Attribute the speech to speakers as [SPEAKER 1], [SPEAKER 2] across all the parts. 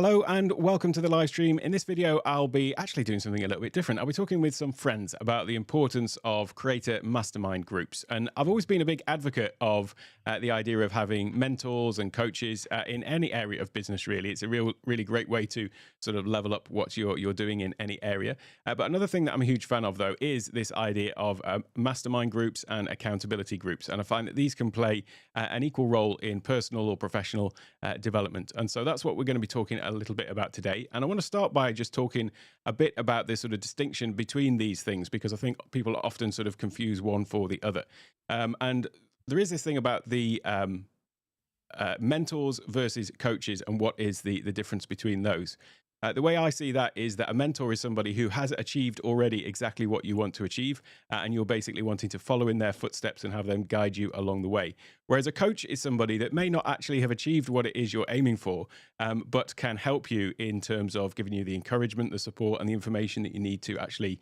[SPEAKER 1] Hello and welcome to the live stream. In this video, I'll be actually doing something a little bit different. I'll be talking with some friends about the importance of creator mastermind groups. And I've always been a big advocate of the idea of having mentors and coaches in any area of business, really. It's a really great way to sort of level up what you're doing in any area. But another thing that I'm a huge fan of, though, is this idea of mastermind groups and accountability groups. And I find that these can play an equal role in personal or professional development. And so that's what we're going to be talking a little bit about today. And I want to start by just talking a bit about this sort of distinction between these things, because I think people often sort of confuse one for the other. And there is this thing about the mentors versus coaches and what is the difference between those. The way I see that is that a mentor is somebody who has achieved already exactly what you want to achieve, and you're basically wanting to follow in their footsteps and have them guide you along the way. Whereas a coach is somebody that may not actually have achieved what it is you're aiming for, but can help you in terms of giving you the encouragement, the support, and the information that you need to actually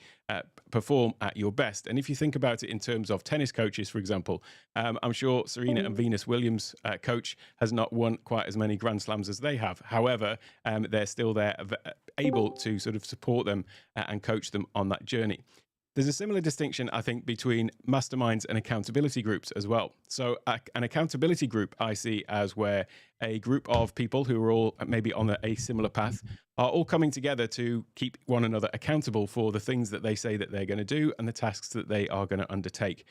[SPEAKER 1] perform at your best. And if you think about it in terms of tennis coaches, for example, I'm sure Serena and Venus Williams' coach has not won quite as many Grand Slams as they have. However, they're still there, able to sort of support them and coach them on that journey. There's a similar distinction, I think, between masterminds and accountability groups as well. So an accountability group I see as where a group of people who are all maybe on a similar path are all coming together to keep one another accountable for the things that they say that they're going to do and the tasks that they are going to undertake.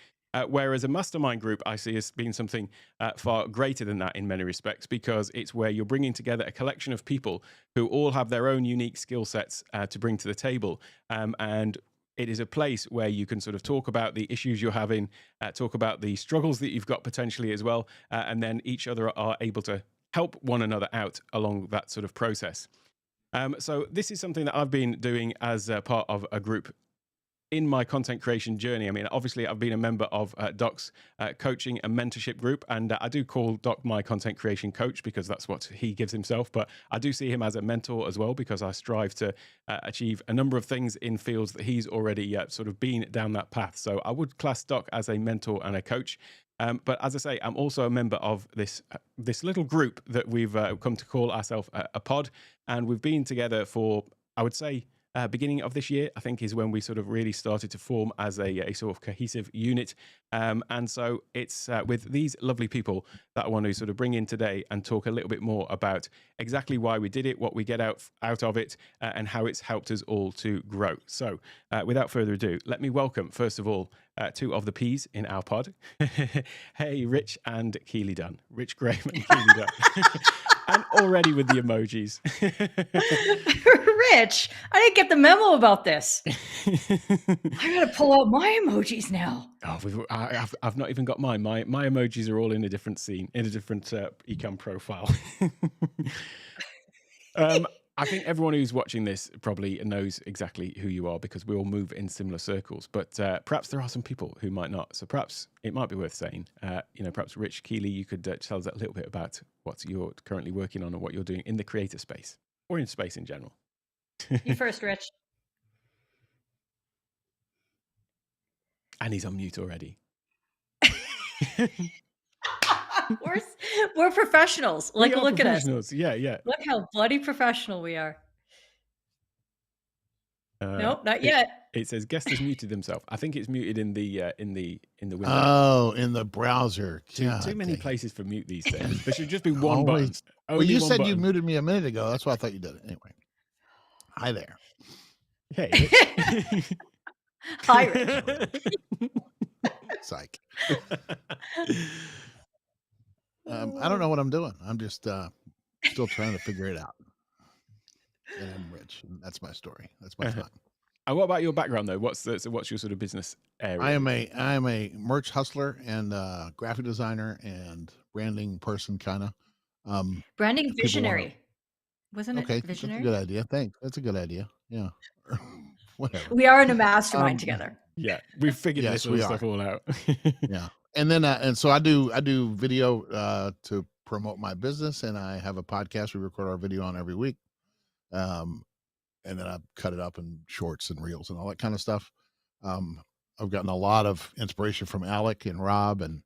[SPEAKER 1] Whereas a mastermind group I see as being something far greater than that in many respects, because it's where you're bringing together a collection of people who all have their own unique skill sets to bring to the table. And it is a place where you can sort of talk about the issues you're having, talk about the struggles that you've got potentially as well, and then each other are able to help one another out along that sort of process. So this is something that I've been doing as a part of a group in my content creation journey. I mean, obviously, I've been a member of Doc's coaching and mentorship group, and I do call Doc my content creation coach because that's what he gives himself. But I do see him as a mentor as well, because I strive to achieve a number of things in fields that he's already sort of been down that path. So I would class Doc as a mentor and a coach. But as I say, I'm also a member of this little group that we've come to call ourselves a pod, and we've been together for, I would say, beginning of this year, I think, is when we sort of really started to form as a sort of cohesive unit. And so it's with these lovely people that I want to sort of bring in today and talk a little bit more about exactly why we did it, what we get out of it, and how it's helped us all to grow. So without further ado, let me welcome, first of all, two of the P's in our pod. Hey, Rich and Keely Dunn. Rich Graham and Keely Dunn. And already with the emojis.
[SPEAKER 2] Rich, I didn't get the memo about this. I gotta pull out my emojis now.
[SPEAKER 1] Oh, I've not even got mine. My emojis are all in a different scene, in a different ecam profile. I think everyone who's watching this probably knows exactly who you are, because we all move in similar circles. But perhaps there are some people who might not. So perhaps it might be worth saying, perhaps Rich, Keely, you could tell us a little bit about what you're currently working on and what you're doing in the creator space or in space in general.
[SPEAKER 2] You first, Rich.
[SPEAKER 1] And he's on mute already.
[SPEAKER 2] We're professionals. Like, look at us.
[SPEAKER 1] Yeah.
[SPEAKER 2] Look how bloody professional we are. Nope, not yet.
[SPEAKER 1] It says guest has muted himself. I think it's muted in the window.
[SPEAKER 3] Oh, in the browser.
[SPEAKER 1] Too many places for mute these days. There should just be one button.
[SPEAKER 3] Well, you said you muted me a minute ago. That's why I thought you did it. Anyway. Hi there.
[SPEAKER 1] Hey.
[SPEAKER 2] Hi, Rich.
[SPEAKER 3] Psych. I don't know what I'm doing. I'm just still trying to figure it out. And I'm Rich. And that's my story. That's my time.
[SPEAKER 1] And what about your background though? What's your sort of business area?
[SPEAKER 3] I am a merch hustler and graphic designer and branding person, kind of.
[SPEAKER 2] Branding visionary. Wasn't it visionary?
[SPEAKER 3] That's a good idea. Thanks. That's a good idea. Yeah. Whatever.
[SPEAKER 2] We are in a mastermind together.
[SPEAKER 1] Yeah, we've figured this stuff all out.
[SPEAKER 3] Yeah, and then and so I do video to promote my business, and I have a podcast we record our video on every week, and then I cut it up in shorts and reels and all that kind of stuff. I've gotten a lot of inspiration from Alec and Rob and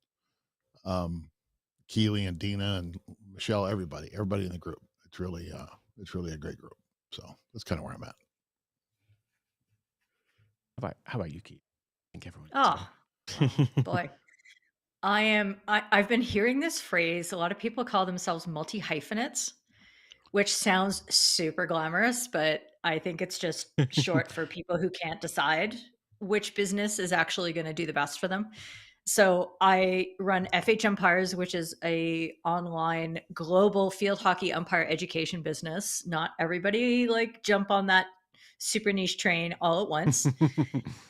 [SPEAKER 3] Keely and Dina and Michelle. Everybody in the group. It's really it's really a great group. So that's kind of where I'm at.
[SPEAKER 1] How about you, Keith? I think everyone.
[SPEAKER 2] Oh, boy. I've been hearing this phrase. A lot of people call themselves multi-hyphenates, which sounds super glamorous, but I think it's just short for people who can't decide which business is actually going to do the best for them. So I run FH Umpires, which is a online global field hockey umpire education business. Not everybody like jump on that super niche train all at once.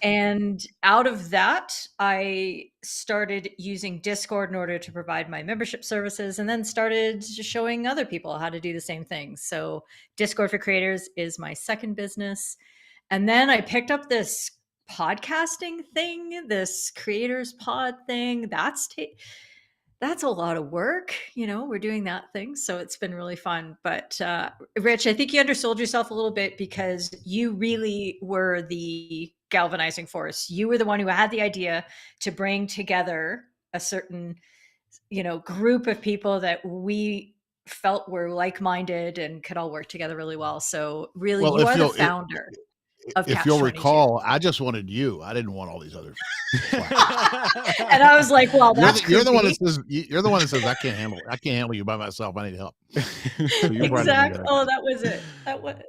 [SPEAKER 2] And out of that, I started using Discord in order to provide my membership services and then started showing other people how to do the same thing. So, Discord for Creators is my second business. And then I picked up this podcasting thing, this creators pod thing. That's a lot of work. We're doing that thing. So it's been really fun. But Rich, I think you undersold yourself a little bit because you really were the galvanizing force. You were the one who had the idea to bring together a certain, group of people that we felt were like-minded and could all work together really well. So really,
[SPEAKER 3] Well,
[SPEAKER 2] you are the founder of
[SPEAKER 3] if
[SPEAKER 2] Catch
[SPEAKER 3] you'll
[SPEAKER 2] 22.
[SPEAKER 3] recall, I just wanted you. I didn't want all these other.
[SPEAKER 2] And I was like, "Well, that's
[SPEAKER 3] you're the one that
[SPEAKER 2] creepy."
[SPEAKER 3] says you're the one that says I can't handle you by myself. I need help. So you brought in
[SPEAKER 2] Exactly.
[SPEAKER 3] the
[SPEAKER 2] Oh, that was it.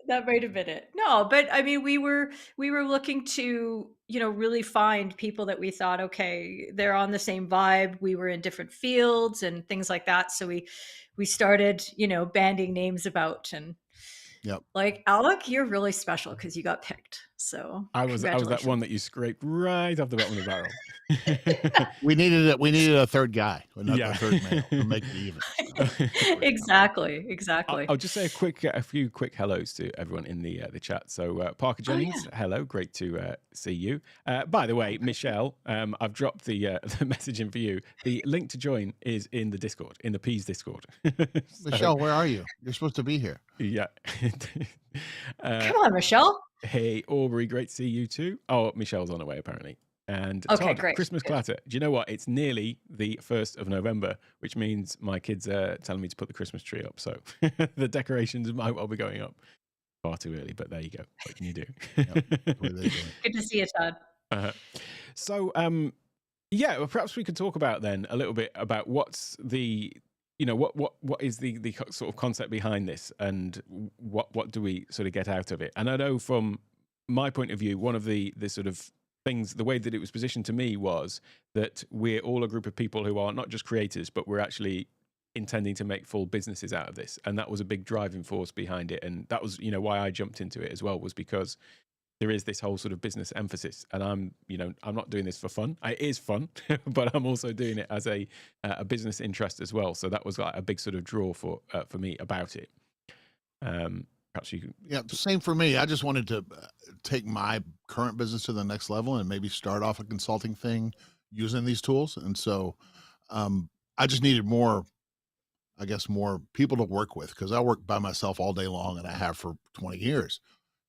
[SPEAKER 2] That might have been it. No, but I mean, we were looking to, really find people that we thought, okay, they're on the same vibe. We were in different fields and things like that. So we started, banding names about, and
[SPEAKER 3] Yep.
[SPEAKER 2] like, Alec, you're really special because you got picked. So
[SPEAKER 1] I was that one that you scraped right off the bottom of the barrel.
[SPEAKER 3] We needed a third guy, a third male to make it even.
[SPEAKER 2] Exactly.
[SPEAKER 1] I'll just say a few quick hellos to everyone in the chat. So Parker Jennings, hello, great to see you. By the way, Michelle, I've dropped the message in for you. The link to join is in the Discord, in the Peas Discord.
[SPEAKER 3] Michelle, where are you? You're supposed to be here.
[SPEAKER 1] Yeah.
[SPEAKER 2] Come on, Michelle.
[SPEAKER 1] Hey, Aubrey, great to see you too. Oh, Michelle's on her way apparently. And
[SPEAKER 2] okay,
[SPEAKER 1] Todd,
[SPEAKER 2] great.
[SPEAKER 1] Christmas clatter. Do you know what? It's nearly the 1st of November, which means my kids are telling me to put the Christmas tree up. So the decorations might well be going up far too early, but there you go. What can you do?
[SPEAKER 2] Good to see you, Todd.
[SPEAKER 1] So, yeah, well, perhaps we could talk about then a little bit about what's the, what is the sort of concept behind this, and what do we sort of get out of it? And I know from my point of view, one of the sort of things, the way that it was positioned to me was that we're all a group of people who are not just creators, but we're actually intending to make full businesses out of this. And that was a big driving force behind it. And that was, why I jumped into it as well, was because there is this whole sort of business emphasis. And I'm not doing this for fun. It is fun, but I'm also doing it as a business interest as well. So that was like a big sort of draw for me about it. Perhaps you can.
[SPEAKER 3] Yeah, same for me. I just wanted to take my current business to the next level and maybe start off a consulting thing using these tools. And so I just needed more people to work with, because I work by myself all day long, and I have for 20 years.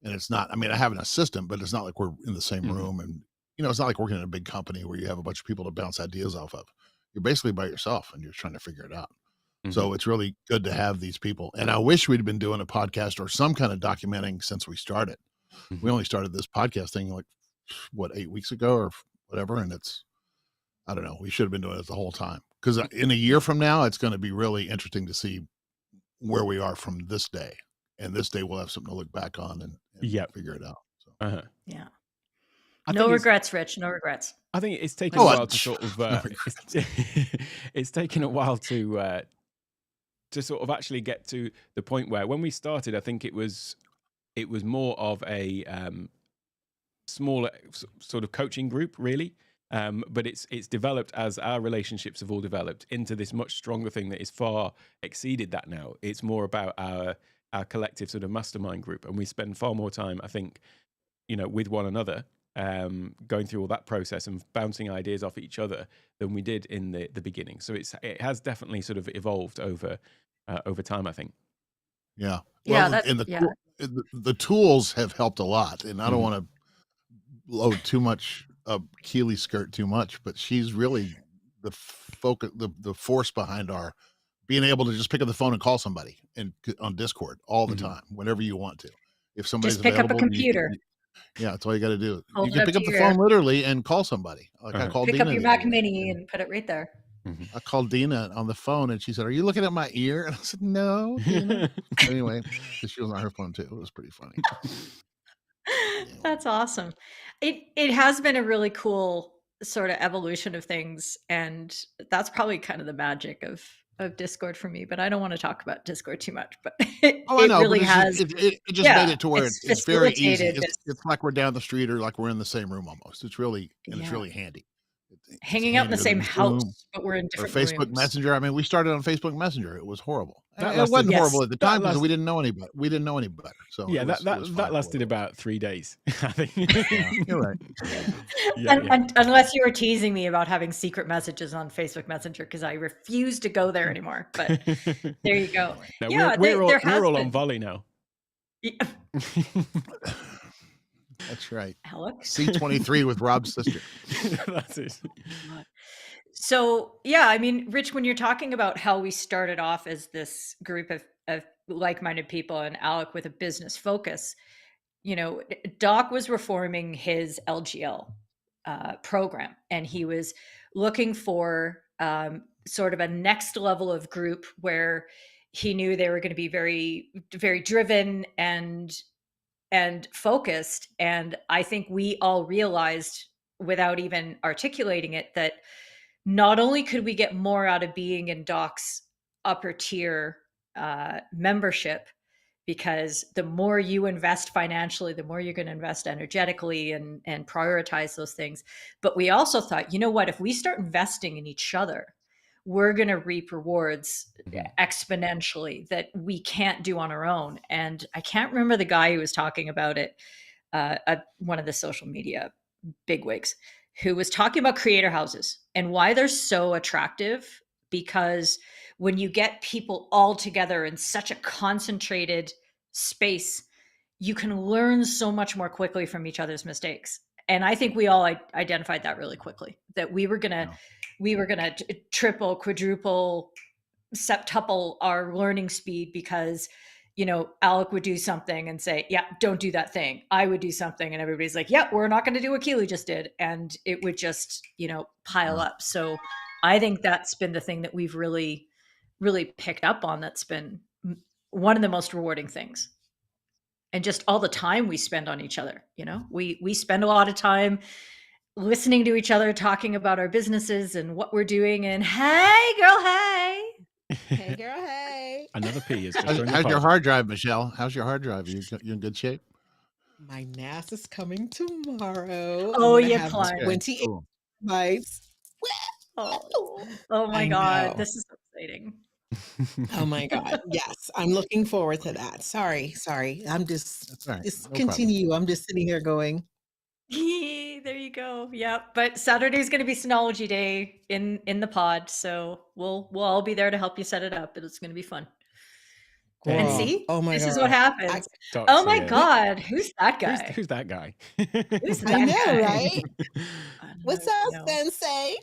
[SPEAKER 3] And it's not, I have an assistant, but it's not like we're in the same room. And, it's not like working in a big company where you have a bunch of people to bounce ideas off of. You're basically by yourself and you're trying to figure it out. So it's really good to have these people. And I wish we'd been doing a podcast or some kind of documenting since we started. We only started this podcast thing 8 weeks ago or whatever. And I don't know, we should have been doing it the whole time. Because in a year from now, it's going to be really interesting to see where we are from this day. And this day we'll have something to look back on and figure it out. So.
[SPEAKER 2] Yeah. No regrets, Rich. No regrets.
[SPEAKER 1] I think it's taken a while to sort of. It's taken a while to sort of actually get to the point where, when we started, I think it was more of a smaller sort of coaching group, really. But it's developed as our relationships have all developed into this much stronger thing that is far exceeded that now. It's more about our collective sort of mastermind group, and we spend far more time, I think, with one another, going through all that process and bouncing ideas off each other than we did in the beginning. So it has definitely sort of evolved over time, I think.
[SPEAKER 3] Yeah. Well, and the tools have helped a lot, and I don't want to load too much of Keely's skirt too much, but she's really the focus, the force behind our being able to just pick up the phone and call somebody and on Discord all the time, whenever you want to. If somebody's
[SPEAKER 2] Just pick up a
[SPEAKER 3] available,
[SPEAKER 2] computer.
[SPEAKER 3] yeah, that's all you got to do.
[SPEAKER 2] Hold
[SPEAKER 3] You
[SPEAKER 2] it
[SPEAKER 3] can
[SPEAKER 2] up
[SPEAKER 3] pick
[SPEAKER 2] to
[SPEAKER 3] up the
[SPEAKER 2] your
[SPEAKER 3] phone
[SPEAKER 2] ear.
[SPEAKER 3] literally and call somebody. Like I called
[SPEAKER 2] Pick
[SPEAKER 3] Dina
[SPEAKER 2] up your
[SPEAKER 3] the
[SPEAKER 2] Mac
[SPEAKER 3] other day,
[SPEAKER 2] Mini and put it right there.
[SPEAKER 3] I called Dina on the phone and she said, "Are you looking at my ear?" And I said, "No, Dina." Anyway, because she was on her phone too. It was pretty funny.
[SPEAKER 2] That's awesome. It has been a really cool sort of evolution of things, and that's probably kind of the magic of Discord for me. But I don't want to talk about Discord too much. But
[SPEAKER 3] Oh, I
[SPEAKER 2] it
[SPEAKER 3] know, but
[SPEAKER 2] really
[SPEAKER 3] it's just,
[SPEAKER 2] has,
[SPEAKER 3] it just made
[SPEAKER 2] yeah,
[SPEAKER 3] it to where
[SPEAKER 2] it's
[SPEAKER 3] it's very easy.
[SPEAKER 2] facilitated this.
[SPEAKER 3] It's like we're down the street or like we're in the same room almost. It's really
[SPEAKER 2] Yeah,
[SPEAKER 3] handy. It's
[SPEAKER 2] hanging out in the
[SPEAKER 3] handier
[SPEAKER 2] same
[SPEAKER 3] than Zoom
[SPEAKER 2] house, but we're in
[SPEAKER 3] or
[SPEAKER 2] different
[SPEAKER 3] Facebook
[SPEAKER 2] rooms.
[SPEAKER 3] Messenger. I mean, we started on Facebook Messenger. It was horrible.
[SPEAKER 1] That
[SPEAKER 3] It wasn't
[SPEAKER 1] lasted.
[SPEAKER 2] Yes.
[SPEAKER 3] horrible at the
[SPEAKER 1] That
[SPEAKER 3] time because we
[SPEAKER 1] lasted.
[SPEAKER 3] didn't know any better. We didn't know any better. So
[SPEAKER 1] Yeah,
[SPEAKER 3] it was fine.
[SPEAKER 1] that lasted about 3 days, I think.
[SPEAKER 3] Yeah, you're right.
[SPEAKER 2] Unless you were teasing me about having secret messages on Facebook Messenger, because I refuse to go there anymore. But there you go.
[SPEAKER 1] No,
[SPEAKER 2] Yeah,
[SPEAKER 1] we're
[SPEAKER 2] there
[SPEAKER 1] all
[SPEAKER 2] has
[SPEAKER 1] on volley now.
[SPEAKER 2] been.
[SPEAKER 3] That's right.
[SPEAKER 2] Alex?
[SPEAKER 3] C23 with Rob's sister.
[SPEAKER 1] That's it.
[SPEAKER 2] So, yeah, I mean, Rich, when you're talking about how we started off as this group of like-minded people and Alec with a business focus, you know, Doc was reforming his LGL program, and he was looking for sort of a next level of group where he knew they were going to be very, very driven and focused. And I think we all realized, without even articulating it, that not only could we get more out of being in Doc's upper tier membership, because the more you invest financially, the more you're going to invest energetically and prioritize those things. But we also thought, you know what, if we start investing in each other, we're going to reap rewards exponentially that we can't do on our own. And I can't remember the guy who was talking about it at one of the social media bigwigs, who was talking about creator houses and why they're so attractive. Because when you get people all together in such a concentrated space, you can learn so much more quickly from each other's mistakes. And I think we all identified that really quickly, that we were gonna triple, quadruple, septuple our learning speed, because you know, Alec would do something and say, yeah, don't do that thing. I would do something and everybody's like, yeah, we're not going to do what Keely just did. And it would just, you know, pile up. So I think that's been the thing that we've really, really picked up on. That's been one of the most rewarding things. And just all the time we spend on each other. You know, we spend a lot of time listening to each other, talking about our businesses and what we're doing. And hey, girl, hey.
[SPEAKER 4] Hey, girl, hey.
[SPEAKER 1] Another P is just
[SPEAKER 3] How's your hard drive, Michelle? How's your hard drive? You in good shape?
[SPEAKER 4] My NAS is coming tomorrow.
[SPEAKER 2] Oh,
[SPEAKER 4] I'm gonna
[SPEAKER 2] yeah,
[SPEAKER 4] have
[SPEAKER 2] Klein.
[SPEAKER 4] 28 bytes.
[SPEAKER 2] Oh my
[SPEAKER 4] I
[SPEAKER 2] God.
[SPEAKER 4] know.
[SPEAKER 2] This is so exciting.
[SPEAKER 4] Oh my God. Yes, I'm looking forward to that. Sorry. I'm just
[SPEAKER 3] All right.
[SPEAKER 4] just
[SPEAKER 3] No
[SPEAKER 4] continue.
[SPEAKER 3] problem.
[SPEAKER 4] I'm just sitting here going,
[SPEAKER 2] There you go. Yeah, but Saturday is going to be Synology Day in the pod, so we'll all be there to help you set it up. It's going to be fun. And
[SPEAKER 4] girl,
[SPEAKER 2] see,
[SPEAKER 4] oh my
[SPEAKER 2] this is
[SPEAKER 4] God.
[SPEAKER 2] what happens.
[SPEAKER 1] Doc
[SPEAKER 2] Oh my
[SPEAKER 1] said-
[SPEAKER 2] God, who's that guy?
[SPEAKER 1] Who's that guy?
[SPEAKER 2] Who's that
[SPEAKER 4] I know,
[SPEAKER 2] guy?
[SPEAKER 4] right? What's up,
[SPEAKER 2] No.
[SPEAKER 4] Sensei?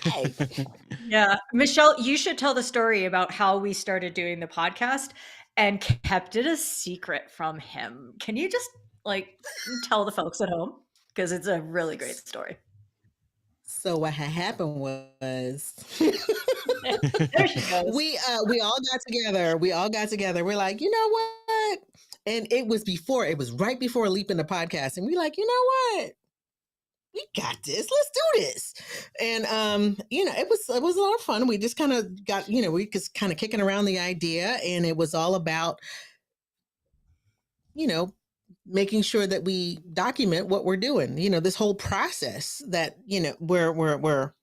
[SPEAKER 4] Hey.
[SPEAKER 2] Yeah, Michelle, you should tell the story about how we started doing the podcast and kept it a secret from him. Can you just like tell the folks at home? Because it's a really great story.
[SPEAKER 4] So what had happened was
[SPEAKER 2] There she goes.
[SPEAKER 4] we all got together. We're like, you know what? And it was right before Leap into podcast. And we're like, you know what? We got this. Let's do this. And you know, it was a lot of fun. We just kind of got, you know, we just kind of kicking around the idea, and it was all about, you know, making sure that we document what we're doing. You know, this whole process that, you know, we're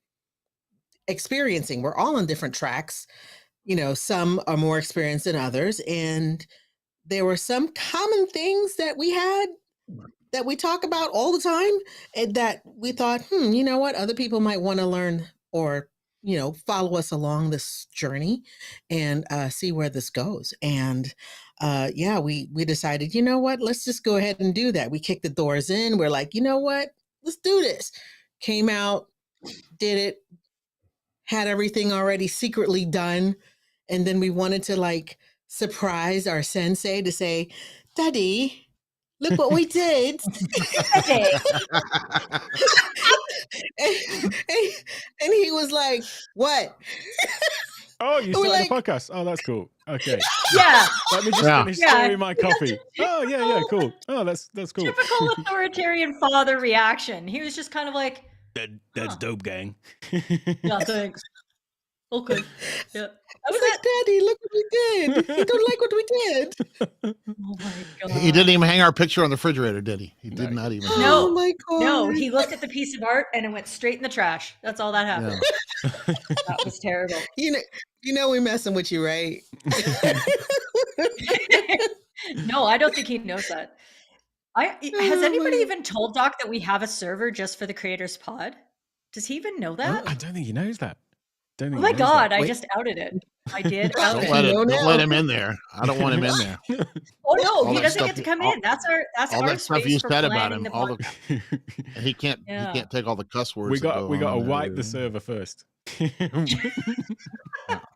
[SPEAKER 4] experiencing. We're all on different tracks. You know, some are more experienced than others, and there were some common things that we had that we talk about all the time, and that we thought, you know what, other people might want to learn or, you know, follow us along this journey and see where this goes. And yeah, we decided, you know what, let's just go ahead and do that. We kicked the doors in. We're like, you know what, let's do this. Came out, did it, had everything already secretly done. And then we wanted to like surprise our sensei to say, Daddy, look what we did.
[SPEAKER 2] Okay.
[SPEAKER 4] and he was like, what?
[SPEAKER 1] Oh, you
[SPEAKER 4] We're
[SPEAKER 1] started
[SPEAKER 4] like,
[SPEAKER 1] a podcast. Oh, that's cool. Okay.
[SPEAKER 2] Yeah.
[SPEAKER 1] Let me just
[SPEAKER 3] Yeah.
[SPEAKER 1] finish
[SPEAKER 2] Yeah.
[SPEAKER 1] stirring my coffee. Oh, yeah, cool. Oh, that's cool.
[SPEAKER 2] Typical authoritarian father reaction. He was just kind of like,
[SPEAKER 1] That's dope, gang.
[SPEAKER 2] yeah, thanks. Okay. Yeah.
[SPEAKER 4] I was like, Daddy, look what we did. You don't like what we did.
[SPEAKER 2] Oh my God.
[SPEAKER 3] He didn't even hang our picture on the refrigerator, did he? He did
[SPEAKER 1] No.
[SPEAKER 3] not even.
[SPEAKER 2] No.
[SPEAKER 4] Oh my God.
[SPEAKER 2] No, he looked at the piece of art and it went straight in the trash. That's all that happened.
[SPEAKER 3] Yeah.
[SPEAKER 2] That was terrible.
[SPEAKER 4] You know we're messing with you, right?
[SPEAKER 2] No, I don't think he knows that. Has anybody even told Doc that we have a server just for the Creators Pod? Does he even know that?
[SPEAKER 1] I don't think he knows that.
[SPEAKER 2] Oh my God, I just outed it. I did out
[SPEAKER 3] Don't
[SPEAKER 2] it.
[SPEAKER 3] don't let him in there. I don't want him in there.
[SPEAKER 2] Oh no,
[SPEAKER 3] All
[SPEAKER 2] he
[SPEAKER 3] that
[SPEAKER 2] doesn't
[SPEAKER 3] stuff
[SPEAKER 2] get to
[SPEAKER 3] you-
[SPEAKER 2] come
[SPEAKER 3] all-
[SPEAKER 2] in. That's our
[SPEAKER 3] all that stuff
[SPEAKER 2] space
[SPEAKER 3] you
[SPEAKER 2] for
[SPEAKER 3] said about
[SPEAKER 2] planning
[SPEAKER 3] him,
[SPEAKER 2] the
[SPEAKER 3] all the-
[SPEAKER 2] podcast.
[SPEAKER 3] He can't take all the cuss words.
[SPEAKER 1] We
[SPEAKER 3] that
[SPEAKER 1] got
[SPEAKER 3] go
[SPEAKER 1] to
[SPEAKER 3] on there.
[SPEAKER 1] wipe the server first.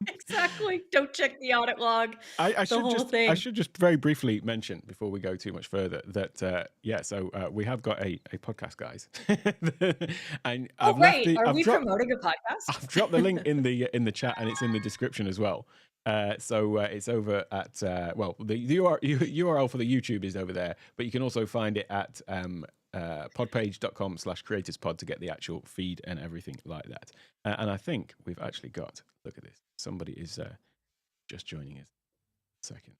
[SPEAKER 2] Exactly. Don't check the audit log.
[SPEAKER 1] I
[SPEAKER 2] thing.
[SPEAKER 1] should just very briefly mention before we go too much further that we have got a podcast, guys. And
[SPEAKER 2] Oh
[SPEAKER 1] I've left
[SPEAKER 2] right, are we
[SPEAKER 1] dropped,
[SPEAKER 2] promoting a podcast?
[SPEAKER 1] I've dropped the link in the chat and it's in the description as well. So it's over at the URL for the YouTube is over there, but you can also find it at podpage.com/creatorspod to get the actual feed and everything like that. And I think we've actually got, look at this, somebody is just joining us. Second.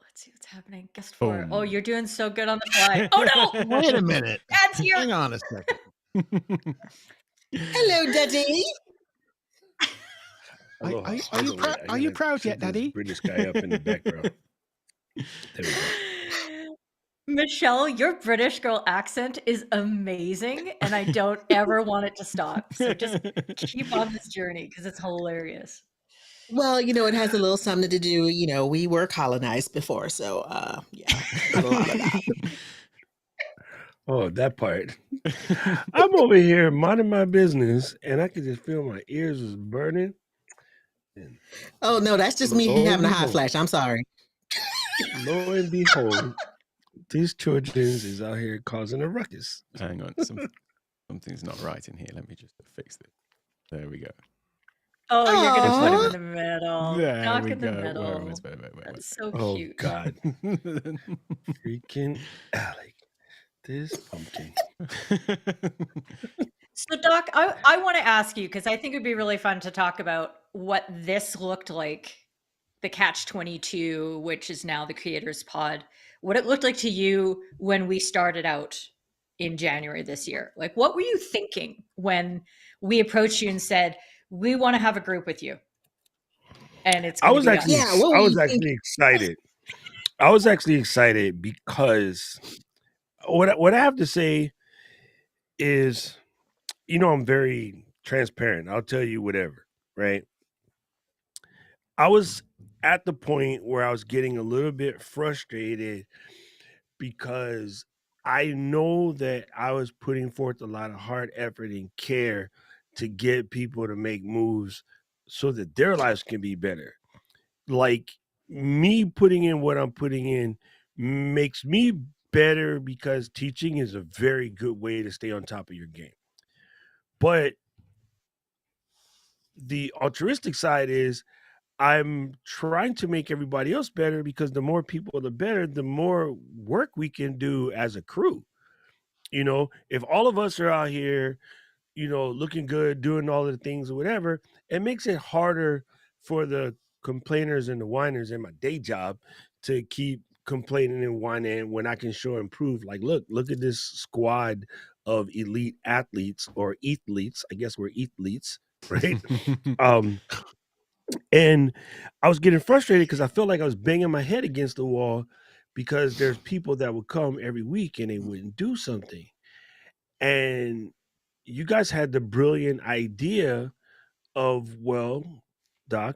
[SPEAKER 2] Let's see what's happening. Guest 4.
[SPEAKER 1] Boom.
[SPEAKER 2] Oh, you're doing so good on the fly. Oh no!
[SPEAKER 3] Wait a minute.
[SPEAKER 2] Dad's here.
[SPEAKER 3] Hang on a second.
[SPEAKER 4] Hello, Daddy.
[SPEAKER 1] Are you proud yet, Daddy?
[SPEAKER 5] British guy up in the background. There we go.
[SPEAKER 2] Michelle, your British girl accent is amazing, and I don't ever want it to stop. So just keep on this journey because it's hilarious.
[SPEAKER 4] Well, it has a little something to do. We were colonized before, so yeah, a lot of that.
[SPEAKER 5] Oh, that part. I'm over here minding my business, and I could just feel my ears was burning. And
[SPEAKER 4] Oh no, that's just me
[SPEAKER 5] Lo
[SPEAKER 4] having a
[SPEAKER 5] and
[SPEAKER 4] hot
[SPEAKER 5] behold.
[SPEAKER 4] flash. I'm sorry.
[SPEAKER 5] lo and behold, these children is out here causing a ruckus.
[SPEAKER 1] Hang on, something's not right in here. Let me just fix this. There we go.
[SPEAKER 2] Oh, you're gonna put him
[SPEAKER 4] Aw.
[SPEAKER 2] in the middle.
[SPEAKER 1] There
[SPEAKER 2] Knock
[SPEAKER 1] we
[SPEAKER 2] in the
[SPEAKER 1] go.
[SPEAKER 2] middle.
[SPEAKER 1] Wait.
[SPEAKER 2] That's so
[SPEAKER 5] Oh
[SPEAKER 2] cute.
[SPEAKER 5] God, freaking Alec, this pumpkin.
[SPEAKER 2] So, Doc, I want to ask you because I think it'd be really fun to talk about what this looked like, the Catch-22, which is now the Creators Pod, what it looked like to you when we started out in January this year. Like, what were you thinking when we approached you and said, we want to have a group with you? And it's
[SPEAKER 5] I
[SPEAKER 2] gonna
[SPEAKER 5] was
[SPEAKER 2] be us.
[SPEAKER 5] actually,
[SPEAKER 4] Yeah, what were
[SPEAKER 5] I was
[SPEAKER 4] you
[SPEAKER 5] actually
[SPEAKER 4] thinking?
[SPEAKER 5] excited. I was actually excited because what I have to say is, I'm very transparent. I'll tell you whatever, right? I was at the point where I was getting a little bit frustrated because I know that I was putting forth a lot of hard effort and care to get people to make moves so that their lives can be better. Like me putting in what I'm putting in makes me better because teaching is a very good way to stay on top of your game. But the altruistic side is I'm trying to make everybody else better because the more people, the better, the more work we can do as a crew. If all of us are out here, looking good, doing all of the things or whatever, it makes it harder for the complainers and the whiners in my day job to keep complaining and whining when I can show and prove, like, look at this squad of elite athletes or athletes. I guess we're athletes, right? And I was getting frustrated because I felt like I was banging my head against the wall because there's people that would come every week and they wouldn't do something. And you guys had the brilliant idea of, well, Doc,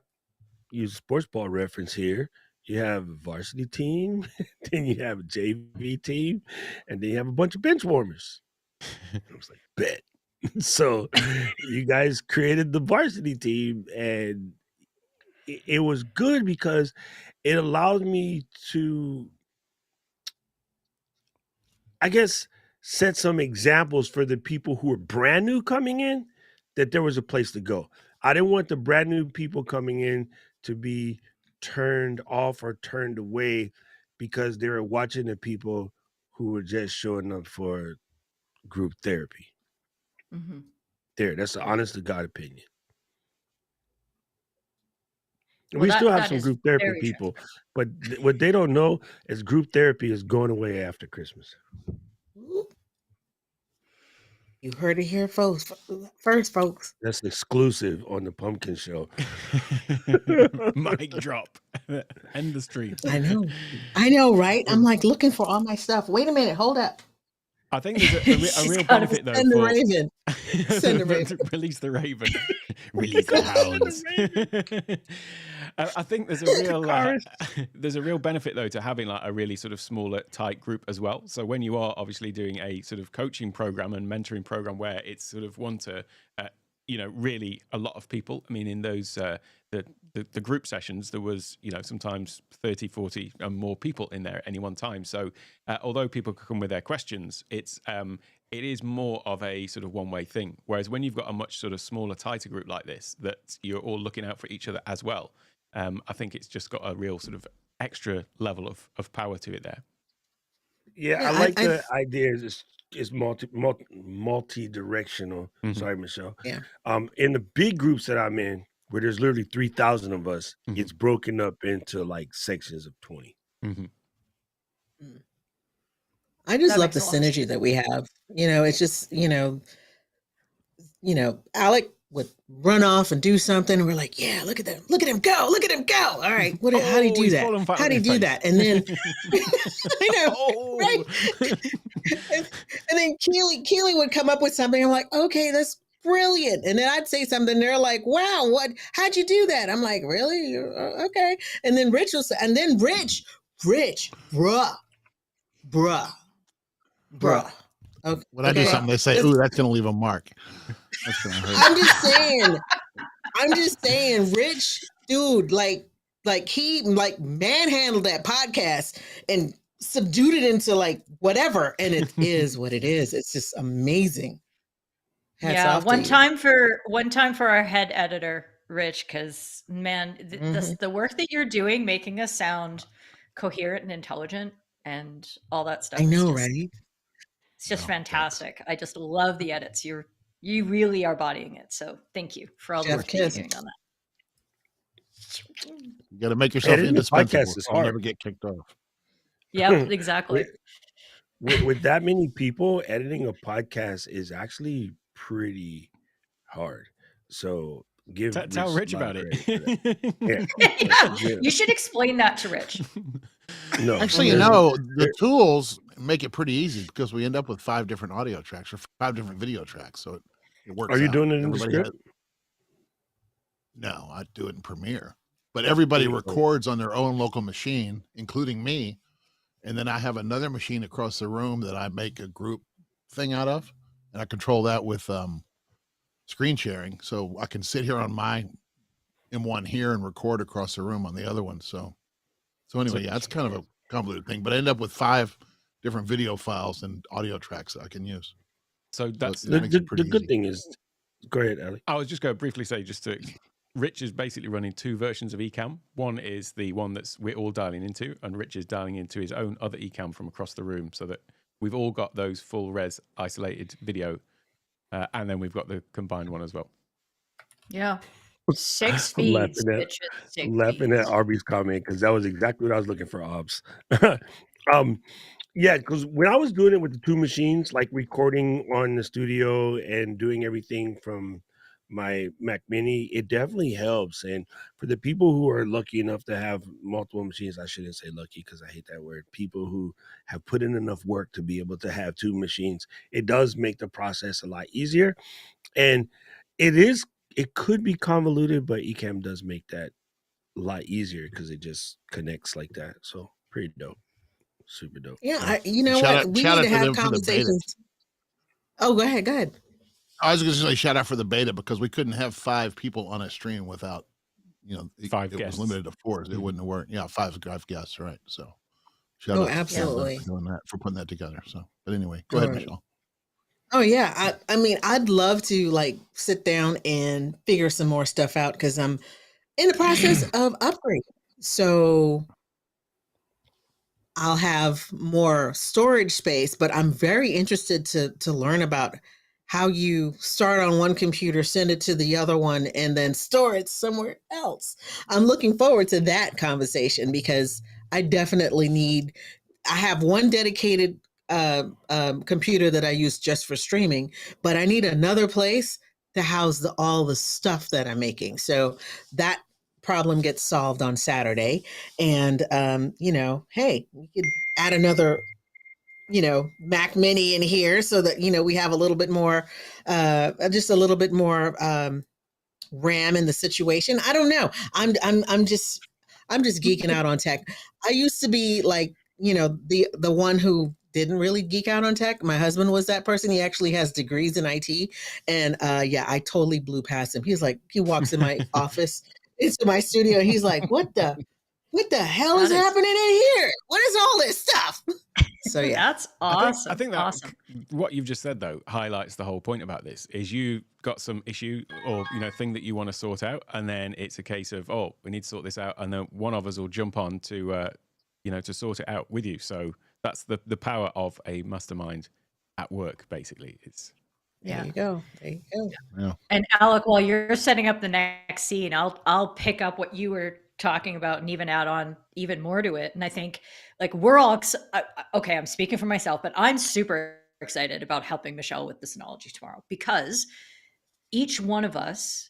[SPEAKER 5] use a sports ball reference here. You have a varsity team, then you have a JV team, and then you have a bunch of bench warmers. I was like, bet. So you guys created the varsity team, and it was good because it allowed me to, I guess, set some examples for the people who are brand new coming in, that there was a place to go. I didn't want the brand new people coming in to be turned off or turned away because they were watching the people who were just showing up for group therapy.
[SPEAKER 2] Mhm.
[SPEAKER 5] That's the honest to God opinion.
[SPEAKER 2] Well,
[SPEAKER 5] We still have
[SPEAKER 2] that
[SPEAKER 5] some
[SPEAKER 2] is
[SPEAKER 5] group therapy
[SPEAKER 2] very true.
[SPEAKER 5] people, but what they don't know is group therapy is going away after Christmas.
[SPEAKER 4] You heard it here, folks. First, folks.
[SPEAKER 5] That's exclusive on the Pumpkin Show.
[SPEAKER 1] Mic drop. End the stream.
[SPEAKER 4] I know, right? I'm like looking for all my stuff. Wait a minute, hold up.
[SPEAKER 1] I think there's a real
[SPEAKER 2] gotta
[SPEAKER 1] benefit though
[SPEAKER 4] Send the
[SPEAKER 1] for
[SPEAKER 4] raven. Send the raven.
[SPEAKER 1] release the raven, release the hounds. I think there's a real benefit though to having like a really sort of smaller, tight group as well. So when you are obviously doing a sort of coaching program and mentoring program where it's sort of one to really a lot of people. I mean, in those the group sessions, there was sometimes 30, 40 and more people in there at any one time. So although people could come with their questions, it is more of a sort of one-way thing. Whereas when you've got a much sort of smaller, tighter group like this, that you're all looking out for each other as well, I think it's just got a real sort of extra level of power to it there.
[SPEAKER 5] Yeah, I like the idea. It's multi-directional.
[SPEAKER 1] Mm-hmm.
[SPEAKER 5] Sorry, Michelle.
[SPEAKER 4] Yeah.
[SPEAKER 5] In the big groups that I'm in, where there's literally 3,000 of us,
[SPEAKER 1] Mm-hmm.
[SPEAKER 5] it's broken up into like sections of 20.
[SPEAKER 1] Mm-hmm.
[SPEAKER 4] I just
[SPEAKER 2] That
[SPEAKER 4] love the
[SPEAKER 2] makes a lot of
[SPEAKER 4] synergy that we have. It's just, Alec would run off and do something, and we're like, yeah, look at him go. All right, how do you do
[SPEAKER 1] he's
[SPEAKER 4] that?
[SPEAKER 1] fallen flat
[SPEAKER 4] How
[SPEAKER 1] on
[SPEAKER 4] do you
[SPEAKER 1] his
[SPEAKER 4] do
[SPEAKER 1] face.
[SPEAKER 4] that? And then I know, right? and then Keely would come up with something. I'm like, okay, that's brilliant. And then I'd say something. They're like, wow, how'd you do that? I'm like, really? Okay. And then Rich will say, and then Rich, bruh. Okay.
[SPEAKER 3] When I do something, they say, "Ooh, that's gonna leave a mark." That's gonna hurt.
[SPEAKER 4] I'm just saying, Rich, dude, like he manhandled that podcast and subdued it into like whatever, and it is what it is. It's just amazing. Hats off to
[SPEAKER 2] one
[SPEAKER 4] you.
[SPEAKER 2] time for our head editor, Rich, because man, the work that you're doing, making us sound coherent and intelligent and all that stuff.
[SPEAKER 4] I know,
[SPEAKER 2] is just,
[SPEAKER 4] right?
[SPEAKER 2] It's just fantastic. I just love the edits. You really are bodying it. So thank you for all the work that you're doing on that.
[SPEAKER 3] You got to make yourself indispensable.
[SPEAKER 5] Podcast is
[SPEAKER 3] so you
[SPEAKER 5] hard.
[SPEAKER 3] never get kicked off.
[SPEAKER 2] Yep, exactly.
[SPEAKER 5] With that many people, editing a podcast is actually pretty hard. So
[SPEAKER 1] tell Rich about it.
[SPEAKER 2] Yeah, you should explain that to Rich.
[SPEAKER 3] No, actually, the tools make it pretty easy because we end up with 5 different audio tracks or 5 different video tracks. So it works.
[SPEAKER 5] Are you
[SPEAKER 3] out.
[SPEAKER 5] doing it in the script?
[SPEAKER 3] No, I do it in Premiere. But everybody records on their own local machine, including me. And then I have another machine across the room that I make a group thing out of. And I control that with screen sharing. So I can sit here on my M1 here and record across the room on the other one. So anyway, yeah, it's kind of a convoluted thing. But I end up with 5 different video files and audio tracks that I can use.
[SPEAKER 1] So that's
[SPEAKER 5] the good thing is, go ahead, Ali.
[SPEAKER 1] I was just going to briefly say, Rich is basically running 2 versions of Ecamm. One is the one we're all dialing into, and Rich is dialing into his own other Ecamm from across the room, so that we've all got those full res isolated video, and then we've got the combined one as well.
[SPEAKER 2] Yeah. 6 feeds.
[SPEAKER 5] I'm laughing at Arby's comment because that was exactly what I was looking for, Obs. Yeah, because when I was doing it with the 2 machines, like recording on the studio and doing everything from my Mac Mini, it definitely helps. And for the people who are lucky enough to have multiple machines, I shouldn't say lucky because I hate that word. People who have put in enough work to be able to have 2 machines, it does make the process a lot easier. And it could be convoluted, but Ecamm does make that a lot easier because it just connects like that. So pretty dope. Super dope.
[SPEAKER 4] Yeah, we need to have conversations. Oh, go ahead.
[SPEAKER 3] I was going to say shout out for the beta because we couldn't have 5 people on a stream without,
[SPEAKER 1] 5
[SPEAKER 3] it was
[SPEAKER 1] guests.
[SPEAKER 3] limited to 4, it
[SPEAKER 1] Mhm.
[SPEAKER 3] wouldn't have worked. Yeah, 5 guests, right? So shout
[SPEAKER 4] Oh,
[SPEAKER 3] out to Canva
[SPEAKER 4] absolutely.
[SPEAKER 3] for doing that, for putting that together. So, but anyway, go
[SPEAKER 4] All
[SPEAKER 3] ahead,
[SPEAKER 4] right.
[SPEAKER 3] Michelle.
[SPEAKER 4] Oh yeah, I mean, I'd love to like sit down and figure some more stuff out because I'm in the process of upgrading. So I'll have more storage space, but I'm very interested to learn about how you start on one computer, send it to the other one, and then store it somewhere else. I'm looking forward to that conversation because I definitely need. I have one dedicated computer that I use just for streaming, but I need another place to house all the stuff that I'm making. So that problem gets solved on Saturday. And, hey, we could add another, Mac Mini in here so that, we have a little bit more, just a little bit more RAM in the situation. I don't know. I'm just geeking out on tech. I used to be like, the one who didn't really geek out on tech. My husband was that person. He actually has degrees in IT. And yeah, I totally blew past him. He walks in my office, into my studio, and he's like, what the hell is happening in here? What is all this stuff? So yeah.
[SPEAKER 2] That's awesome.
[SPEAKER 1] I think that
[SPEAKER 2] awesome.
[SPEAKER 1] what you've just said though highlights the whole point about this is you got some issue or thing that you want to sort out, and then it's a case of, oh, we need to sort this out, and then one of us will jump on to to sort it out with you. So that's the power of a mastermind at work, basically. It's
[SPEAKER 4] There you go. There you go.
[SPEAKER 3] Yeah.
[SPEAKER 2] And Alec, while you're setting up the next scene, I'll pick up what you were talking about and even add on even more to it. And I think like we're all okay. I'm speaking for myself, but I'm super excited about helping Michelle with the Synology tomorrow because each one of us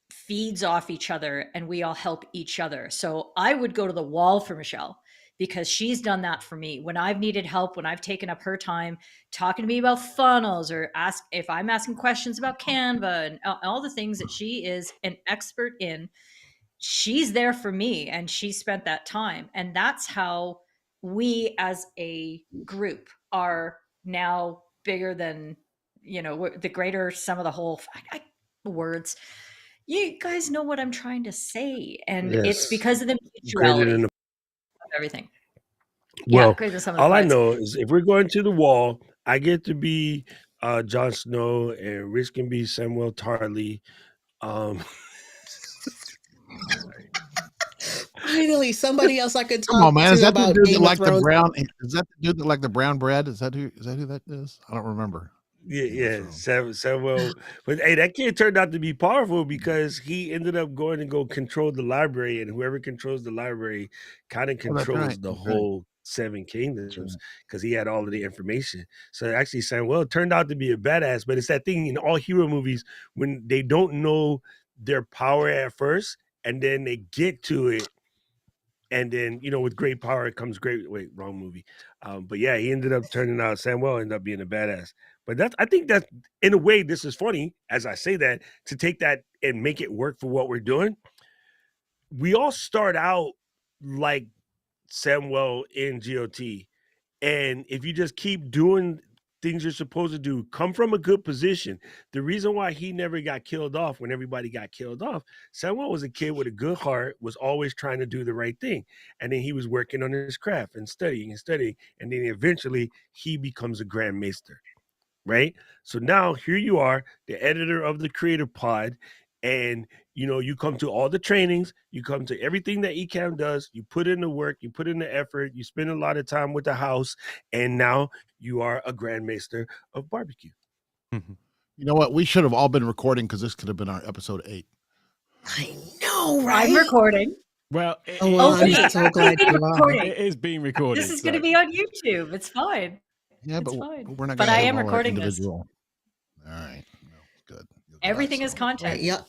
[SPEAKER 2] feeds off each other and we all help each other. So I would go to the wall for Michelle because she's done that for me when I've needed help, when I've taken up her time talking to me about funnels or ask if I'm asking questions about Canva and all the things that she is an expert in. She's there for me and she spent that time. And that's how we as a group are now bigger than, the greater sum of the whole words. You guys know what I'm trying to say. And it's
[SPEAKER 5] Yes.
[SPEAKER 2] because of the
[SPEAKER 5] Greater
[SPEAKER 2] mutuality
[SPEAKER 5] than
[SPEAKER 2] of everything.
[SPEAKER 5] Well,
[SPEAKER 2] greater than some of the
[SPEAKER 5] all I
[SPEAKER 2] parts.
[SPEAKER 5] know is if we're going to the wall, I get to be Jon Snow and Rich can be Samuel Tarly.
[SPEAKER 4] Finally, somebody else I could
[SPEAKER 3] Come on,
[SPEAKER 4] talk
[SPEAKER 3] man. Is
[SPEAKER 4] to
[SPEAKER 3] that the
[SPEAKER 4] about
[SPEAKER 3] dude that
[SPEAKER 4] Game of
[SPEAKER 3] like the
[SPEAKER 4] Thrones.
[SPEAKER 3] brown? Is that the dude that like the brown bread? Is that who that is? I don't remember.
[SPEAKER 5] Yeah, Samuel. But hey, that kid turned out to be powerful because he ended up going and go control the library, and whoever controls the library kind of
[SPEAKER 3] Oh, that's
[SPEAKER 5] controls
[SPEAKER 3] right.
[SPEAKER 5] the
[SPEAKER 3] That's right.
[SPEAKER 5] whole Seven
[SPEAKER 3] That's
[SPEAKER 5] Kingdoms
[SPEAKER 3] right.
[SPEAKER 5] because he had all of the information. So actually, Samuel turned out to be a badass. But it's that thing in all hero movies when they don't know their power at first, and then they get to it. And then, with great power comes great. Wait, wrong movie. But yeah, he ended up turning out. Samuel ended up being a badass. But I think that in a way, this is funny as I say that to take that and make it work for what we're doing. We all start out like Samuel in GOT, and if you just keep doing things you're supposed to do, come from a good position. The reason why he never got killed off when everybody got killed off, Samuel was a kid with a good heart, was always trying to do the right thing. And then he was working on his craft and studying. And then eventually he becomes a Grand Maester, right? So now here you are, the editor of the Creative Pod, and you come to all the trainings, you come to everything that ECAM does, you put in the work, you put in the effort, you spend a lot of time with the house, and now you are a Grand Maester of barbecue.
[SPEAKER 3] You know what? We should have all been recording because this could have been our episode 8.
[SPEAKER 4] I know, right?
[SPEAKER 2] I'm recording.
[SPEAKER 1] Well,
[SPEAKER 4] I'm so glad you are.
[SPEAKER 2] recording.
[SPEAKER 1] It is being recorded.
[SPEAKER 2] This is going to be on YouTube. It's fine.
[SPEAKER 3] Yeah,
[SPEAKER 2] It's
[SPEAKER 3] but
[SPEAKER 2] fine.
[SPEAKER 3] we're not.
[SPEAKER 2] But
[SPEAKER 3] gonna
[SPEAKER 2] I
[SPEAKER 3] have
[SPEAKER 2] am
[SPEAKER 3] all our
[SPEAKER 2] recording this.
[SPEAKER 3] individual. All right, well, good.
[SPEAKER 2] Everything is content.
[SPEAKER 4] Right, yeah.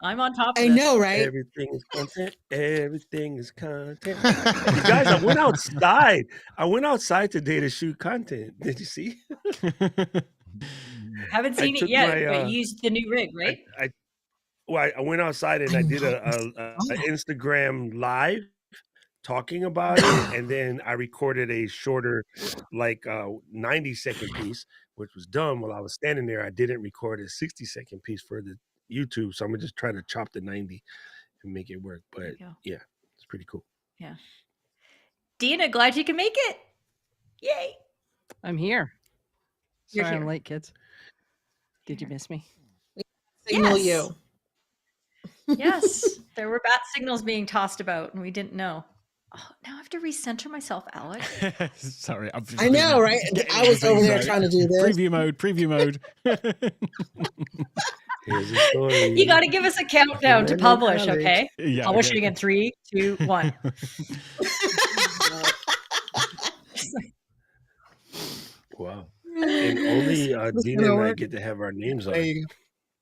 [SPEAKER 2] I'm on top of
[SPEAKER 4] I
[SPEAKER 2] this.
[SPEAKER 4] know, right?
[SPEAKER 5] Everything is content. Everything is content. You guys, I went outside. Today to shoot content. Did you see?
[SPEAKER 2] Haven't seen it yet, but you used the new rig, right?
[SPEAKER 5] I went outside and I did a Instagram live talking about it, and then I recorded a shorter, like 90-second piece, which was dumb. While I was standing there, I didn't record a 60-second piece for the YouTube, so I'm gonna just try to chop the 90 and make it work. But
[SPEAKER 2] you go.
[SPEAKER 5] yeah, it's pretty cool.
[SPEAKER 2] Yeah. Dina, glad you can make it. Yay.
[SPEAKER 6] I'm here.
[SPEAKER 2] You're
[SPEAKER 6] Sorry I'm
[SPEAKER 2] here.
[SPEAKER 6] late, kids. Did you miss me?
[SPEAKER 4] Signal
[SPEAKER 2] Yes.
[SPEAKER 4] you.
[SPEAKER 2] Yes. There were bat signals being tossed about and we didn't know. Oh, now I have to recenter myself, Alex.
[SPEAKER 1] Sorry, I'm just
[SPEAKER 4] I know, right?
[SPEAKER 1] getting
[SPEAKER 4] I was over
[SPEAKER 1] things
[SPEAKER 4] there
[SPEAKER 1] right.
[SPEAKER 4] trying to do this.
[SPEAKER 1] Preview mode.
[SPEAKER 5] Here's a story.
[SPEAKER 2] You got to give us a countdown to
[SPEAKER 5] Learning
[SPEAKER 2] publish,
[SPEAKER 5] knowledge.
[SPEAKER 2] okay?
[SPEAKER 1] Yeah,
[SPEAKER 2] Publishing
[SPEAKER 1] okay.
[SPEAKER 2] in 3, 2, 1.
[SPEAKER 5] Wow. And only
[SPEAKER 4] This
[SPEAKER 5] Dina
[SPEAKER 4] gonna
[SPEAKER 5] and I
[SPEAKER 4] work.
[SPEAKER 5] get to have our names
[SPEAKER 4] There
[SPEAKER 5] on.
[SPEAKER 4] you go.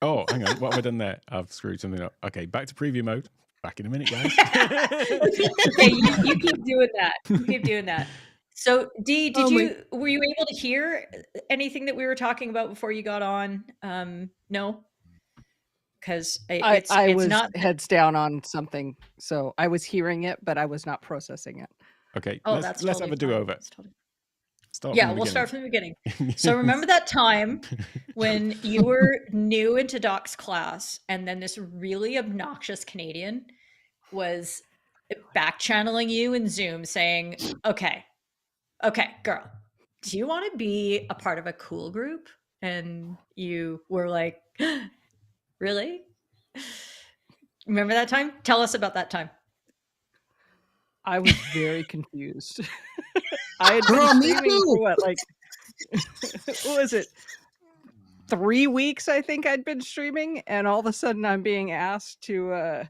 [SPEAKER 1] Oh, hang on. What have I done there? I've screwed something up. Okay, back to preview mode. Back in a minute, guys.
[SPEAKER 2] Okay, you keep doing that. You keep doing that. So, Dee,
[SPEAKER 4] Oh my-
[SPEAKER 2] were you able to hear anything that we were talking about before you got on? No, because
[SPEAKER 6] I
[SPEAKER 2] it's
[SPEAKER 6] was
[SPEAKER 2] not.
[SPEAKER 6] heads down on something, so I was hearing it, but I was not processing it.
[SPEAKER 1] Okay,
[SPEAKER 2] Oh,
[SPEAKER 1] let's
[SPEAKER 2] that's
[SPEAKER 1] have
[SPEAKER 2] totally
[SPEAKER 1] a do
[SPEAKER 2] fine.
[SPEAKER 1] over.
[SPEAKER 2] That's totally-
[SPEAKER 1] Start
[SPEAKER 2] Yeah,
[SPEAKER 1] from the
[SPEAKER 2] we'll start
[SPEAKER 1] beginning.
[SPEAKER 2] from the beginning. So remember that time when you were new into Doc's class, and then this really obnoxious Canadian was back channeling you in Zoom saying, okay, girl, do you want to be a part of a cool group? And you were like, really? Remember that time? Tell us about that time.
[SPEAKER 6] I was very confused. I had
[SPEAKER 4] Girl,
[SPEAKER 6] been
[SPEAKER 4] me
[SPEAKER 6] streaming
[SPEAKER 4] too.
[SPEAKER 6] for what, like, what was it? 3 weeks, I think I'd been streaming, and all of a sudden I'm being asked to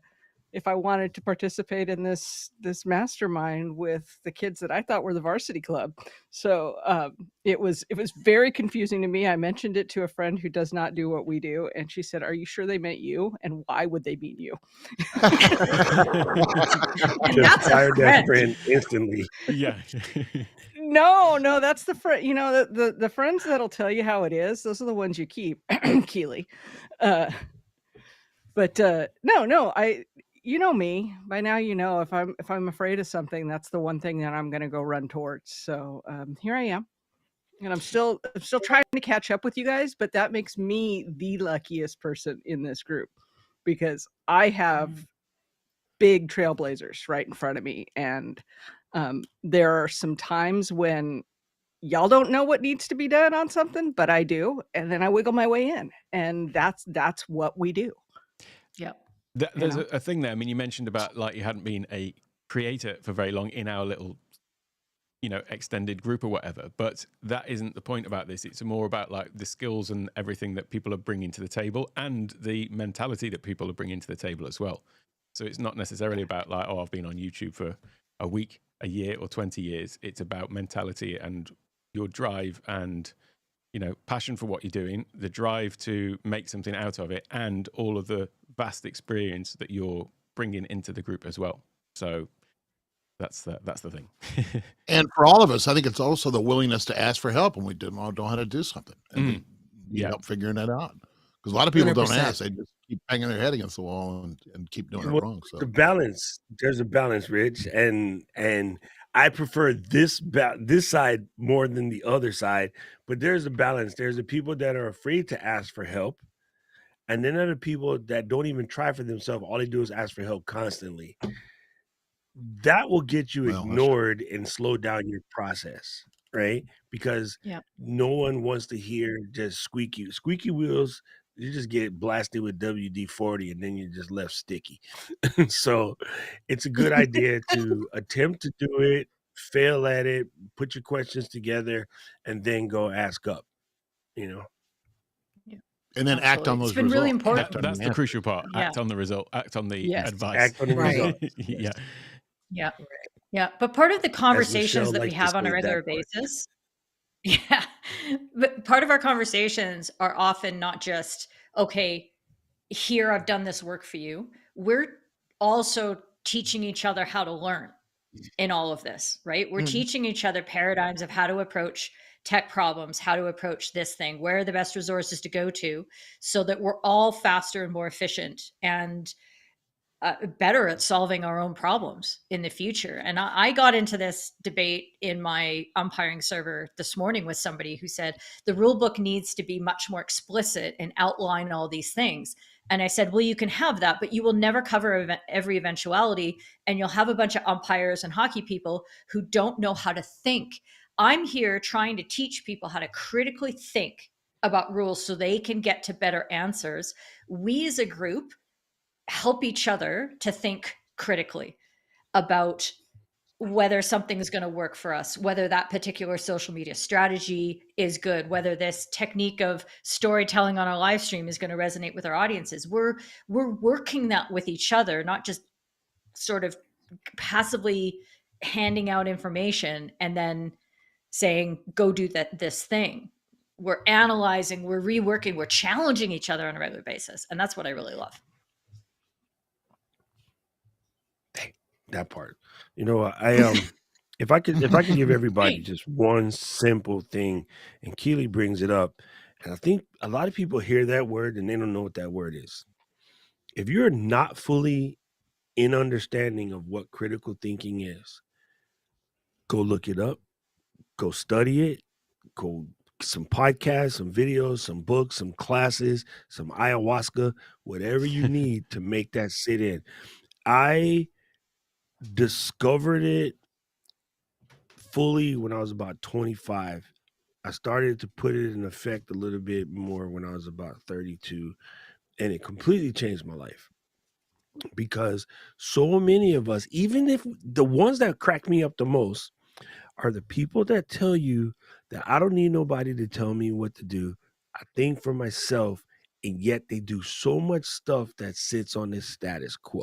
[SPEAKER 6] if I wanted to participate in this mastermind with the kids that I thought were the varsity club. So it was very confusing to me. I mentioned it to a friend who does not do what we do, and she said, "Are you sure they meant you? And why would they mean you?"
[SPEAKER 2] And
[SPEAKER 5] Just
[SPEAKER 2] that's a
[SPEAKER 5] fired that
[SPEAKER 2] friend.
[SPEAKER 5] friend instantly.
[SPEAKER 1] Yeah.
[SPEAKER 6] No, that's the friend. You know, the friends that'll tell you how it is. Those are the ones you keep, Keely. But no, you know me by now. You know, if I'm afraid of something, that's the one thing that I'm going to go run towards. So here I am, and I'm still trying to catch up with you guys. But that makes me the luckiest person in this group because I have big trailblazers right in front of me, and there are some times when y'all don't know what needs to be done on something, but I do, and then I wiggle my way in, and that's what we do.
[SPEAKER 2] Yep.
[SPEAKER 1] There's a thing there. I mean, you mentioned about like you hadn't been a creator for very long in our little, extended group or whatever. But that isn't the point about this. It's more about like the skills and everything that people are bringing to the table and the mentality that people are bringing to the table as well. So it's not necessarily about like, oh, I've been on YouTube for a week, a year, or 20 years. It's about mentality and your drive and passion for what you're doing, the drive to make something out of it, and all of the vast experience that you're bringing into the group as well. So that's the thing.
[SPEAKER 3] And for all of us, I think it's also the willingness to ask for help when we don't know how to do something and we need help figuring that out. Because a lot of people don't
[SPEAKER 4] 100%.
[SPEAKER 3] ask; they just keep banging their head against the wall and keep doing it wrong. So
[SPEAKER 5] The balance, there's a balance, Rich, and I prefer this side more than the other side. But there's a balance. There's the people that are afraid to ask for help, and then there are people that don't even try for themselves. All they do is ask for help constantly. That will get you ignored and slow down your process, right? Because no one wants to hear just squeaky wheels. You just get blasted with WD-40 and then you're just left sticky. So it's a good idea to attempt to do it, fail at it, put your questions together, and then go ask up,
[SPEAKER 3] And then act on those
[SPEAKER 2] It's been
[SPEAKER 3] results.
[SPEAKER 2] really important.
[SPEAKER 1] That's the crucial part.
[SPEAKER 2] Yeah.
[SPEAKER 1] Act on the result. Act on the
[SPEAKER 6] Yes.
[SPEAKER 1] advice.
[SPEAKER 5] Act on the
[SPEAKER 4] Right.
[SPEAKER 5] result.
[SPEAKER 1] Yeah.
[SPEAKER 2] Yeah. Yeah. But part of the conversations
[SPEAKER 5] Michelle
[SPEAKER 2] that we
[SPEAKER 5] likes to
[SPEAKER 2] have on a
[SPEAKER 5] say,
[SPEAKER 2] regular
[SPEAKER 5] that part.
[SPEAKER 2] basis. Yeah. But part of our conversations are often not just, okay, here, I've done this work for you. We're also teaching each other how to learn in all of this, right? We're teaching each other paradigms of how to approach tech problems, how to approach this thing, where are the best resources to go to, so that we're all faster and more efficient and better at solving our own problems in the future. And I got into this debate in my umpiring server this morning with somebody who said the rule book needs to be much more explicit and outline all these things. And I said, well, you can have that, but you will never cover every eventuality. And you'll have a bunch of umpires and hockey people who don't know how to think. I'm here trying to teach people how to critically think about rules so they can get to better answers. We as a group help each other to think critically about whether something is going to work for us, whether that particular social media strategy is good, whether this technique of storytelling on our live stream is going to resonate with our audiences. We're working that with each other, not just sort of passively handing out information and then saying, go do this thing. We're analyzing, we're reworking, we're challenging each other on a regular basis. And that's what I really love.
[SPEAKER 5] That part. You know, if I could give everybody just one simple thing, and Keely brings it up, and I think a lot of people hear that word and they don't know what that word is. If you're not fully in understanding of what critical thinking is, go look it up, go study it, go some podcasts, some videos, some books, some classes, some ayahuasca, whatever you need to make that sit in. I discovered it fully when I was about 25. I started to put it in effect a little bit more when I was about 32, and it completely changed my life. Because so many of us, even if the ones that crack me up the most are the people that tell you that I don't need nobody to tell me what to do. I think for myself, and yet they do so much stuff that sits on this status quo.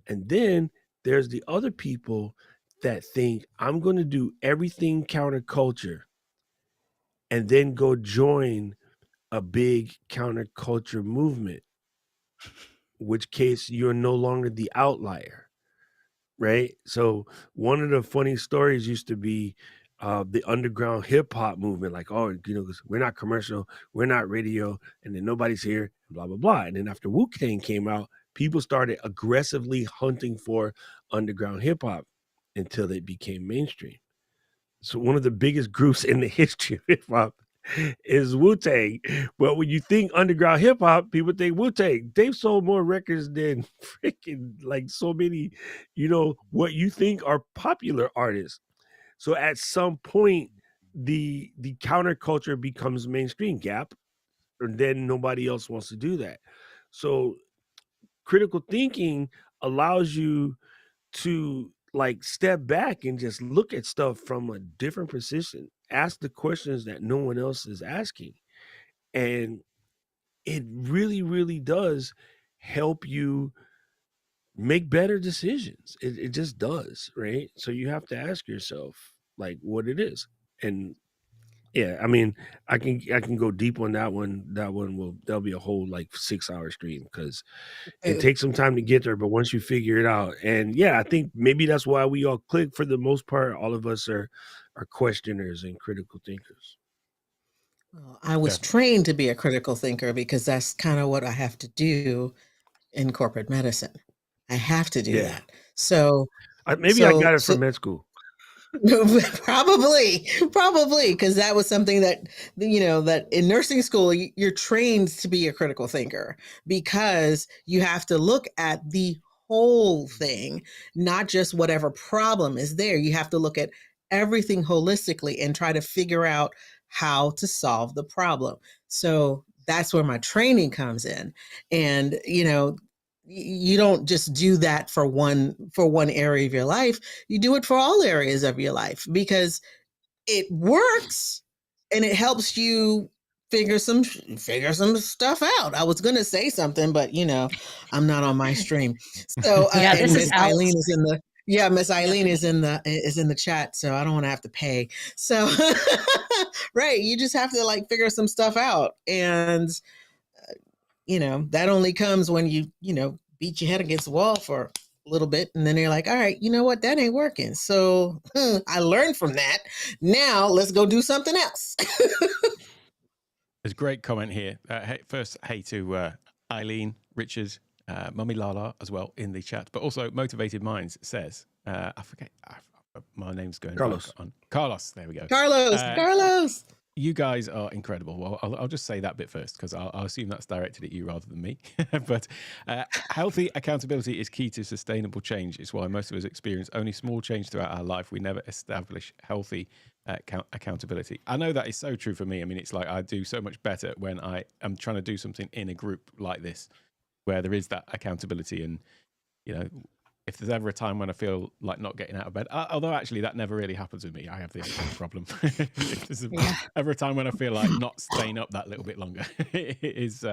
[SPEAKER 5] And then there's the other people that think I'm going to do everything counterculture and then go join a big counterculture movement, which case you're no longer the outlier, right? So one of the funny stories used to be the underground hip hop movement, like, oh, you know, we're not commercial, we're not radio, and then nobody's here, blah, blah, blah. And then after Wu-Tang came out, people started aggressively hunting for underground hip hop until it became mainstream. So one of the biggest groups in the history of hip hop is Wu-Tang. But when you think underground hip hop, people think Wu-Tang. They've sold more records than freaking like so many, you know, what you think are popular artists. So at some point, the counterculture becomes mainstream. Gap, and then nobody else wants to do that. So critical thinking allows you to like step back and just look at stuff from a different position, ask the questions that no one else is asking. And it really, really does help you make better decisions. It just does, right? So you have to ask yourself like what it is. And yeah, I mean, I can go deep on that one. That'll be a whole like 6-hour stream because it takes some time to get there. But once you figure it out, and yeah, I think maybe that's why we all click. For the most part, all of us are questioners and critical thinkers.
[SPEAKER 4] Well, I was trained to be a critical thinker because that's kind of what I have to do in corporate medicine. I have to do that. So
[SPEAKER 5] maybe I got it from med school.
[SPEAKER 4] Probably, because that was something that, you know, that in nursing school, you're trained to be a critical thinker because you have to look at the whole thing, not just whatever problem is there. You have to look at everything holistically and try to figure out how to solve the problem. So that's where my training comes in. And, you know, you don't just do that for one area of your life. You do it for all areas of your life because it works and it helps you figure some stuff out. I was going to say something, but you know, I'm not on my stream. So and Miss Eileen is in the Miss Eileen is in the chat, so I don't want to have to pay. So right, you just have to like figure some stuff out. And you know, that only comes when you know, beat your head against the wall for a little bit. And then you're like, all right, you know what? That ain't working. So I learned from that. Now let's go do something else.
[SPEAKER 1] There's a great comment here. First, hey to Eileen, Richard, Mummy Lala as well in the chat. But also Motivated Minds says, I forget, my name's going
[SPEAKER 5] Carlos.
[SPEAKER 1] Carlos, there we go.
[SPEAKER 4] Carlos.
[SPEAKER 1] You guys are incredible. Well, I'll just say that bit first because I'll assume that's directed at you rather than me. But healthy accountability is key to sustainable change. It's why most of us experience only small change throughout our life. We never establish healthy accountability. I know that is so true for me. I mean, it's like I do so much better when I am trying to do something in a group like this, where there is that accountability. And, you know, if there's ever a time when I feel like not getting out of bed, although actually that never really happens with me, I have the opposite problem. If there's ever a time when I feel like not staying up that little bit longer, it's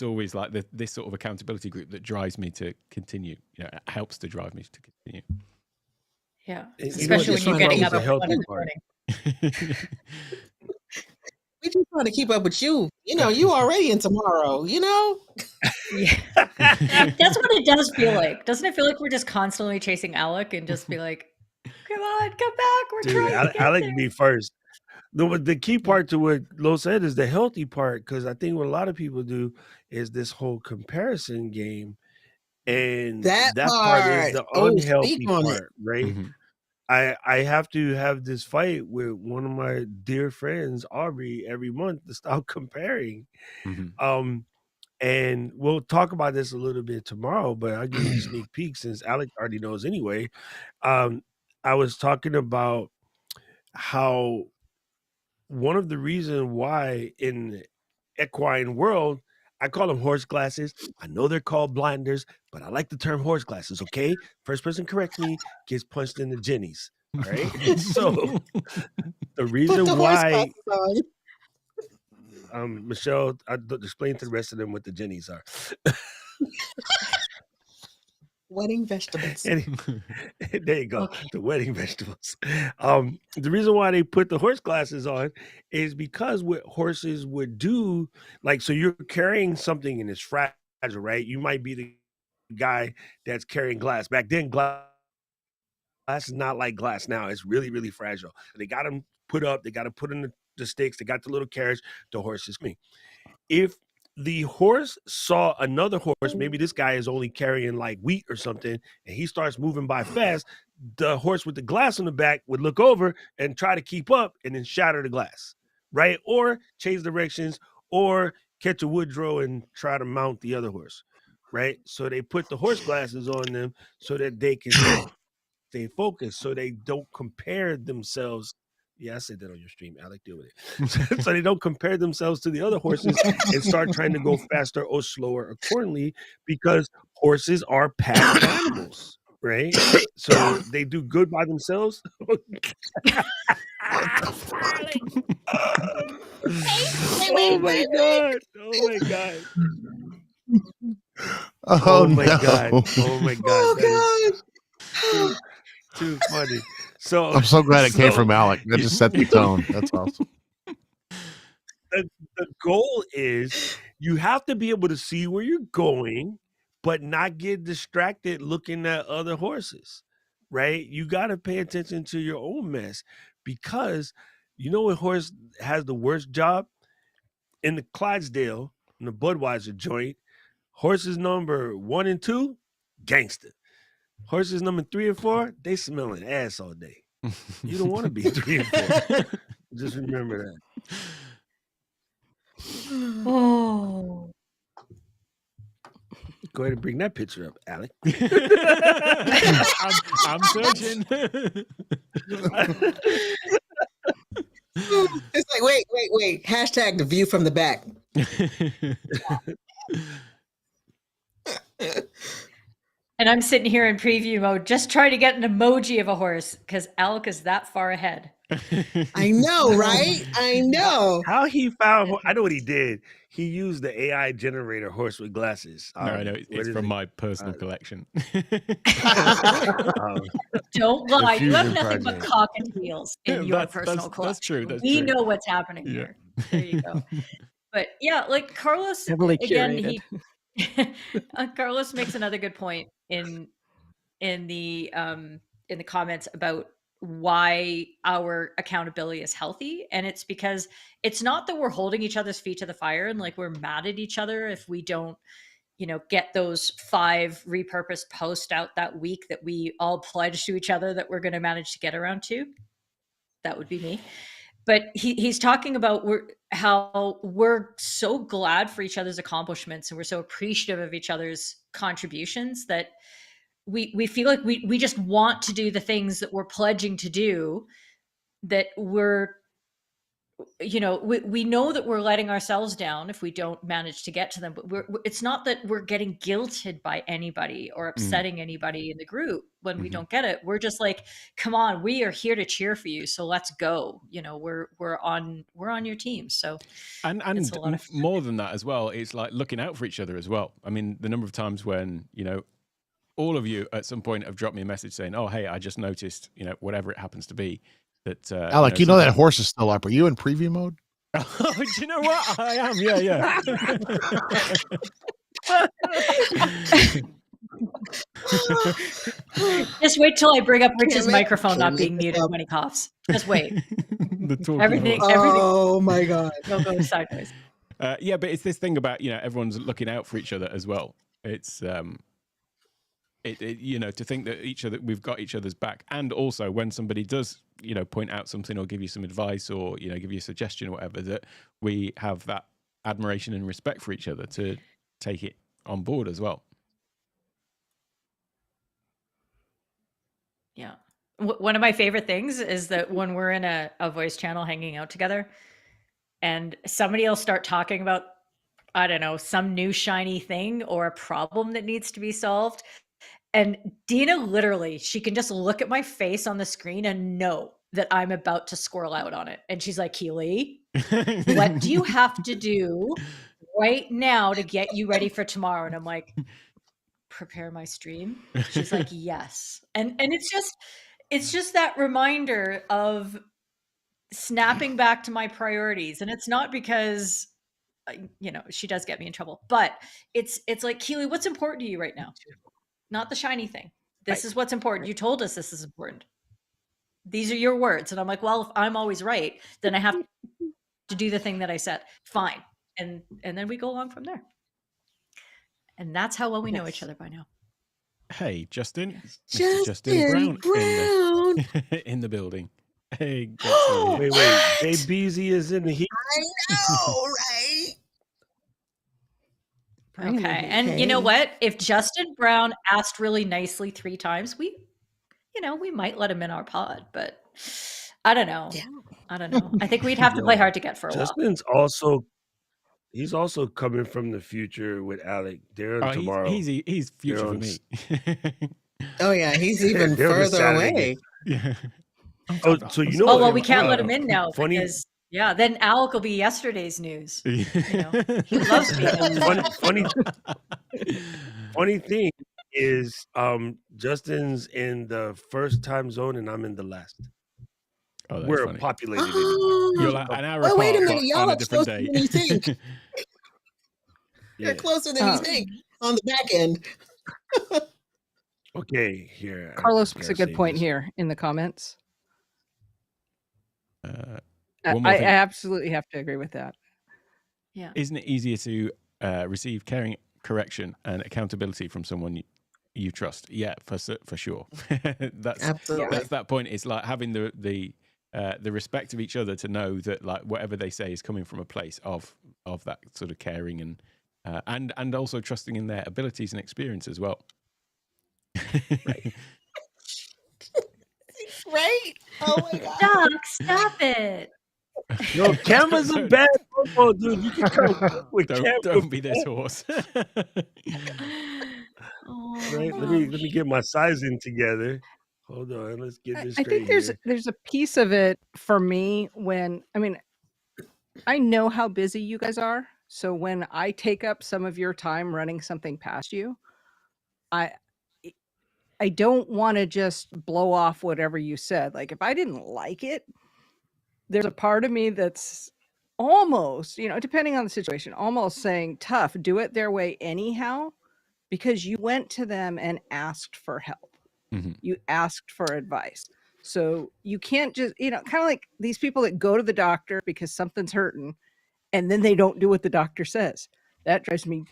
[SPEAKER 1] always like this sort of accountability group that drives me to continue. You know, it helps to drive me to continue.
[SPEAKER 2] Yeah,
[SPEAKER 5] And
[SPEAKER 2] especially when you're
[SPEAKER 5] part
[SPEAKER 2] getting
[SPEAKER 5] was
[SPEAKER 2] up
[SPEAKER 5] the
[SPEAKER 2] at 1
[SPEAKER 5] healthy
[SPEAKER 2] in the
[SPEAKER 5] part.
[SPEAKER 2] morning.
[SPEAKER 4] We just trying to keep up with you. You know, you already in tomorrow, you know?
[SPEAKER 2] Yeah. That's what it does feel like. Doesn't it feel like we're just constantly chasing Alec and just be like, come on, come back. We're
[SPEAKER 5] Dude,
[SPEAKER 2] trying to get
[SPEAKER 5] I like
[SPEAKER 2] there.
[SPEAKER 5] to be first. The key part to what Lo said is the healthy part, because I think what a lot of people do is this whole comparison game, and
[SPEAKER 4] That
[SPEAKER 5] that part is
[SPEAKER 4] part.
[SPEAKER 5] the
[SPEAKER 4] Oh, speak
[SPEAKER 5] unhealthy
[SPEAKER 4] on it.
[SPEAKER 5] part, right?
[SPEAKER 1] Mhm.
[SPEAKER 5] I have to have this fight with one of my dear friends, Aubrey, every month to stop comparing.
[SPEAKER 1] Mhm.
[SPEAKER 5] And we'll talk about this a little bit tomorrow, but I'll give you a sneak peek since Alec already knows anyway. I was talking about how one of the reasons why in the equine world, I call them horse glasses. I know they're called blinders, but I like the term horse glasses, okay? First person corrects me, gets punched in the jennies. All right. So the
[SPEAKER 4] Put
[SPEAKER 5] reason
[SPEAKER 4] the horse
[SPEAKER 5] why
[SPEAKER 4] glasses on.
[SPEAKER 5] Michelle, I'll explain to the rest of them what the jennies are.
[SPEAKER 4] Wedding vegetables.
[SPEAKER 5] And there you go,
[SPEAKER 2] Okay.
[SPEAKER 5] the wedding vegetables. The reason why they put the horse glasses on is because what horses would do, like, so you're carrying something and it's fragile, right? You might be the guy that's carrying glass. Back then, glass is not like glass now. It's really, really fragile. They got them put up. They got to put in the sticks. They got the little carriage. The horse is me. If the horse saw another horse, maybe this guy is only carrying like wheat or something, and he starts moving by fast, the horse with the glass on the back would look over and try to keep up and then shatter the glass, right? Or change directions or catch a woodrow and try to mount the other horse, right? So they put the horse glasses on them so that they can stay focused, so they don't compare themselves. Yeah, I said that on your stream, Alec. Deal with it. So they don't compare themselves to the other horses and start trying to go faster or slower accordingly, because horses are pack animals, right? So they do good by themselves. Alec. Oh my god! Oh my god!
[SPEAKER 3] Oh,
[SPEAKER 5] Oh my
[SPEAKER 3] no.
[SPEAKER 5] god! Oh my god!
[SPEAKER 4] Oh,
[SPEAKER 5] That is
[SPEAKER 4] God.
[SPEAKER 5] too funny. So
[SPEAKER 3] I'm so glad it came from
[SPEAKER 5] so
[SPEAKER 3] Alec. That just set the tone. That's awesome.
[SPEAKER 5] the goal is you have to be able to see where you're going, but not get distracted looking at other horses, right? You got to pay attention to your own mess, because you know what horse has the worst job? In the Clydesdale, in the Budweiser joint, horses number 1 and 2, gangster. Horses number 3 and 4, they smelling ass all day. You don't want to be 3 and 4. Just remember that.
[SPEAKER 2] Oh.
[SPEAKER 5] Go ahead and bring that picture up, Alec.
[SPEAKER 1] I'm searching.
[SPEAKER 4] It's like, wait. Hashtag the view from the back.
[SPEAKER 2] And I'm sitting here in preview mode, just trying to get an emoji of a horse because Alec is that far ahead.
[SPEAKER 4] I know, right? I know.
[SPEAKER 5] How he found? I know what he did. He used the AI generator horse with glasses.
[SPEAKER 1] No, I know
[SPEAKER 5] What
[SPEAKER 1] it's
[SPEAKER 5] is
[SPEAKER 1] from
[SPEAKER 5] it?
[SPEAKER 1] my personal collection.
[SPEAKER 2] Don't lie. You have
[SPEAKER 5] Fusion
[SPEAKER 2] nothing but
[SPEAKER 5] Project.
[SPEAKER 2] cock and heels in your
[SPEAKER 1] That's-
[SPEAKER 2] personal
[SPEAKER 1] that's
[SPEAKER 2] collection.
[SPEAKER 1] true, that's
[SPEAKER 2] we
[SPEAKER 1] true.
[SPEAKER 2] know what's happening
[SPEAKER 1] Yeah.
[SPEAKER 2] here. There you go. But yeah, like Carlos
[SPEAKER 6] Heavily
[SPEAKER 2] again,
[SPEAKER 6] curated.
[SPEAKER 2] Carlos makes another good point in the comments about why our accountability is healthy, and it's because it's not that we're holding each other's feet to the fire and like we're mad at each other if we don't get those 5 repurposed posts out that week that we all pledged to each other that we're going to manage to get around to. That would be me. but he's talking about how we're so glad for each other's accomplishments and we're so appreciative of each other's contributions that we feel like we just want to do the things that we're pledging to do, that we're, you know, we know that we're letting ourselves down if we don't manage to get to them, but it's not that we're getting guilted by anybody or upsetting anybody in the group when we don't get it. We're just like, come on, we are here to cheer for you, so let's go. You know, we're on your team. So
[SPEAKER 1] and
[SPEAKER 2] it's a lot of
[SPEAKER 1] more than that as well, it's like looking out for each other as well. I mean, the number of times when, you know, all of you at some point have dropped me a message saying, oh, hey, I just noticed, you know, whatever it happens to be, that
[SPEAKER 3] Alec, you know that horse is still up. Are you in preview mode?
[SPEAKER 1] Oh, do you know what? I am. Yeah.
[SPEAKER 2] Just wait till I bring up Rich's microphone not being muted when he coughs. Just wait. Everything.
[SPEAKER 4] Oh my God.
[SPEAKER 2] Will go sideways.
[SPEAKER 1] Yeah, but it's this thing about, you know, everyone's looking out for each other as well. It's you know, to think that we've got each other's back, and also when somebody does, you know, point out something or give you some advice or, you know, give you a suggestion or whatever, that we have that admiration and respect for each other to take it on board as well.
[SPEAKER 2] Yeah. One of my favorite things is that when we're in a voice channel hanging out together and somebody will start talking about, I don't know, some new shiny thing or a problem that needs to be solved. And Dina literally, she can just look at my face on the screen and know that I'm about to squirrel out on it. And she's like, Keely, what do you have to do right now to get you ready for tomorrow? And I'm like, prepare my stream. She's like, yes. And it's just that reminder of snapping back to my priorities. And it's not because, you know, she does get me in trouble, but it's like, Keely, what's important to you right now? Not the shiny thing. This is what's important. You told us this is important. These are your words. And I'm like, well, if I'm always right, then I have to do the thing that I said. Fine. And then we go along from there. And that's how well we know each other by now.
[SPEAKER 1] Hey, Justin. Justin Brown. In the building. Hey,
[SPEAKER 5] wait. Jay Beezy is in the heat.
[SPEAKER 4] I know, right?
[SPEAKER 2] Okay. And you know what? If Justin Brown asked really nicely 3 times, we might let him in our pod, but I don't know.
[SPEAKER 4] Yeah.
[SPEAKER 2] I don't know. I think we'd have to play hard to get for a
[SPEAKER 5] Justin's he's also coming from the future with Alec. They're tomorrow.
[SPEAKER 1] He's future for me.
[SPEAKER 4] Oh yeah, he's even further away.
[SPEAKER 1] Yeah.
[SPEAKER 5] Oh, so you know.
[SPEAKER 2] Oh well, we can't let him in now because then Alec will be yesterday's news. You know, he loves me.
[SPEAKER 5] Funny thing is, Justin's in the first time zone and I'm in the last.
[SPEAKER 1] Oh,
[SPEAKER 5] we're
[SPEAKER 1] funny.
[SPEAKER 5] Populated.
[SPEAKER 1] You're like an hour apart,
[SPEAKER 4] wait a minute, y'all
[SPEAKER 1] on a
[SPEAKER 4] are
[SPEAKER 1] different
[SPEAKER 4] closer
[SPEAKER 1] day.
[SPEAKER 4] than you think. You're closer than you think on the back end.
[SPEAKER 5] Okay, here.
[SPEAKER 6] Carlos makes a good point here in the comments. I absolutely have to agree with that.
[SPEAKER 2] Yeah.
[SPEAKER 1] Isn't it easier to receive caring correction and accountability from someone you trust? Yeah, for sure. That's that point. It's like having the respect of each other to know that like whatever they say is coming from a place of that sort of caring and also trusting in their abilities and experience as well.
[SPEAKER 4] Right. Right? Oh my God.
[SPEAKER 2] Doc, stop it.
[SPEAKER 5] No, Canva's a bad football, dude. You can come with Canva.
[SPEAKER 1] Don't be this horse.
[SPEAKER 5] Right? Let me get my sizing together. Hold on, let's get this.
[SPEAKER 6] I think there's a piece of it for me when I know how busy you guys are. So when I take up some of your time running something past you, I don't want to just blow off whatever you said. Like if I didn't like it, there's a part of me that's almost, depending on the situation, almost saying, tough, do it their way anyhow, because you went to them and asked for help.
[SPEAKER 1] Mm-hmm.
[SPEAKER 6] You asked for advice. So you can't just, kind of like these people that go to the doctor because something's hurting and then they don't do what the doctor says. That drives me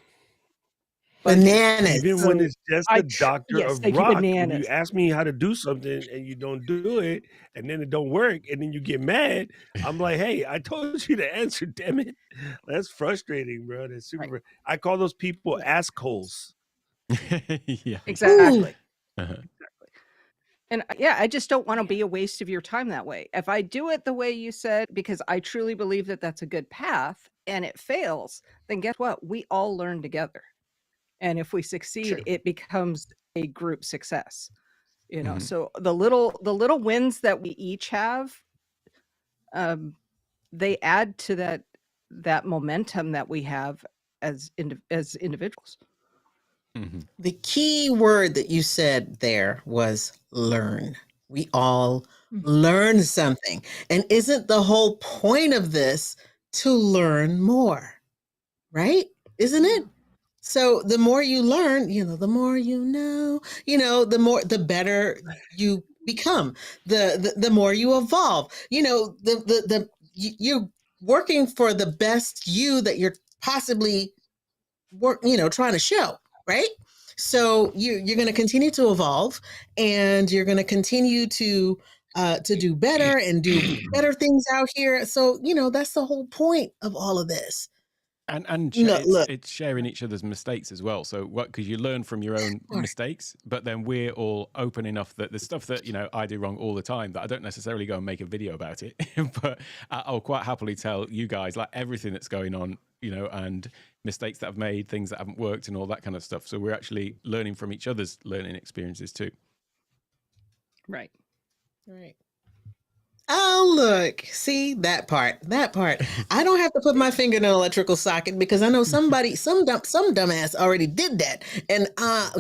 [SPEAKER 6] Like,
[SPEAKER 4] Bananas.
[SPEAKER 5] Even when it's just
[SPEAKER 6] I
[SPEAKER 5] a doctor
[SPEAKER 6] yes,
[SPEAKER 5] of
[SPEAKER 6] thank you,
[SPEAKER 5] rock, when you
[SPEAKER 6] bananas.
[SPEAKER 5] ask me how to do something and you don't do it, and then it don't work, and then you get mad, I'm like, hey, I told you the answer, damn it. That's frustrating, bro. That's super.
[SPEAKER 6] Right.
[SPEAKER 5] I call those people
[SPEAKER 6] Yeah.
[SPEAKER 5] assholes.
[SPEAKER 1] Yeah.
[SPEAKER 6] Exactly.
[SPEAKER 1] Uh-huh.
[SPEAKER 6] And yeah, I just don't want to be a waste of your time that way. If I do it the way you said, because I truly believe that that's a good path, and it fails, then guess what? We all learn together. And if we succeed,
[SPEAKER 4] True.
[SPEAKER 6] it becomes a group success. You know,
[SPEAKER 1] Mhm.
[SPEAKER 6] so the little wins that we each have, they add to that momentum that we have as individuals.
[SPEAKER 1] Mhm.
[SPEAKER 4] The key word that you said there was learn. We all learn something. And isn't the whole point of this to learn more? Right? Isn't it? So the more you learn, the more you know, the better you become, the more you evolve. You're working for the best you that you're possibly trying to show, right? So you're going to continue to evolve, and you're going to continue to do better and do better things out here. So that's the whole point of all of this.
[SPEAKER 1] And
[SPEAKER 4] Look,
[SPEAKER 1] it's sharing each other's mistakes as well. So because you learn from your own mistakes, but then we're all open enough that the stuff that I do wrong all the time, that I don't necessarily go and make a video about it, but I'll quite happily tell you guys like everything that's going on, and mistakes that I've made, things that haven't worked, and all that kind of stuff. So we're actually learning from each other's learning experiences too.
[SPEAKER 6] Right.
[SPEAKER 4] Oh, look, see that part. I don't have to put my finger in an electrical socket because I know some dumbass already did that. And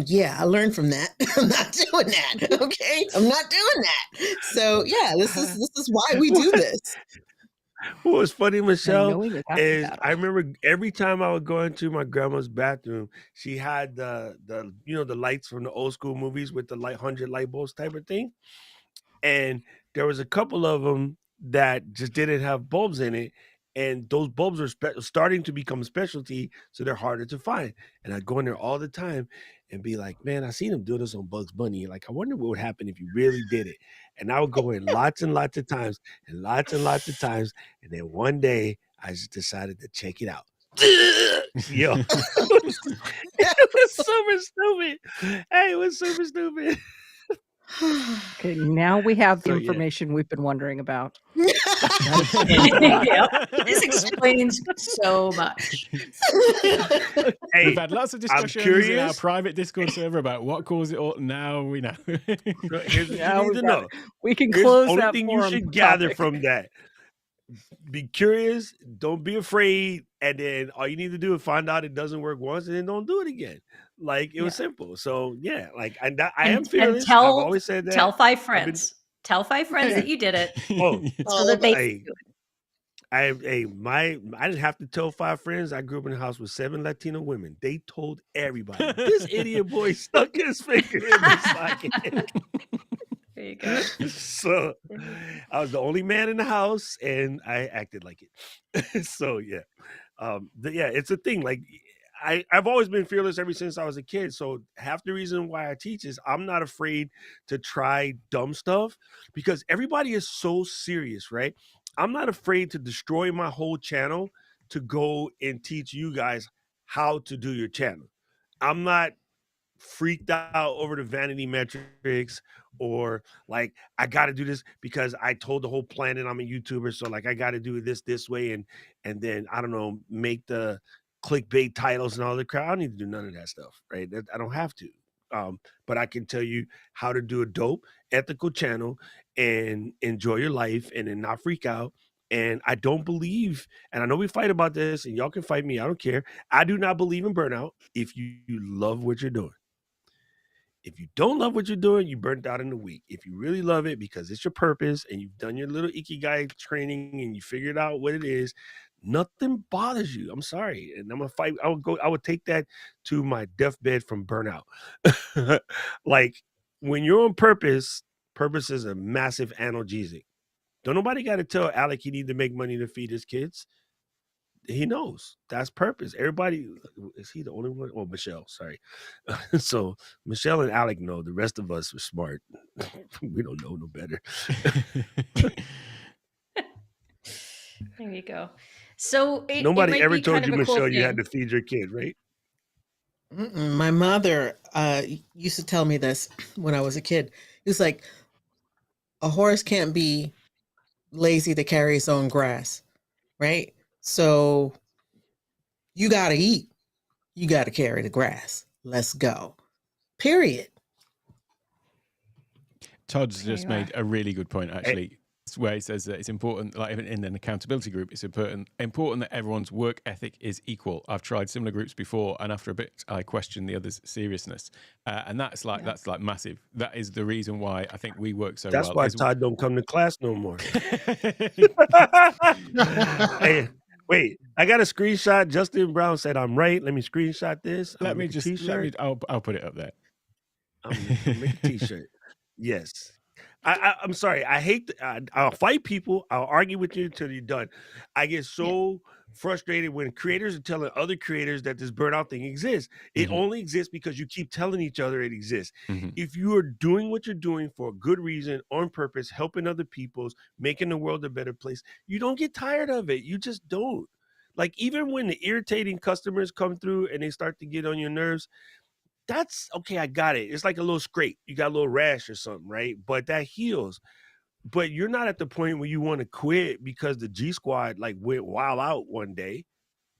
[SPEAKER 4] yeah, I learned from that. I'm not doing that. Okay. I'm not doing that. So yeah, this is why we do this.
[SPEAKER 5] What was funny, Michelle,
[SPEAKER 6] knowing is half the
[SPEAKER 5] is
[SPEAKER 6] battle.
[SPEAKER 5] I remember every time I would go into my grandma's bathroom, she had the lights from the old school movies with the 100 light bulbs type of thing. And there was a couple of them that just didn't have bulbs in it, and those bulbs are starting to become specialty, so they're harder to find. And I'd go in there all the time and be like, man, I seen them do this on Bugs Bunny. Like, I wonder what would happen if you really did it. And I would go in lots and lots of times, and lots then one day I just decided to check it out. Yo, it was super stupid. Hey, it was super stupid.
[SPEAKER 6] Okay, now we have the
[SPEAKER 1] So, yeah.
[SPEAKER 6] information we've been wondering about.
[SPEAKER 2] Yep. This explains so much.
[SPEAKER 5] Hey,
[SPEAKER 1] We've had lots of
[SPEAKER 5] I'm
[SPEAKER 1] discussions in our
[SPEAKER 5] curious.
[SPEAKER 1] private Discord server about what caused it all. Now we know.
[SPEAKER 5] So here's what
[SPEAKER 6] Now
[SPEAKER 5] you need to know.
[SPEAKER 6] we can
[SPEAKER 5] Here's
[SPEAKER 6] close
[SPEAKER 5] the
[SPEAKER 6] that
[SPEAKER 5] only thing you
[SPEAKER 6] forum
[SPEAKER 5] should gather
[SPEAKER 6] topic.
[SPEAKER 5] from that. Be curious. Don't be afraid. And then all you need to do is find out it doesn't work once, and then don't do it again. Like, it was simple. So yeah, like I am fearless. I've always said that.
[SPEAKER 2] Tell 5 friends. Tell 5 friends that you did it.
[SPEAKER 5] Oh,
[SPEAKER 2] So that they
[SPEAKER 5] hey, I didn't have to tell 5 friends. I grew up in a house with 7 Latino women. They told everybody. This idiot boy stuck his finger in the socket.
[SPEAKER 2] There you go.
[SPEAKER 5] So I was the only man in the house, and I acted like it. So yeah, it's a thing. Like, I've always been fearless ever since I was a kid. So half the reason why I teach is I'm not afraid to try dumb stuff, because everybody is so serious, right? I'm not afraid to destroy my whole channel to go and teach you guys how to do your channel. I'm not freaked out over the vanity metrics, or like, I got to do this because I told the whole planet I'm a YouTuber, so like I got to do this way, and then I don't know, make the clickbait titles and all the crap. I don't need to do none of that stuff, right? I don't have to. But I can tell you how to do a dope, ethical channel and enjoy your life, and then not freak out. And I don't believe, and I know we fight about this, and y'all can fight me, I don't care. I do not believe in burnout if you love what you're doing. If you don't love what you're doing, you burnt out in a week. If you really love it because it's your purpose, and you've done your little ikigai training and you figured out what it is, nothing bothers you. I'm sorry. And I'm gonna fight. I would take that to my deathbed from burnout. Like, when you're on purpose is a massive analgesic. Don't nobody got to tell Alec he need to make money to feed his kids. he knows that's purpose. Everybody, is he the only one? Oh, Michelle, sorry. So Michelle and Alec know. The rest of us are smart. We don't know no better.
[SPEAKER 2] There you go. So it
[SPEAKER 5] Nobody
[SPEAKER 2] might
[SPEAKER 5] ever
[SPEAKER 2] be kind
[SPEAKER 5] told
[SPEAKER 2] of
[SPEAKER 5] you,
[SPEAKER 2] a cool
[SPEAKER 5] Michelle, you had
[SPEAKER 2] thing.
[SPEAKER 5] to feed your kid, right?
[SPEAKER 4] My mother used to tell me this when I was a kid. It was like, a horse can't be lazy to carry its own grass, right? So you got to eat. You got to carry the grass. Let's go. Period.
[SPEAKER 1] Todd's
[SPEAKER 2] There
[SPEAKER 1] just
[SPEAKER 2] you
[SPEAKER 1] made
[SPEAKER 2] are.
[SPEAKER 1] a really good point,
[SPEAKER 5] Eh,
[SPEAKER 1] actually. It's where he says that it's important, like even in an accountability group, it's important that everyone's work ethic is equal. I've tried similar groups before, and after a bit, I question the other's seriousness, and that's like
[SPEAKER 2] Yeah.
[SPEAKER 1] massive. That is the reason why I think we work so
[SPEAKER 5] That's
[SPEAKER 1] well.
[SPEAKER 5] why
[SPEAKER 1] Is
[SPEAKER 5] Todd don't come to class no more.
[SPEAKER 1] let
[SPEAKER 5] Hey, wait, I got a screenshot. Justin Brown said I'm right. Let me screenshot this. I'm gonna
[SPEAKER 1] me
[SPEAKER 5] make a
[SPEAKER 1] just let me.
[SPEAKER 5] t-shirt.
[SPEAKER 1] I'll put it up there.
[SPEAKER 5] I'm gonna make a t-shirt. Yes. I'm sorry. I hate. I'll fight people. I'll argue with you until you're done. I get
[SPEAKER 2] Yeah.
[SPEAKER 5] so frustrated when creators are telling other creators that this burnout thing exists. It
[SPEAKER 1] Mhm.
[SPEAKER 5] only exists because you keep telling each other it exists.
[SPEAKER 1] Mhm.
[SPEAKER 5] If you are doing what you're doing for a good reason, on purpose, helping other people's, making the world a better place, you don't get tired of it. You just don't. Like, even when the irritating customers come through and they start to get on your nerves, that's okay. I got it. It's like a little scrape. You got a little rash or something, right? But that heals. But you're not at the point where you want to quit because the G Squad like went wild out one day.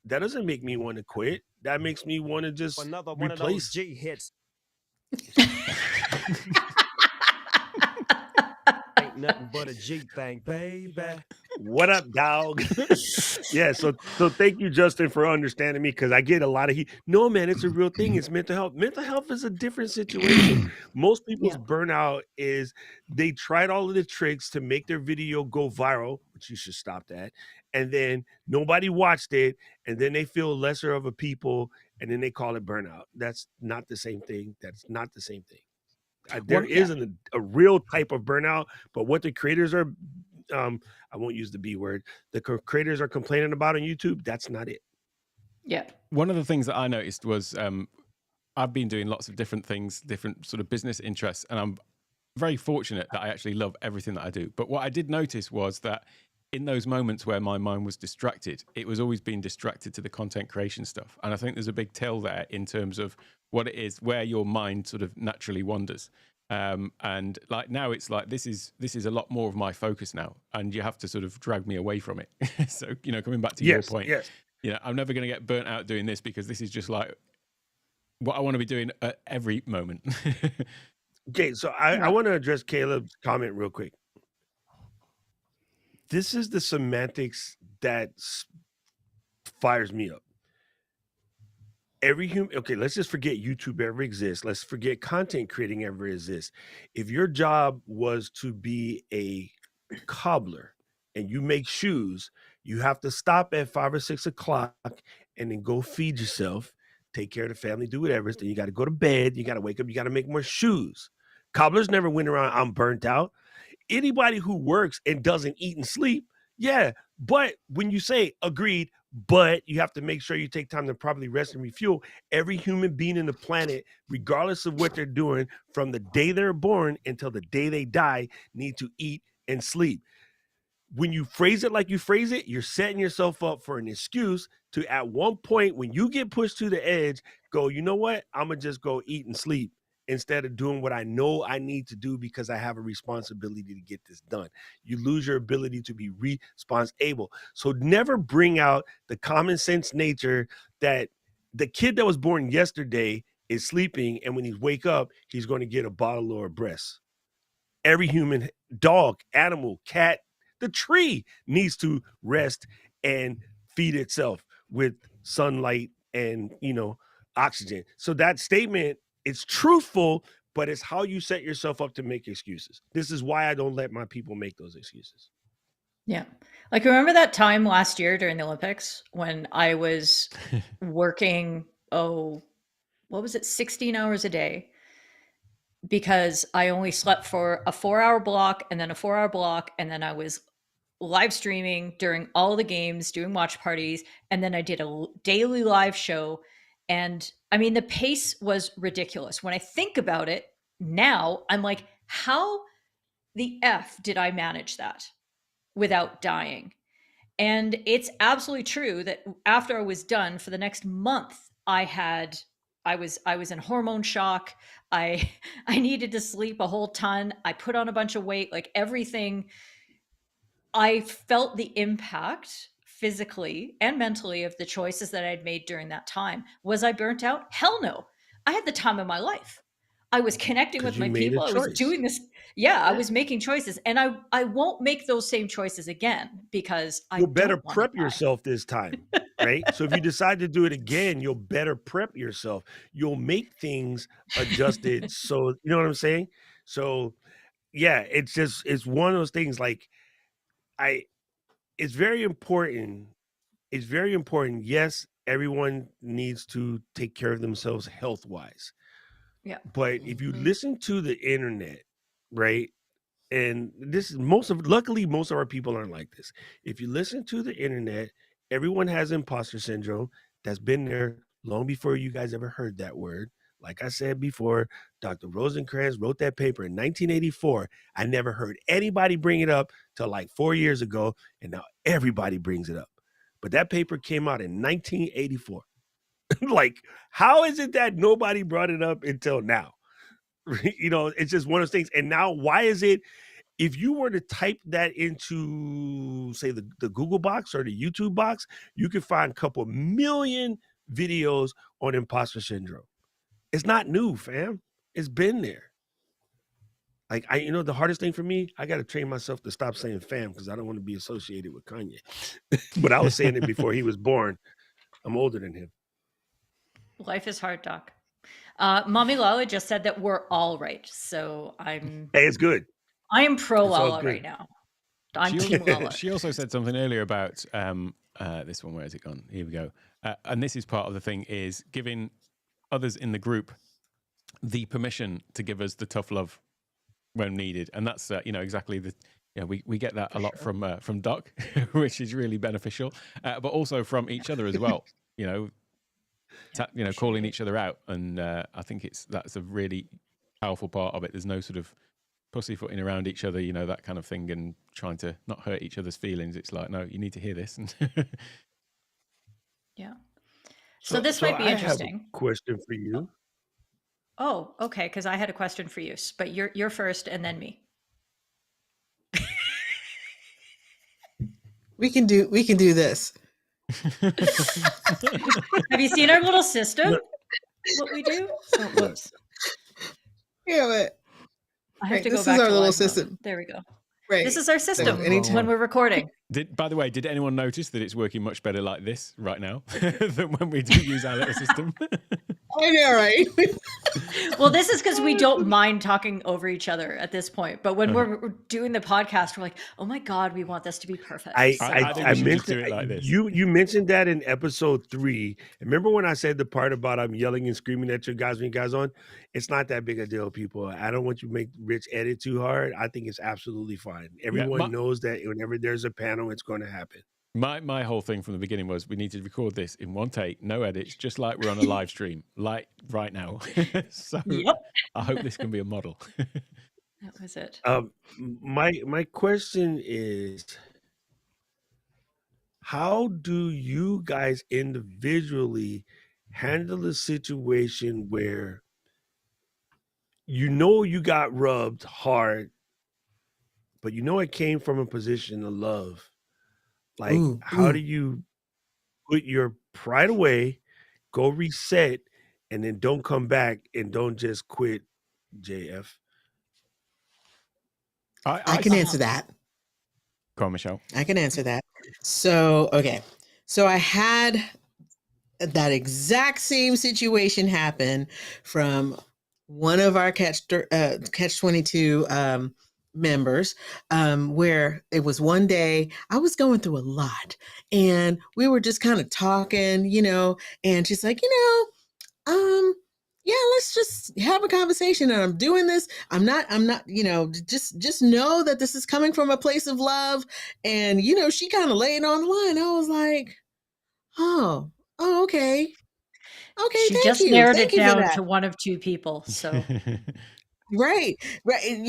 [SPEAKER 5] That doesn't make me want to quit. That makes me want to just
[SPEAKER 7] Another one of those
[SPEAKER 5] replace.
[SPEAKER 7] G hits. Ain't nothing but a G thing, baby.
[SPEAKER 5] What up, dog? Yeah, so thank you, Justin, for understanding me, because I get a lot of heat. No, man, it's a real thing. It's mental health. Mental health is a different situation. Most people's
[SPEAKER 2] Yeah.
[SPEAKER 5] burnout is they tried all of the tricks to make their video go viral, which you should stop that, and then nobody watched it, and then they feel lesser of a people, and then they call it burnout. That's not the same thing. That's not the same thing. There
[SPEAKER 1] One
[SPEAKER 2] Yeah.
[SPEAKER 5] isn't a real type of burnout, but what the creators are, I won't use the B word, the creators are complaining about on YouTube, that's not it.
[SPEAKER 2] Yeah.
[SPEAKER 1] one of the things that I noticed was I've been doing lots of different things, different sort of business interests, and I'm very fortunate that I actually love everything that I do. But what I did notice was that in those moments where my mind was distracted, it was always being distracted to the content creation stuff. And I think there's a big tell there in terms of what it is, where your mind sort of naturally wanders. And like now it's like this is a lot more of my focus now, and you have to sort of drag me away from it. So, coming back to your point,
[SPEAKER 5] Yes.
[SPEAKER 1] I'm never going to get burnt out doing this because this is just like what I want to be doing at every moment.
[SPEAKER 5] Okay, so I
[SPEAKER 2] Yeah.
[SPEAKER 5] want to address Caleb's comment real quick. This is the semantics that fires me up. Every human, okay, let's just forget YouTube ever exists. Let's forget content creating ever exists. If your job was to be a cobbler and you make shoes, you have to stop at 5 or 6 o'clock and then go feed yourself, take care of the family, do whatever. Then you got to go to bed. You got to wake up. You got to make more shoes. Cobblers never went around, I'm burnt out. Anybody who works and doesn't eat and sleep, yeah. But when you say agreed, but you have to make sure you take time to properly rest and refuel. Every human being in the planet, regardless of what they're doing, from the day they're born until the day they die, need to eat and sleep. When you phrase it like you phrase it, you're setting yourself up for an excuse to, at one point, when you get pushed to the edge, go, you know what? I'm going to just go eat and sleep instead of doing what I know I need to do because I have a responsibility to get this done. You lose your ability to be responsible. So never bring out the common sense nature that the kid that was born yesterday is sleeping, and when he wake up, he's going to get a bottle or a breast. Every human, dog, animal, cat, the tree needs to rest and feed itself with sunlight and, oxygen. So that statement, it's truthful, but it's how you set yourself up to make excuses. This is why I don't let my people make those excuses.
[SPEAKER 2] Yeah. Like, remember that time last year during the Olympics when I was working, what was it, 16 hours a day? Because I only slept for a 4-hour block and then a 4-hour block. And then I was live streaming during all the games, doing watch parties, and then I did a daily live show. And I mean, the pace was ridiculous. When I think about it now, I'm like, how the F did I manage that without dying? And it's absolutely true that after I was done, for the next month, I was in hormone shock. I I needed to sleep a whole ton. I put on a bunch of weight, like everything. I felt the impact physically and mentally of the choices that I'd made during that time. Was I burnt out? Hell no. I had the time of my life. I was connecting
[SPEAKER 5] Because
[SPEAKER 2] with
[SPEAKER 5] you
[SPEAKER 2] my
[SPEAKER 5] made a
[SPEAKER 2] people. I was
[SPEAKER 5] choice.
[SPEAKER 2] doing this. Yeah, I was making choices. And I won't make those same choices again because I
[SPEAKER 5] You'll better
[SPEAKER 2] don't want to
[SPEAKER 5] prep
[SPEAKER 2] die.
[SPEAKER 5] yourself this time, right? So if you decide to do it again, you'll better prep yourself. You'll make things adjusted. So you know what I'm saying? So yeah, it's one of those things like it's very important. It's very important. Yes, everyone needs to take care of themselves health-wise.
[SPEAKER 2] Yeah.
[SPEAKER 5] But if you
[SPEAKER 4] Mhm.
[SPEAKER 5] listen to the internet, right? And this is luckily most of our people aren't like this. If you listen to the internet, everyone has imposter syndrome. That's been there long before you guys ever heard that word. Like I said before, Dr. Rosencrantz wrote that paper in 1984. I never heard anybody bring it up till like 4 years ago, and now everybody brings it up. But that paper came out in 1984. Like, how is it that nobody brought it up until now? You know, it's just one of those things. And now, why is it, if you were to type that into, say, the Google box or the YouTube box, you could find a couple million videos on imposter syndrome. It's not new, fam. It's been there. Like, the hardest thing for me, I got to train myself to stop saying fam because I don't want to be associated with Kanye. But I was saying it before he was born. I'm older than him.
[SPEAKER 2] Life is hard, Doc. Mommy Lala just said that we're all right. So
[SPEAKER 5] Hey, it's good.
[SPEAKER 2] I am pro
[SPEAKER 5] It's all
[SPEAKER 2] Lala
[SPEAKER 5] good.
[SPEAKER 2] right now. I'm
[SPEAKER 1] She
[SPEAKER 2] team
[SPEAKER 1] also,
[SPEAKER 2] Lala.
[SPEAKER 1] she also said something earlier about this one. Where has it gone? Here we go. And this is part of the thing, is giving others in the group the permission to give us the tough love when needed. And that's exactly the we get that a lot from Doc, which is really beneficial, but also from each other as well. Calling each other out, and I think that's a really powerful part of it. There's no sort of pussyfooting around each other, that kind of thing, and trying to not hurt each other's feelings. It's like, no, you need to hear this.
[SPEAKER 2] Yeah. So this might be interesting.
[SPEAKER 5] I have a question for you.
[SPEAKER 2] Oh, okay. Because I had a question for you, but you're first, and then me.
[SPEAKER 4] We can do this.
[SPEAKER 2] Have you seen our little system? What we do? Oh, whoops.
[SPEAKER 4] Yeah, but
[SPEAKER 2] I have to go
[SPEAKER 4] this
[SPEAKER 2] back
[SPEAKER 4] is our
[SPEAKER 2] to
[SPEAKER 4] little
[SPEAKER 2] live mode.
[SPEAKER 4] system.
[SPEAKER 2] There we go.
[SPEAKER 4] Right.
[SPEAKER 2] This is our system
[SPEAKER 4] anytime-
[SPEAKER 2] when we're recording.
[SPEAKER 1] By the way, did anyone notice that it's working much better like this right now than when we do use our little system?
[SPEAKER 4] I know, right?
[SPEAKER 2] Well, this is because we don't mind talking over each other at this point. But when we're doing the podcast, we're like, oh my God, we want this to be perfect.
[SPEAKER 1] I think we should just do it like this.
[SPEAKER 5] You mentioned that in episode 3. Remember when I said the part about I'm yelling and screaming at you guys when you guys on? It's not that big a deal, people. I don't want you to make Rich edit too hard. I think it's absolutely fine. Everyone knows that whenever there's a panel, it's going to happen.
[SPEAKER 1] My whole thing from the beginning was we need to record this in one take, no edits, just like we're on a live stream, like right now. So I hope this can be a model.
[SPEAKER 2] That was it.
[SPEAKER 5] My question is, how do you guys individually handle a situation where you got rubbed hard, but it came from a position of love? Like, how do you put your pride away, go reset, and then don't come back and don't just quit, JF?
[SPEAKER 4] I can answer that.
[SPEAKER 1] Go on, Michelle.
[SPEAKER 4] I can answer that. So, okay. So I had that exact same situation happen from one of our Catch 22 members, where it was one day I was going through a lot and we were just kind of talking, and she's like, yeah, let's just have a conversation. And I'm doing this. I'm not, just know that this is coming from a place of love. And, she kind of laid on the line. I was like, oh, okay. Okay,
[SPEAKER 2] She
[SPEAKER 4] thank
[SPEAKER 2] just
[SPEAKER 4] you.
[SPEAKER 2] narrowed
[SPEAKER 4] Thank
[SPEAKER 2] it
[SPEAKER 4] you for
[SPEAKER 2] down
[SPEAKER 4] that.
[SPEAKER 2] to one of two people. So
[SPEAKER 4] Right. And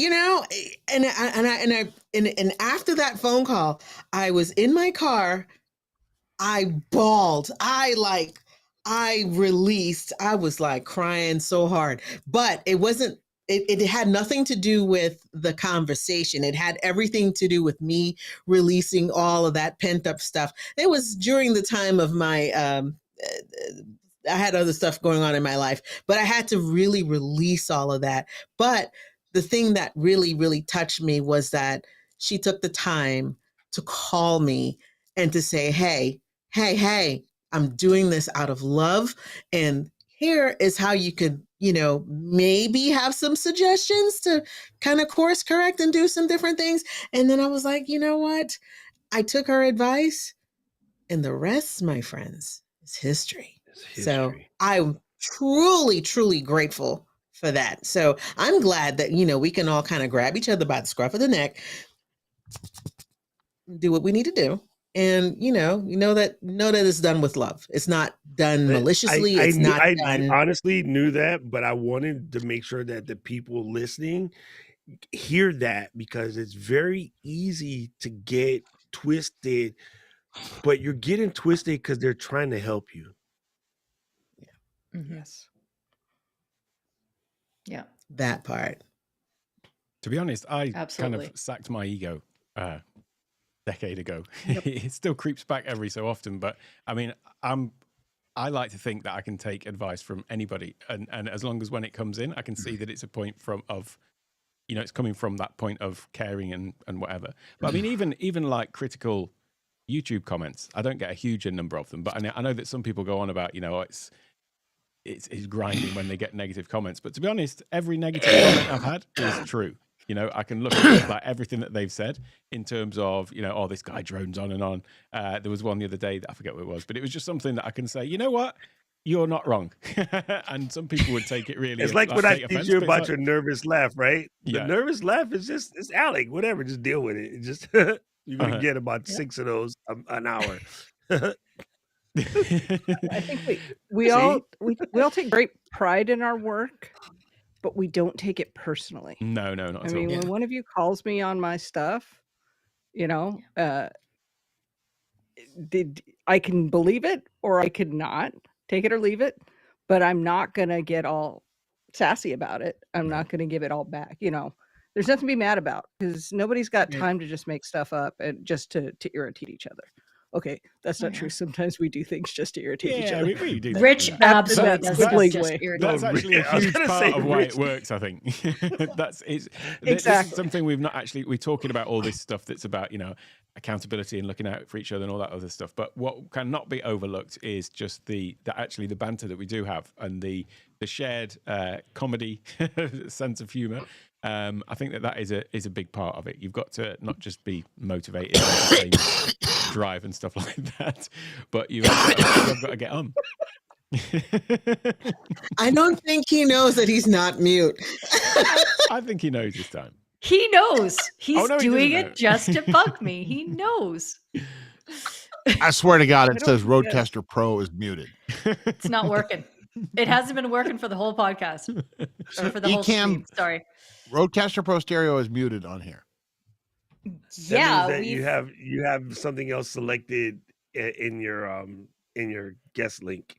[SPEAKER 4] after that phone call, I was in my car. I bawled. I released. I was like crying so hard, but it wasn't. It had nothing to do with the conversation. It had everything to do with me releasing all of that pent up stuff. It was during the time of my I had other stuff going on in my life, but I had to really release all of that. But the thing that really, really touched me was that she took the time to call me and to say, hey, I'm doing this out of love. And here is how you could, maybe have some suggestions to kind of course correct and do some different things. And then I was like, you know what? I took her advice, and the rest, my friends, is history.
[SPEAKER 5] It's
[SPEAKER 4] So
[SPEAKER 5] history.
[SPEAKER 4] I'm truly, truly grateful for that. So I'm glad that, we can all kind of grab each other by the scruff of the neck, do what we need to do. And, know that it's done with love. It's not done maliciously. It's not
[SPEAKER 5] I
[SPEAKER 4] done.
[SPEAKER 5] honestly knew that, but I wanted to make sure that the people listening hear that, because it's very easy to get twisted, but you're getting twisted because they're trying to help you.
[SPEAKER 6] Yes.
[SPEAKER 2] yeah,
[SPEAKER 4] That part.
[SPEAKER 1] To be honest, I kind
[SPEAKER 2] absolutely.
[SPEAKER 1] of sacked my ego a decade ago.
[SPEAKER 6] Yep.
[SPEAKER 1] It still creeps back every so often, but I mean, I like to think that I can take advice from anybody, and as long as when it comes in, I can see that it's a point of it's coming from that point of caring and whatever. But I mean, even like critical YouTube comments, I don't get a huge number of them, but I know that some people go on about it's grinding when they get negative comments. But to be honest, every negative comment I've had is true. I can look at like everything that they've said in terms of, oh, this guy drones on and on. There was one the other day that I forget what it was, but it was just something that I can say, you know what? You're not wrong. And some people would take it really.
[SPEAKER 5] It's like when I
[SPEAKER 1] take
[SPEAKER 5] teach
[SPEAKER 1] offense,
[SPEAKER 5] you
[SPEAKER 1] but it's
[SPEAKER 5] about
[SPEAKER 1] like,
[SPEAKER 5] your nervous laugh, right?
[SPEAKER 1] Yeah.
[SPEAKER 5] The nervous laugh is it's Alec, whatever. Just deal with it. It just you're gonna get about 6 of those an hour.
[SPEAKER 6] I think we all take great pride in our work, but we don't take it personally.
[SPEAKER 1] No, not
[SPEAKER 6] I
[SPEAKER 1] at
[SPEAKER 6] mean,
[SPEAKER 1] all.
[SPEAKER 6] when one of you calls me on my stuff, I can believe it or I could not, take it or leave it, but I'm not gonna get all sassy about it. I'm not gonna give it all back. There's nothing to be mad about, because nobody's got
[SPEAKER 4] Right.
[SPEAKER 6] time to just make stuff up and just to irritate each other. Okay, that's not true. Sometimes we do things just to irritate each
[SPEAKER 1] Yeah,
[SPEAKER 6] other.
[SPEAKER 1] we do.
[SPEAKER 2] Rich
[SPEAKER 1] that.
[SPEAKER 2] absolutely
[SPEAKER 6] That's
[SPEAKER 2] does
[SPEAKER 6] good
[SPEAKER 2] that just
[SPEAKER 6] leeway.
[SPEAKER 2] irritate.
[SPEAKER 1] That's actually a
[SPEAKER 5] I was
[SPEAKER 1] huge
[SPEAKER 5] gonna
[SPEAKER 1] part
[SPEAKER 5] say
[SPEAKER 1] of why
[SPEAKER 5] Rich.
[SPEAKER 1] it works, I think. This is
[SPEAKER 6] Exactly.
[SPEAKER 1] something we've not actually, we're talking about all this stuff that's about, accountability and looking out for each other and all that other stuff. But what cannot be overlooked is just the banter that we do have, and the shared comedy sense of humor. I think that is a big part of it. You've got to not just be motivated, entertained, drive and stuff like that, but you've got to get on.
[SPEAKER 4] I don't think he knows that he's not mute.
[SPEAKER 1] I think he knows this time.
[SPEAKER 2] He knows. He's
[SPEAKER 1] no, he
[SPEAKER 2] doing
[SPEAKER 1] doesn't know.
[SPEAKER 2] it just to bug me. He knows.
[SPEAKER 3] I swear to God,
[SPEAKER 6] I
[SPEAKER 3] it
[SPEAKER 6] don't
[SPEAKER 3] says
[SPEAKER 6] think that's-
[SPEAKER 3] Rodecaster Pro is muted.
[SPEAKER 2] It's not working. It hasn't been working for the whole podcast or for the whole
[SPEAKER 3] Ecamm-
[SPEAKER 2] stream. Sorry.
[SPEAKER 3] Rodecaster Pro Stereo is muted on here.
[SPEAKER 5] That
[SPEAKER 2] Yeah,
[SPEAKER 5] means that you have something else selected in your guest link.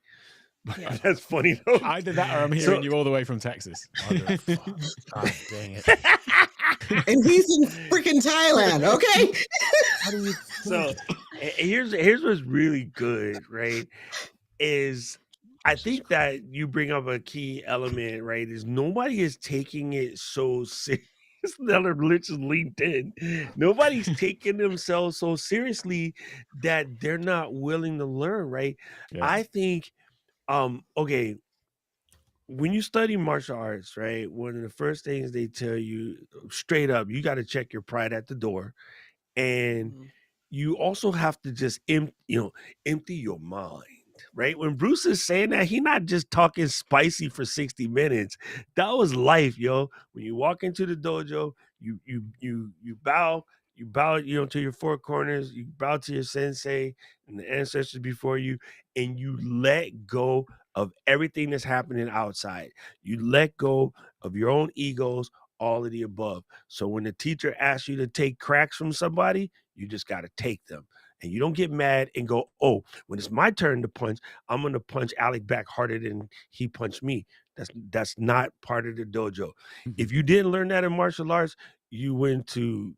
[SPEAKER 2] Yeah.
[SPEAKER 5] That's funny though.
[SPEAKER 1] Either that or I'm hearing you all the way from Texas.
[SPEAKER 3] God dang it.
[SPEAKER 4] And he's in freaking Thailand, okay?
[SPEAKER 5] So here's what's really good, right? Is I think that you bring up a key element, right? Is nobody is taking it so serious. Another glitch is LinkedIn. Nobody's taking themselves so seriously that they're not willing to learn, right?
[SPEAKER 1] Yeah.
[SPEAKER 5] I think, okay, when you study martial arts, right, one of the first things they tell you straight up, you got to check your pride at the door, and you also have to just empty your mind, right? When Bruce is saying that, he not just talking spicy for 60 minutes. That was life, yo. When you walk into the dojo, you bow, to your four corners, you bow to your sensei and the ancestors before you, and you let go of everything that's happening outside. You let go of your own egos, all of the above. So when the teacher asks you to take cracks from somebody, you just got to take them. And you don't get mad and go, oh, when it's my turn to punch, I'm going to punch Alec back harder than he punched me. That's not part of the dojo. If you didn't learn that in martial arts, you went to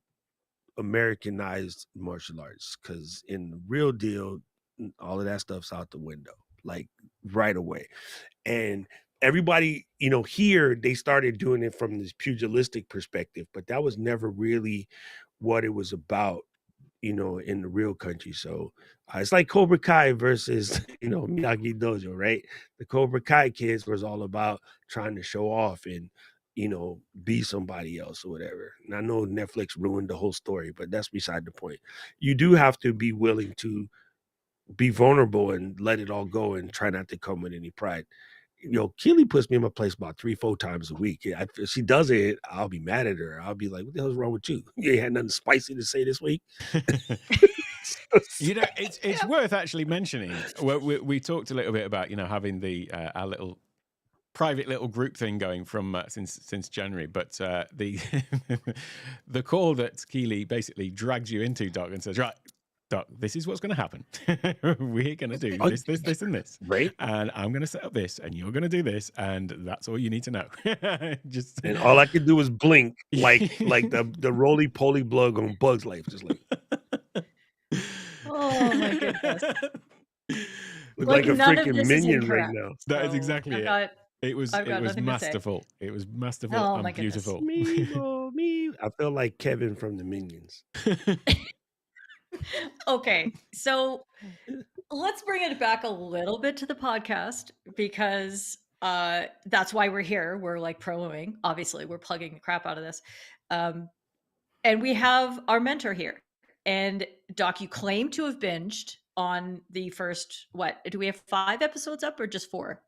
[SPEAKER 5] Americanized martial arts, because in the real deal, all of that stuff's out the window, like right away. And everybody, here they started doing it from this pugilistic perspective, but that was never really what it was about, in the real country. So it's like Cobra Kai versus, Miyagi Dojo, right? The Cobra Kai kids was all about trying to show off and, be somebody else or whatever. And I know Netflix ruined the whole story, but that's beside the point. You do have to be willing to be vulnerable and let it all go and try not to come with any pride. Keely puts me in my place about 3-4 times a week. If she does it, I'll be mad at her. I'll be like, what the hell's wrong with you? You ain't had nothing spicy to say this week.
[SPEAKER 1] It's worth actually mentioning. We talked a little bit about, having the our little private little group thing going from since January, but the the call that Keely basically drags you into, Doc, and says, right, Doc, this is what's going to happen. We're going to do this, and this.
[SPEAKER 5] Right.
[SPEAKER 1] And I'm going to set up this, and you're going to do this, and that's all you need to know.
[SPEAKER 5] And all I could do was blink like the roly-poly blug on Bug's Life, just like.
[SPEAKER 2] Oh my goodness.
[SPEAKER 5] Look like a
[SPEAKER 2] none of
[SPEAKER 5] freaking
[SPEAKER 2] this is
[SPEAKER 5] minion right
[SPEAKER 2] incorrect.
[SPEAKER 5] now.
[SPEAKER 1] That is
[SPEAKER 2] So
[SPEAKER 1] exactly
[SPEAKER 2] I've
[SPEAKER 1] it.
[SPEAKER 2] got-
[SPEAKER 1] It was
[SPEAKER 2] I've got nothing to say.
[SPEAKER 1] masterful. It was masterful
[SPEAKER 2] Oh
[SPEAKER 1] and
[SPEAKER 2] my goodness.
[SPEAKER 1] beautiful.
[SPEAKER 5] Me. I feel like Kevin from the Minions.
[SPEAKER 2] Okay, so let's bring it back a little bit to the podcast, because that's why we're here. We're like promoing, obviously, we're plugging the crap out of this. And we have our mentor here. And Doc, you claim to have binged on the first, what, do we have 5 episodes up or just 4?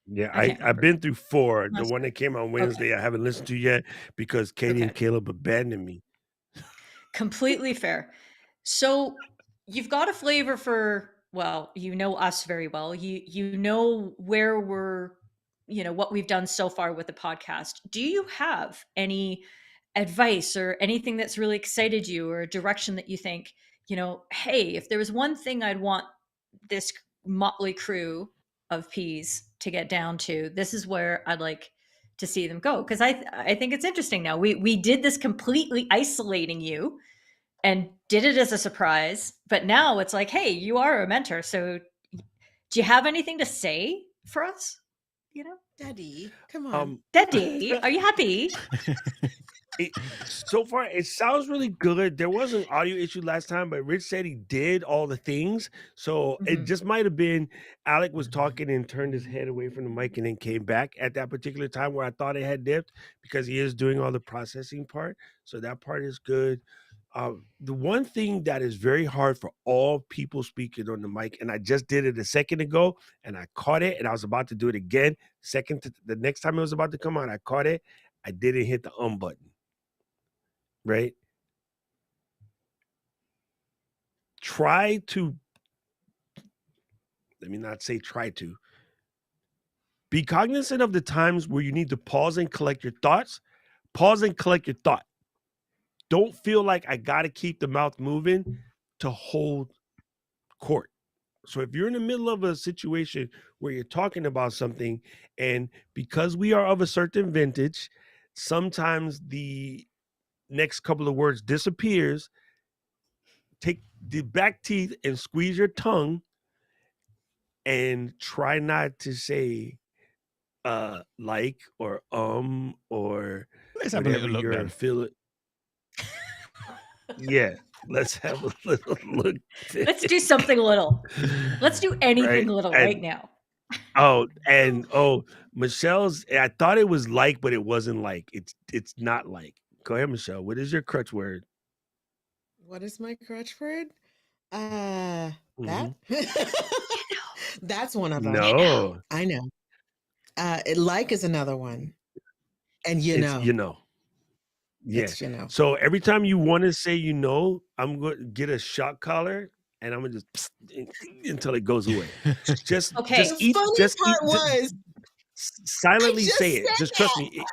[SPEAKER 5] Yeah,
[SPEAKER 2] I can't
[SPEAKER 5] I've
[SPEAKER 2] remember.
[SPEAKER 5] been through 4. The
[SPEAKER 2] That's
[SPEAKER 5] one that came on Wednesday, I haven't listened to yet because Katie and
[SPEAKER 2] Okay.
[SPEAKER 5] Caleb abandoned me.
[SPEAKER 2] Completely fair. So you've got a flavor for, well, you know us very well. You know where we're, what we've done so far with the podcast. Do you have any advice or anything that's really excited you, or a direction that you think, hey, if there was one thing I'd want this motley crew of peas to get down to, this is where I'd like to see them go? Because I think it's interesting now. We did this completely isolating you and did it as a surprise, but now it's like, hey, you are a mentor. So do you have anything to say for us?
[SPEAKER 4] Daddy, come on.
[SPEAKER 2] Daddy, are you happy?
[SPEAKER 5] So far, it sounds really good. There was an audio issue last time, but Rich said he did all the things. So it just might have been Alec was talking and turned his head away from the mic and then came back at that particular time where I thought it had dipped, because he is doing all the processing part. So that part is good. The one thing that is very hard for all people speaking on the mic, and I just did it a second ago, and I caught it, and I was about to do it again. The next time it was about to come on, I caught it. I didn't hit the button. Right? Let me not say try to. Be cognizant of the times where you need to pause and collect your thoughts. Pause and collect your thought. Don't feel like I got to keep the mouth moving to hold court. So if you're in the middle of a situation where you're talking about something, and because we are of a certain vintage, sometimes the next couple of words disappears. Take the back teeth and squeeze your tongue and try not to say like or or
[SPEAKER 1] Let's have a little look
[SPEAKER 5] you're
[SPEAKER 1] then.
[SPEAKER 5] feeling. Yeah, let's have a little look.
[SPEAKER 2] Let's do something little. Let's do anything
[SPEAKER 5] Right?
[SPEAKER 2] little right now.
[SPEAKER 5] Michelle's, I thought it was like, but it wasn't like. It's not like. Go ahead, Michelle. What is your crutch word?
[SPEAKER 4] What is my crutch word? That. That's one of them.
[SPEAKER 5] No,
[SPEAKER 4] I know. Like is another one. And
[SPEAKER 5] it's Yeah.
[SPEAKER 4] It's
[SPEAKER 5] So every time you want to say I'm going to get a shock collar and I'm gonna just until it goes away. Just
[SPEAKER 2] Okay.
[SPEAKER 4] The
[SPEAKER 5] eat.
[SPEAKER 4] funny
[SPEAKER 5] Just eat.
[SPEAKER 4] part was
[SPEAKER 5] Silently
[SPEAKER 4] just
[SPEAKER 5] say it.
[SPEAKER 4] said
[SPEAKER 5] Just trust
[SPEAKER 4] that.
[SPEAKER 5] me.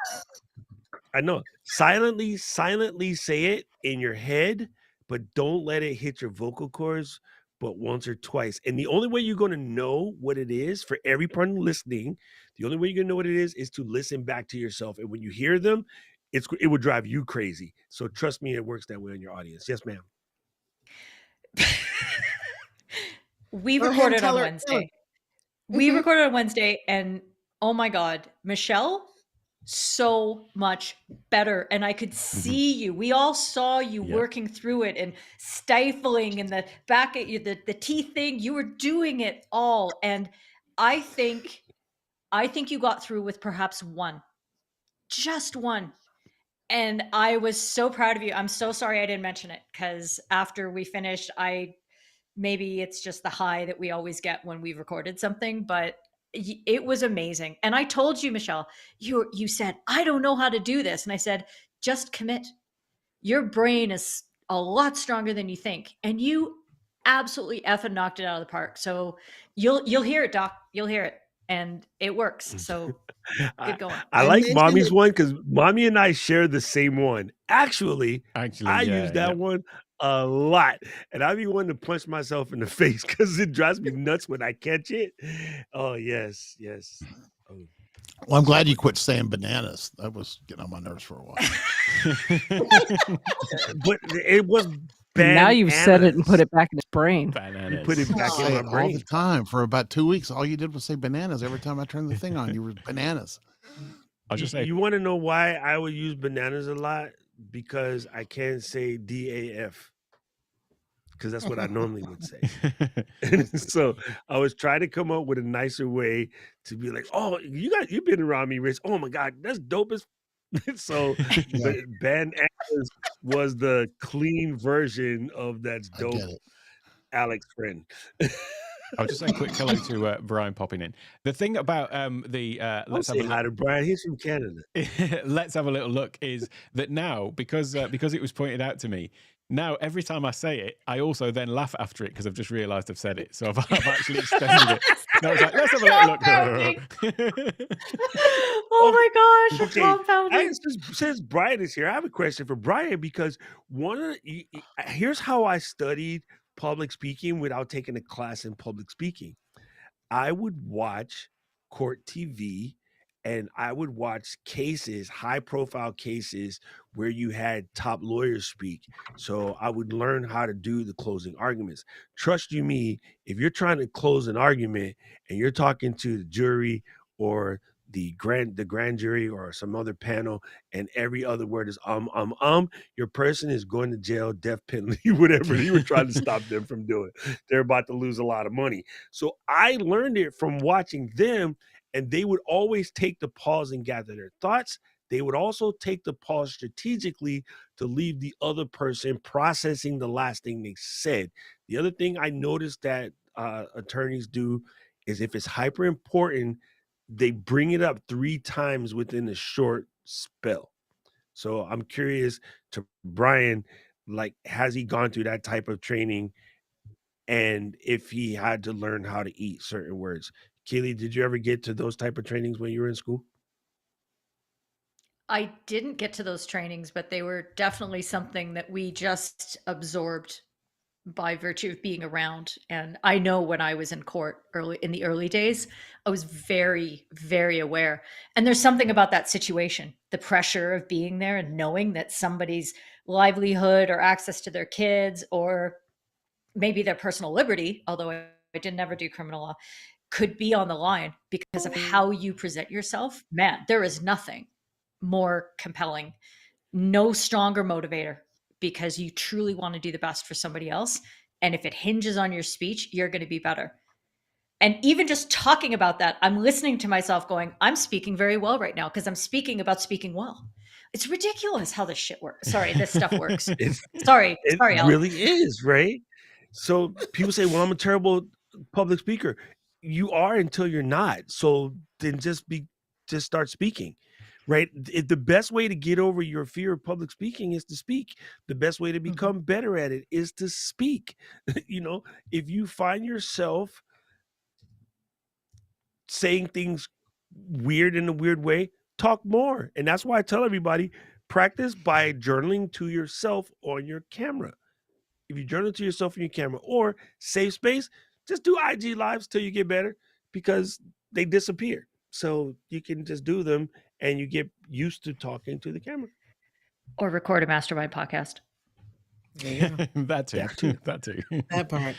[SPEAKER 5] I know. Silently say it in your head, but don't let it hit your vocal cords but once or twice. And the only way you're going to know what it is for every person listening, the only way you're going to know what it is to listen back to yourself. And when you hear them, it would drive you crazy. So trust me, it works that way in your audience. Yes, ma'am.
[SPEAKER 2] We
[SPEAKER 4] Go ahead and
[SPEAKER 2] recorded
[SPEAKER 4] tell
[SPEAKER 2] on
[SPEAKER 4] her.
[SPEAKER 2] Wednesday. We
[SPEAKER 4] Mhm.
[SPEAKER 2] recorded on Wednesday, and oh my God, Michelle, so much better. And I could see you. We all saw you
[SPEAKER 1] Yeah.
[SPEAKER 2] working through it and stifling and the back at you, the teeth thing. You were doing it all. And I think you got through with perhaps one, just one. And I was so proud of you. I'm so sorry I didn't mention it because after we finished, maybe it's just the high that we always get when we recorded something, but it was amazing. And I told you, Michelle, you said, I don't know how to do this. And I said, just commit. Your brain is a lot stronger than you think. And you absolutely effing knocked it out of the park. So you'll hear it, Doc. You'll hear it. And it works. So
[SPEAKER 5] I,
[SPEAKER 2] get going.
[SPEAKER 5] I
[SPEAKER 4] I
[SPEAKER 5] like
[SPEAKER 4] mentioned
[SPEAKER 5] Mommy's
[SPEAKER 4] it.
[SPEAKER 5] one because Mommy and I share the same one. Actually, I
[SPEAKER 1] yeah,
[SPEAKER 5] use that one a lot. And I be wanting to punch myself in the face because it drives me nuts when I catch it. Oh, yes. Oh.
[SPEAKER 3] Well, I'm glad you quit saying bananas. That was getting on my nerves for a while.
[SPEAKER 5] But it was
[SPEAKER 6] Now you've said it and put
[SPEAKER 5] bananas.
[SPEAKER 6] it back in his brain.
[SPEAKER 1] Bananas.
[SPEAKER 5] You put it back
[SPEAKER 3] Say
[SPEAKER 5] in my
[SPEAKER 3] it all
[SPEAKER 5] brain.
[SPEAKER 3] the time for about 2 weeks. All you did was say bananas every time I turned the thing on. You were bananas.
[SPEAKER 1] I'll just say
[SPEAKER 5] You want to know why I would use bananas a lot? Because I can't say DAF. Because that's what I normally would say. So I was trying to come up with a nicer way to be like, oh, you've been around me, Rich. Oh my God, that's dope as so
[SPEAKER 3] Yeah.
[SPEAKER 5] bananas was the clean version of that's
[SPEAKER 3] I get
[SPEAKER 5] dope,
[SPEAKER 3] it.
[SPEAKER 5] Alex friend.
[SPEAKER 1] I'll just say a quick hello to Brian popping in. The thing about
[SPEAKER 5] Let's say hi to Brian. He's from Canada.
[SPEAKER 1] Let's have a little look is that now because it was pointed out to me. Now every time I say it, I also then laugh after it because I've just realised I've said it. So I've actually extended it. Now it's like, let's have a little look.
[SPEAKER 2] Oh my gosh, you're
[SPEAKER 5] Okay,
[SPEAKER 2] compounding.
[SPEAKER 5] since Brian is here, I have a question for Brian because here's how I studied public speaking without taking a class in public speaking. I would watch court TV and I would watch high profile cases where you had top lawyers speak. So I would learn how to do the closing arguments. Trust you me, if you're trying to close an argument and you're talking to the jury or the grand jury or some other panel and every other word is your person is going to jail, death penalty, whatever you were trying to stop them from doing. They're about to lose a lot of money. So I learned it from watching them, and they would always take the pause and gather their thoughts. They would also take the pause strategically to leave the other person processing the last thing they said. The other thing I noticed that attorneys do is if it's hyper important, they bring it up 3 times within a short spell. So I'm curious to Brian, like, has he gone through that type of training? And if he had to learn how to eat certain words. Keely, did you ever get to those type of trainings when you were in school?
[SPEAKER 2] I didn't get to those trainings, but they were definitely something that we just absorbed by virtue of being around. And I know when I was in court in the early days, I was very, very aware. And there's something about that situation, the pressure of being there and knowing that somebody's livelihood or access to their kids or maybe their personal liberty, although I did never do criminal law, could be on the line because of how you present yourself. Man, there is nothing more compelling, no stronger motivator because you truly want to do the best for somebody else. And if it hinges on your speech, you're going to be better. And even just talking about that, I'm listening to myself going, I'm speaking very well right now because I'm speaking about speaking well. It's ridiculous how this shit works. Sorry, this stuff works. Sorry,
[SPEAKER 5] It
[SPEAKER 2] Alex.
[SPEAKER 5] really is, right? So people say, well, I'm a terrible public speaker. you are until you're not. So then just start speaking, right? The best way to get over your fear of public speaking is to speak. The best way to become better at it is to speak. You know, if you find yourself saying things weird in a weird way, talk more. And that's why I tell everybody, practice by journaling to yourself on your camera. If you journal to yourself on your camera, or save space, just do IG lives till you get better, because they disappear. So you can just do them and you get used to talking to the camera.
[SPEAKER 2] Or record a mastermind podcast.
[SPEAKER 4] There you go.
[SPEAKER 1] That too.
[SPEAKER 5] That too.
[SPEAKER 1] That too.
[SPEAKER 4] That part.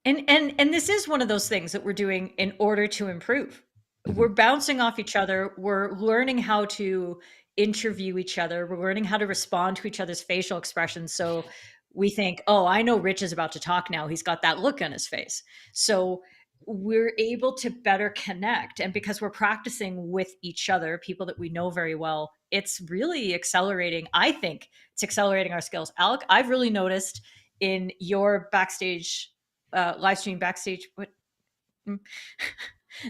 [SPEAKER 2] And this is one of those things that we're doing in order to improve. We're bouncing off each other. We're learning how to interview each other. We're learning how to respond to each other's facial expressions. So we think, oh, I know Rich is about to talk now. He's got that look on his face. So we're able to better connect. And because we're practicing with each other, people that we know very well, it's really accelerating. I think it's accelerating our skills. Alec, I've really noticed in your backstage live stream backstage. What?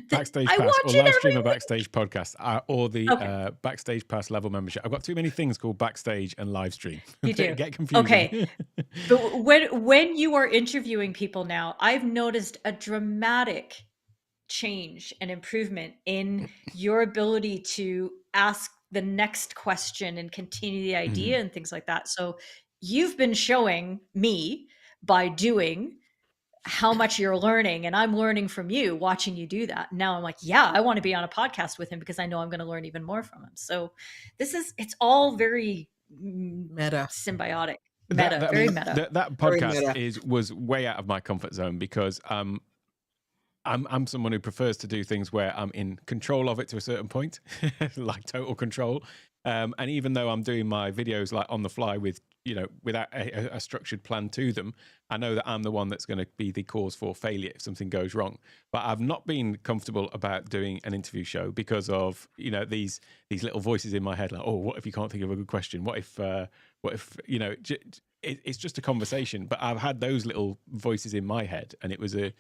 [SPEAKER 1] Backstage
[SPEAKER 2] I
[SPEAKER 1] Pass
[SPEAKER 2] watch
[SPEAKER 1] or
[SPEAKER 2] it
[SPEAKER 1] live stream
[SPEAKER 2] every
[SPEAKER 1] or Backstage podcast or the
[SPEAKER 2] Okay.
[SPEAKER 1] Backstage Pass level membership. I've got too many things called Backstage and live stream.
[SPEAKER 2] You do.
[SPEAKER 1] Get confusing.
[SPEAKER 2] Okay. But when you are interviewing people now, I've noticed a dramatic change and improvement in your ability to ask the next question and continue the idea and things like that. So you've been showing me by doing how much you're learning, and I'm learning from you watching you do that. Now I'm like, yeah, I want to be on a podcast with him because I know I'm going to learn even more from him. So it's all very
[SPEAKER 4] Meta.
[SPEAKER 2] symbiotic,
[SPEAKER 1] I
[SPEAKER 2] very
[SPEAKER 1] mean,
[SPEAKER 2] meta.
[SPEAKER 1] That
[SPEAKER 4] Very
[SPEAKER 1] podcast
[SPEAKER 4] meta.
[SPEAKER 1] was way out of my comfort zone, because I'm someone who prefers to do things where I'm in control of it to a certain point, like total control. And even though I'm doing my videos like on the fly with, without a structured plan to them, I know that I'm the one that's going to be the cause for failure if something goes wrong. But I've not been comfortable about doing an interview show because of, these little voices in my head, like, oh, what if you can't think of a good question? What if it's just a conversation. But I've had those little voices in my head, and it was certainly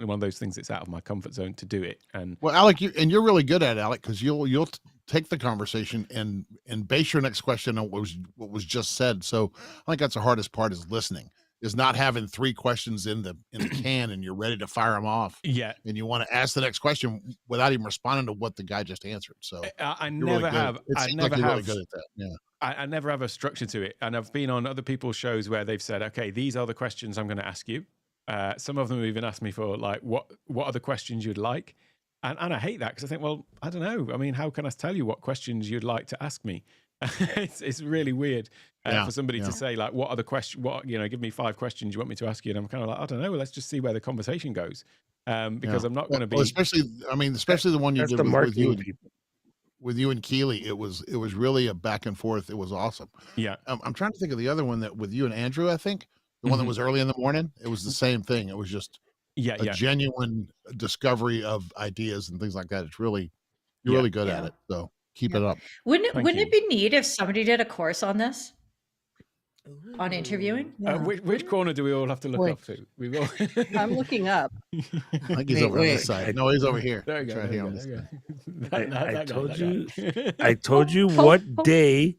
[SPEAKER 1] one of those things that's out of my comfort zone to do it. And
[SPEAKER 3] Well, Alec, you're really good at it, Alec, because you'll take the conversation and base your next question on what was just said. So I think that's the hardest part, is listening, is not having 3 questions in the can and you're ready to fire them off.
[SPEAKER 1] yeah,
[SPEAKER 3] And you want to ask the next question without even responding to what the guy just answered. So
[SPEAKER 1] I
[SPEAKER 3] you're
[SPEAKER 1] never
[SPEAKER 3] really good.
[SPEAKER 1] have.
[SPEAKER 3] It
[SPEAKER 1] I
[SPEAKER 3] seems
[SPEAKER 1] never
[SPEAKER 3] like you're really
[SPEAKER 1] have.
[SPEAKER 3] good at that. Yeah.
[SPEAKER 1] I never have a structure to it. And I've been on other people's shows where they've said, okay, these are the questions I'm going to ask you. Some of them have even asked me for, like, what are the questions you'd like? And I hate that, because I think, well, I don't know. I mean, how can I tell you what questions you'd like to ask me? It's really weird for somebody to say, like, what are the questions? Give me 5 questions you want me to ask you, and I'm kind of like, I don't know. Let's just see where the conversation goes, because I'm not going to be.
[SPEAKER 3] Especially the one you
[SPEAKER 5] That's
[SPEAKER 3] did
[SPEAKER 5] the
[SPEAKER 3] with
[SPEAKER 5] marketing
[SPEAKER 3] you
[SPEAKER 5] people.
[SPEAKER 3] with you and Keely. It was really a back and forth. It was awesome.
[SPEAKER 1] Yeah.
[SPEAKER 3] I'm trying to think of the other one that with you and Andrew, I think. The one that was early in the morning, it was the same thing. It was just a genuine discovery of ideas and things like that. It's really, you're really good at it. So keep it up.
[SPEAKER 2] Wouldn't it be neat if somebody did a course on this? On interviewing?
[SPEAKER 1] Which corner do we all have to look up to? We will.
[SPEAKER 6] I'm looking up.
[SPEAKER 3] I think he's over on this side. No, he's over here.
[SPEAKER 1] There we go.
[SPEAKER 3] Right
[SPEAKER 1] There
[SPEAKER 3] here
[SPEAKER 1] we
[SPEAKER 3] on
[SPEAKER 1] go,
[SPEAKER 3] this
[SPEAKER 1] there we
[SPEAKER 3] side.
[SPEAKER 1] go.
[SPEAKER 5] I told you. I told you what day.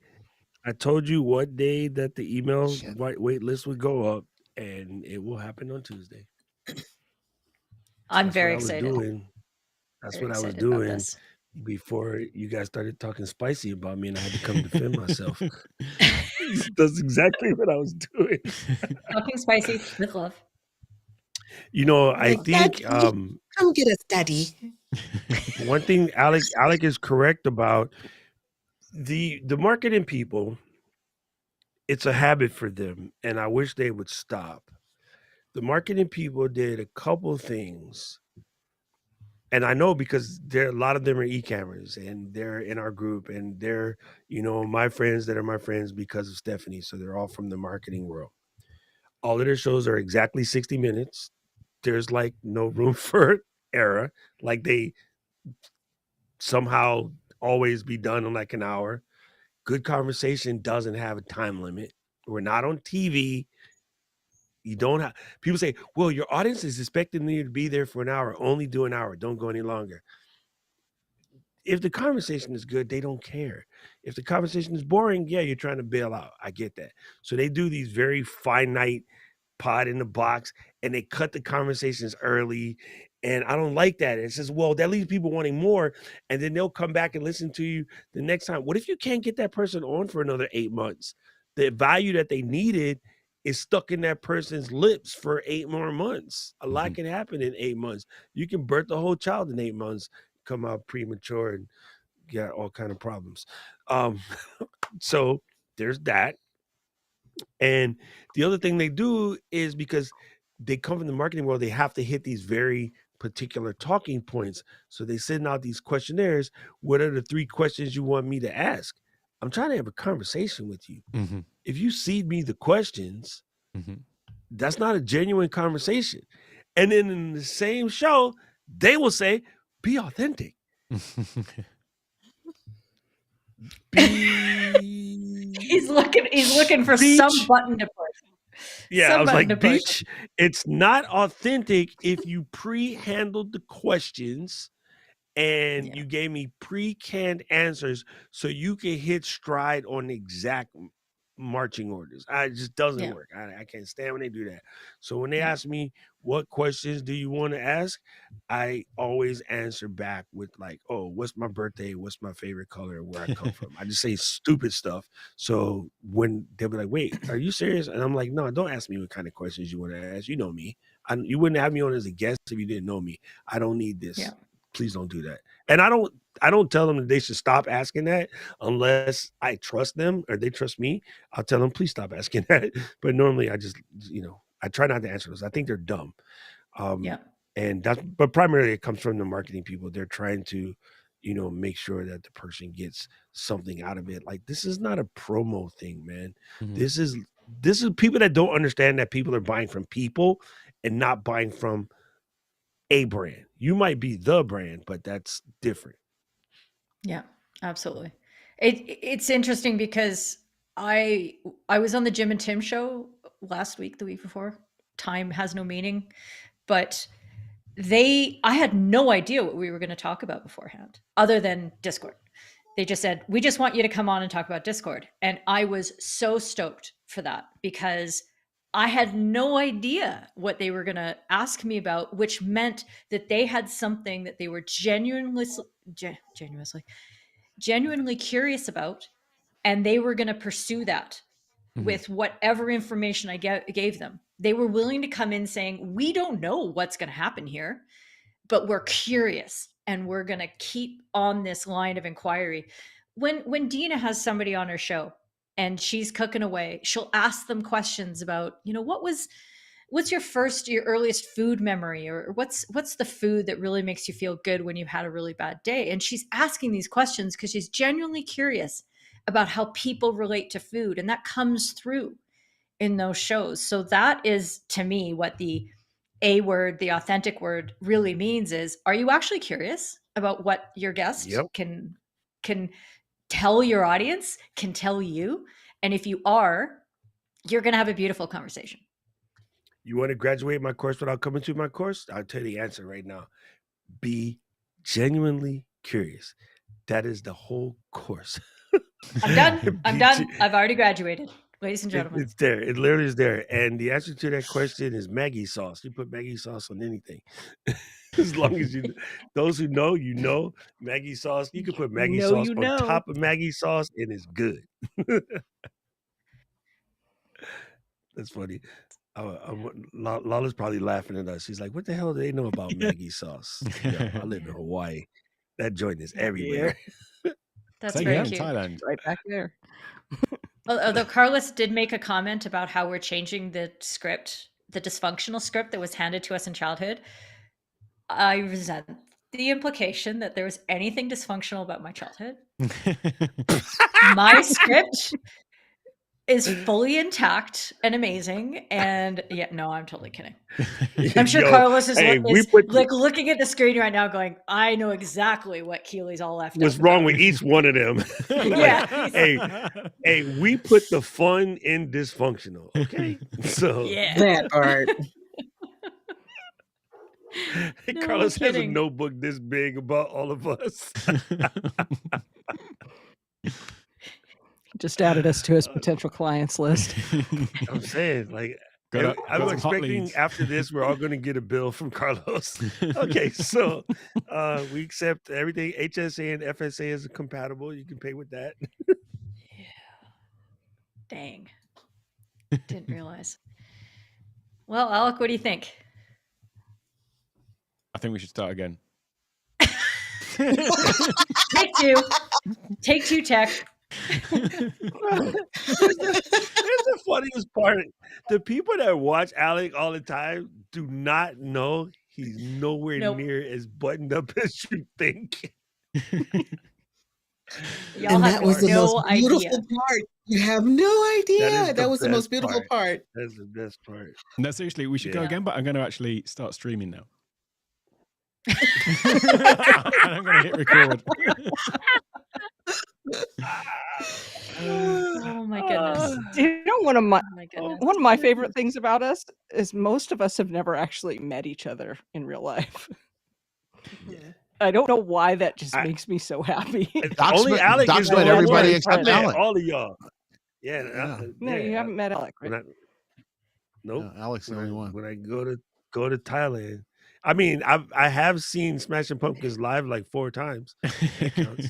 [SPEAKER 5] I told you what day that the email wait list would go up, and it will happen on Tuesday.
[SPEAKER 2] I'm very excited.
[SPEAKER 5] That's what I was doing before you guys started talking spicy about me, and I had to come defend myself. That's exactly what I was doing.
[SPEAKER 2] Talking spicy with love.
[SPEAKER 5] I think
[SPEAKER 4] come get us, Daddy.
[SPEAKER 5] one thing Alec is correct about, the marketing people, it's a habit for them, and I wish they would stop. The marketing people did a couple things, and I know because a lot of them are e-cameras, and they're in our group, and they're my friends that are my friends because of Stephanie, so they're all from the marketing world. All of their shows are exactly 60 minutes. There's like no room for error. Like, they somehow always be done in like an hour. Good conversation doesn't have a time limit. We're not on TV. You don't have people say, well, your audience is expecting you to be there for an hour. Only do an hour. Don't go any longer. If the conversation is good, they don't care. If the conversation is boring, yeah, you're trying to bail out. I get that. So they do these very finite pod in the box and they cut the conversations early. And I don't like that. It says, well, that leaves people wanting more. And then they'll come back and listen to you the next time. What if you can't get that person on for another 8 months? The value that they needed is stuck in that person's lips for 8 more months. A lot can happen in 8 months. You can birth the whole child in 8 months, come out premature and get all kind of problems. So there's that. And the other thing they do is because they come from the marketing world, they have to hit these very particular talking points. So they send out these questionnaires. What are the 3 questions you want me to ask? I'm trying to have a conversation with you. If you seed me the questions, that's not a genuine conversation. And then in the same show, they will say, be authentic.
[SPEAKER 2] He's looking for some
[SPEAKER 5] Beach.
[SPEAKER 2] button to push.
[SPEAKER 5] Yeah,
[SPEAKER 2] Some
[SPEAKER 5] I was
[SPEAKER 2] button to
[SPEAKER 5] like,
[SPEAKER 2] push.
[SPEAKER 5] Beach, it's not authentic if you pre-handled the questions and you gave me pre-canned answers so you can hit stride on the exact marching orders. It just doesn't work. I can't stand when they do that. So when they ask me, what questions do you want to ask? I always answer back with like, oh, what's my birthday? What's my favorite color? Where I come from? I just say stupid stuff. So when they'll be like, wait, are you serious? And I'm like, no, don't ask me what kind of questions you want to ask. You know me. You wouldn't have me on as a guest if you didn't know me. I don't need this.
[SPEAKER 2] Yeah.
[SPEAKER 5] Please don't do that. And I don't tell them that they should stop asking that unless I trust them or they trust me. I'll tell them, please stop asking that. But normally I just, I try not to answer those. I think they're dumb. And but primarily it comes from the marketing people. They're trying to, make sure that the person gets something out of it. Like, this is not a promo thing, man. This is people that don't understand that people are buying from people and not buying from a brand. You might be the brand, but that's different.
[SPEAKER 2] Yeah, absolutely. It's interesting because I was on the Jim and Tim show last week, the week before. Time has no meaning, but I had no idea what we were going to talk about beforehand, other than Discord. They just said, we just want you to come on and talk about Discord. And I was so stoked for that because I had no idea what they were going to ask me about, which meant that they had something that they were genuinely curious about, and they were going to pursue that with whatever information I gave them. They were willing to come in saying, we don't know what's going to happen here, but we're curious and we're going to keep on this line of inquiry. When Dina has somebody on her show and she's cooking away, she'll ask them questions about, what's your earliest food memory, or what's the food that really makes you feel good when you've had a really bad day? And she's asking these questions because she's genuinely curious about how people relate to food, and that comes through in those shows. So that is, to me, what the authentic word really means is, are you actually curious about what your guest can tell your audience, can tell you? And if you are, you're going to have a beautiful conversation.
[SPEAKER 5] You want to graduate my course without coming to my course? I'll tell you the answer right now. Be genuinely curious. That is the whole course.
[SPEAKER 2] I'm done. I've already graduated. Ladies and gentlemen.
[SPEAKER 5] It's there. It literally is there. And the answer to that question is Maggie sauce. You put Maggie sauce on anything. As long as those who know, Maggie sauce. You can put Maggie sauce on top of Maggie sauce and it's good. That's funny. Lala's probably laughing at us. She's like, what the hell do they know about Maggie sauce? I live in Hawaii. That joint is everywhere.
[SPEAKER 2] That's very cute.
[SPEAKER 1] Thailand.
[SPEAKER 6] Right back there.
[SPEAKER 2] Although Carlos did make a comment about how we're changing the script, the dysfunctional script that was handed to us in childhood. I resent the implication that there was anything dysfunctional about my childhood. My script is fully intact and amazing. And yeah, no, I'm totally kidding. I'm sure
[SPEAKER 5] Yo,
[SPEAKER 2] Carlos is,
[SPEAKER 5] hey, we
[SPEAKER 2] is
[SPEAKER 5] put
[SPEAKER 2] like looking at the screen right now going, I know exactly what Keely's all left
[SPEAKER 5] what's
[SPEAKER 2] out
[SPEAKER 5] wrong
[SPEAKER 2] about.
[SPEAKER 5] with each one of them.
[SPEAKER 2] Yeah.
[SPEAKER 5] Hey, we put the fun in dysfunctional. Okay, so
[SPEAKER 2] Yeah.
[SPEAKER 4] That part.
[SPEAKER 2] No
[SPEAKER 5] Carlos has a
[SPEAKER 2] kidding.
[SPEAKER 5] notebook this big about all of us.
[SPEAKER 6] Just added us to his potential clients list.
[SPEAKER 5] I'm saying, like,
[SPEAKER 1] Got
[SPEAKER 5] I'm
[SPEAKER 1] some hot
[SPEAKER 5] expecting
[SPEAKER 1] leads.
[SPEAKER 5] after this, we're all going to get a bill from Carlos. Okay, so we accept everything. HSA and FSA is compatible. You can pay with that.
[SPEAKER 2] Dang. Didn't realize. Well, Alec, what do you think?
[SPEAKER 1] I think we should start again.
[SPEAKER 2] Take two. Take two, tech.
[SPEAKER 5] Here's the funniest part. The people that watch Alec all the time do not know he's nowhere
[SPEAKER 2] Nope.
[SPEAKER 5] near as buttoned up as you think.
[SPEAKER 2] Y'all
[SPEAKER 4] And
[SPEAKER 2] have
[SPEAKER 4] that was the
[SPEAKER 2] no
[SPEAKER 4] most beautiful
[SPEAKER 2] idea.
[SPEAKER 4] part. You have no idea.
[SPEAKER 5] is
[SPEAKER 4] That was the most
[SPEAKER 5] best
[SPEAKER 4] beautiful part.
[SPEAKER 5] That's the best part.
[SPEAKER 1] No, seriously, we should go
[SPEAKER 2] Yeah.
[SPEAKER 1] again, but I'm going to actually start streaming now. And I'm going to hit record.
[SPEAKER 2] Oh my goodness.
[SPEAKER 6] You know, one of
[SPEAKER 2] Oh my goodness.
[SPEAKER 6] one of my favorite things about us is most of us have never actually met each other in real life. I don't know why that just makes me so happy.
[SPEAKER 5] Only Alec is the
[SPEAKER 6] met
[SPEAKER 5] only
[SPEAKER 6] everybody
[SPEAKER 5] one.
[SPEAKER 6] except
[SPEAKER 5] I met
[SPEAKER 3] Alec.
[SPEAKER 5] all of y'all. Yeah.
[SPEAKER 6] No, you haven't met Alec, right?
[SPEAKER 5] Nope.
[SPEAKER 3] No, Alex the only one.
[SPEAKER 5] When I go to Thailand. I mean, I have seen Smashing Pumpkins live like 4 times. That counts.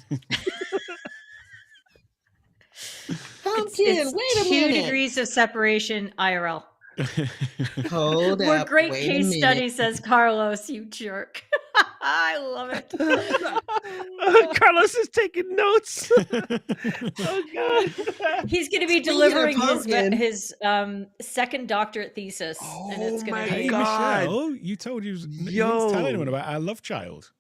[SPEAKER 4] Pumpkin,
[SPEAKER 2] It's
[SPEAKER 4] wait a
[SPEAKER 2] 2
[SPEAKER 4] minute.
[SPEAKER 2] degrees of separation IRL.
[SPEAKER 4] Hold
[SPEAKER 2] We're
[SPEAKER 4] up.
[SPEAKER 2] great
[SPEAKER 4] Wait a
[SPEAKER 2] case
[SPEAKER 4] minute.
[SPEAKER 2] study, says Carlos, you jerk. I love it.
[SPEAKER 5] Carlos is taking notes. Oh God.
[SPEAKER 2] He's going to be
[SPEAKER 4] Speaking of
[SPEAKER 2] delivering
[SPEAKER 4] pumpkin.
[SPEAKER 2] his second doctorate thesis, and it's going
[SPEAKER 5] my
[SPEAKER 2] to be
[SPEAKER 1] Hey,
[SPEAKER 5] God.
[SPEAKER 1] Michelle, you told you didn't
[SPEAKER 5] Yo.
[SPEAKER 1] tell anyone about our love child.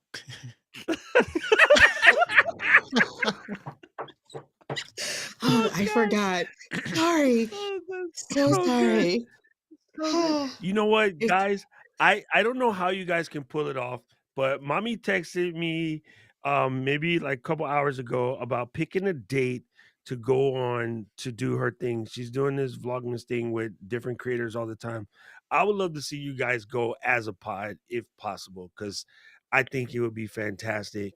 [SPEAKER 4] Oh, I forgot. Sorry.
[SPEAKER 5] Oh, that's
[SPEAKER 4] So
[SPEAKER 5] so good.
[SPEAKER 4] sorry.
[SPEAKER 5] You know what,
[SPEAKER 4] It's-
[SPEAKER 5] guys? I don't know how you guys can pull it off, but mommy texted me maybe like a couple hours ago about picking a date to go on to do her thing. She's doing this vlogmas thing with different creators all the time. I would love to see you guys go as a pod if possible, because I think it would be fantastic.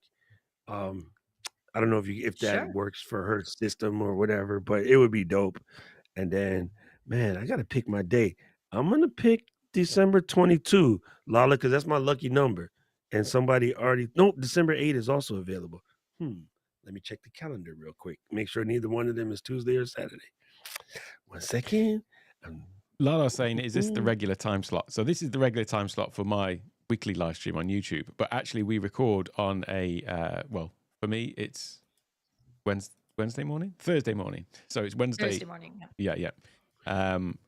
[SPEAKER 5] I don't know if that
[SPEAKER 2] Sure.
[SPEAKER 5] works for her system or whatever, but it would be dope. And then, man, I gotta pick my date. I'm gonna pick December 22, Lala, because that's my lucky number. And somebody already December 8 is also available. Let me check the calendar real quick. Make sure neither one of them is Tuesday or Saturday. 1 second.
[SPEAKER 1] Lala's saying, is this the regular time slot? So this is the regular time slot for my weekly live stream on YouTube. But actually, we record on a, well, for me, it's Thursday morning. So it's Wednesday.
[SPEAKER 2] Thursday morning. Yeah.
[SPEAKER 1] Yeah.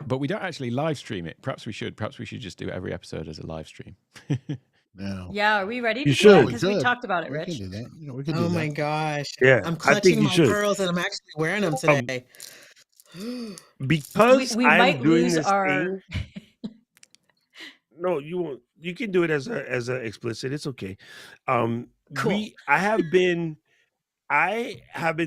[SPEAKER 1] But we don't actually live stream it. Perhaps we should just do every episode as a live stream.
[SPEAKER 3] No.
[SPEAKER 2] Yeah, are we ready
[SPEAKER 5] You
[SPEAKER 2] to do
[SPEAKER 5] should.
[SPEAKER 2] that? Because we talked about it,
[SPEAKER 3] We
[SPEAKER 2] Rich.
[SPEAKER 3] can do that. We can do
[SPEAKER 4] Oh
[SPEAKER 3] that.
[SPEAKER 4] my gosh.
[SPEAKER 5] Yeah,
[SPEAKER 4] I'm
[SPEAKER 5] I think
[SPEAKER 4] clutching
[SPEAKER 5] you
[SPEAKER 4] my
[SPEAKER 5] should.
[SPEAKER 4] pearls and I'm actually wearing them today.
[SPEAKER 5] Because
[SPEAKER 2] We
[SPEAKER 5] I'm
[SPEAKER 2] might
[SPEAKER 5] doing
[SPEAKER 2] lose
[SPEAKER 5] this
[SPEAKER 2] our.
[SPEAKER 5] thing. No, you won't. You can do it as a explicit. It's okay.
[SPEAKER 2] Cool.
[SPEAKER 5] I have been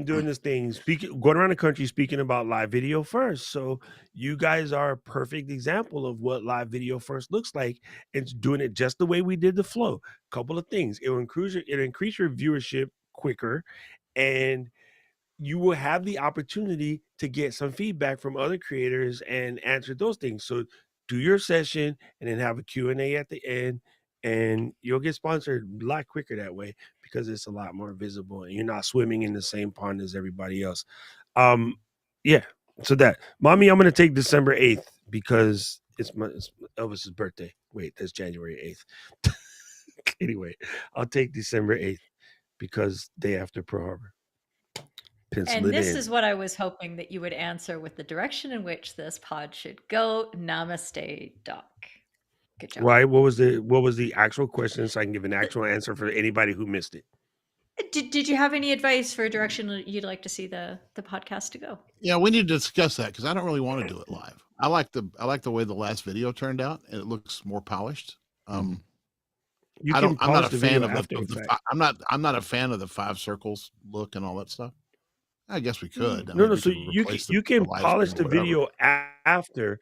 [SPEAKER 5] doing this thing, going around the country speaking about live video first. So you guys are a perfect example of what live video first looks like. It's doing it just the way we did the flow. Couple of things. It'll increase your viewership quicker, and you will have the opportunity to get some feedback from other creators and answer those things. So do your session and then have a Q&A at the end, and you'll get sponsored a lot quicker that way because it's a lot more visible and you're not swimming in the same pond as everybody else. Yeah. So that, mommy, I'm going to take December 8th because it's Elvis's birthday. Wait, that's January 8th. Anyway, I'll take December 8th because day after Pearl Harbor.
[SPEAKER 2] And this is what I was hoping that you would answer with the direction in which this pod should go. Namaste, Doc. Good job.
[SPEAKER 5] Right. What was the actual question so I can give an actual answer for anybody who missed it?
[SPEAKER 2] Did you have any advice for a direction you'd like to see the podcast to go?
[SPEAKER 3] Yeah, we need to discuss that because I don't really want to do it live. I like the way the last video turned out, and it looks more polished.
[SPEAKER 5] You
[SPEAKER 3] I
[SPEAKER 5] can
[SPEAKER 3] don't. I'm not
[SPEAKER 5] polish
[SPEAKER 3] a
[SPEAKER 5] the
[SPEAKER 3] fan
[SPEAKER 5] video
[SPEAKER 3] of the.
[SPEAKER 5] after
[SPEAKER 3] Of
[SPEAKER 5] the
[SPEAKER 3] the
[SPEAKER 5] fact.
[SPEAKER 3] I'm not a fan of the 5 circles look and all that stuff. I guess we could. I
[SPEAKER 5] No,
[SPEAKER 3] mean,
[SPEAKER 5] no.
[SPEAKER 3] we
[SPEAKER 5] So
[SPEAKER 3] could
[SPEAKER 5] you
[SPEAKER 3] replace
[SPEAKER 5] you
[SPEAKER 3] the
[SPEAKER 5] can
[SPEAKER 3] live
[SPEAKER 5] polish
[SPEAKER 3] stream
[SPEAKER 5] the
[SPEAKER 3] or whatever.
[SPEAKER 5] video after.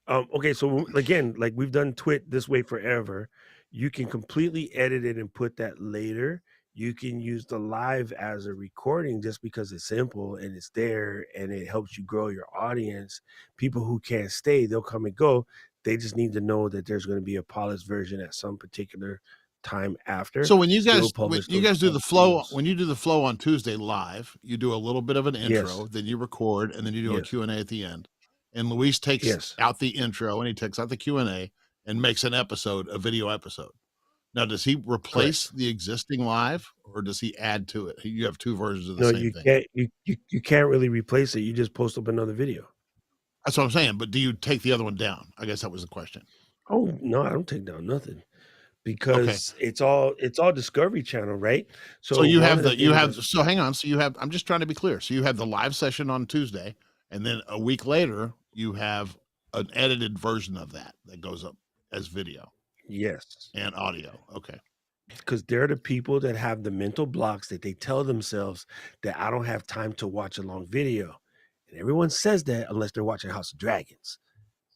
[SPEAKER 5] Okay, so again, like we've done Twit this way forever. You can completely edit it and put that later. You can use the live as a recording just because it's simple and it's there and it helps you grow your audience. People who can't stay, they'll come and go. They just need to know that there's going to be a polished version at some particular time after.
[SPEAKER 3] So when you
[SPEAKER 5] We'll
[SPEAKER 3] guys
[SPEAKER 5] publish
[SPEAKER 3] do
[SPEAKER 5] those
[SPEAKER 3] the flow,
[SPEAKER 5] videos.
[SPEAKER 3] when you do the flow on Tuesday live, you do a little bit of an intro,
[SPEAKER 5] Yes.
[SPEAKER 3] then you record, and then you do a
[SPEAKER 5] Yes.
[SPEAKER 3] Q&A at the end. And Luis takes
[SPEAKER 5] Yes.
[SPEAKER 3] out the intro and he takes out the Q&A and makes an episode, a video episode. Now, does he replace the existing live or does he add to it? You have 2 versions of the
[SPEAKER 5] No,
[SPEAKER 3] same
[SPEAKER 5] you
[SPEAKER 3] thing.
[SPEAKER 5] can't. You can't really replace it. You just post up another video.
[SPEAKER 3] That's what I'm saying. But do you take the other one down? I guess that was the question.
[SPEAKER 5] Oh no, I don't take down nothing because it's all Discovery Channel, right?
[SPEAKER 3] So you
[SPEAKER 5] one
[SPEAKER 3] have
[SPEAKER 5] of the
[SPEAKER 3] the you
[SPEAKER 5] things
[SPEAKER 3] have
[SPEAKER 5] that-
[SPEAKER 3] so hang on. So you have, I'm just trying to be clear. So you have the live session on Tuesday, and then a week later you have an edited version of that goes up as video
[SPEAKER 5] yes,
[SPEAKER 3] and audio. Okay.
[SPEAKER 5] because they're the people that have the mental blocks that they tell themselves that I don't have time to watch a long video, and everyone says that unless they're watching House of Dragons,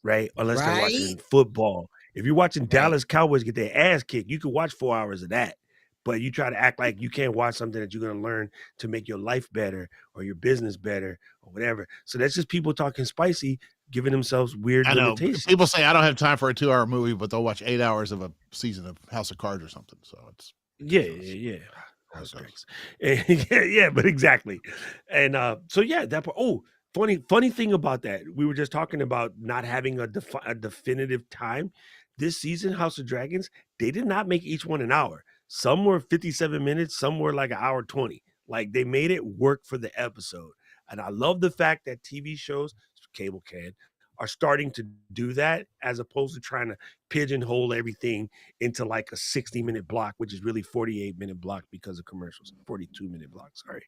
[SPEAKER 5] right? Unless they're watching
[SPEAKER 4] Right.
[SPEAKER 5] football. If you're watching
[SPEAKER 4] Right.
[SPEAKER 5] Dallas Cowboys get their ass kicked, you could watch 4 hours of that. But you try to act like you can't watch something that you're going to learn to make your life better or your business better or whatever. So that's just people talking spicy, giving themselves weird
[SPEAKER 3] I know
[SPEAKER 5] limitations.
[SPEAKER 3] people say I don't have time for a 2-hour movie, but they'll watch 8 hours of a season of House of Cards or something. So it's
[SPEAKER 5] Yeah.
[SPEAKER 3] how it
[SPEAKER 5] House
[SPEAKER 3] goes.
[SPEAKER 5] Dragons. Yeah, but exactly. And so yeah, that part. Oh, funny thing about that. We were just talking about not having a definitive time. This season, House of Dragons, they did not make each one an hour. Some were 57 minutes, some were like an hour 20. Like they made it work for the episode. And I love the fact that TV shows, cable can, are starting to do that as opposed to trying to pigeonhole everything into like a 60-minute block, which is really 48-minute block because of commercials. 42-minute block, sorry.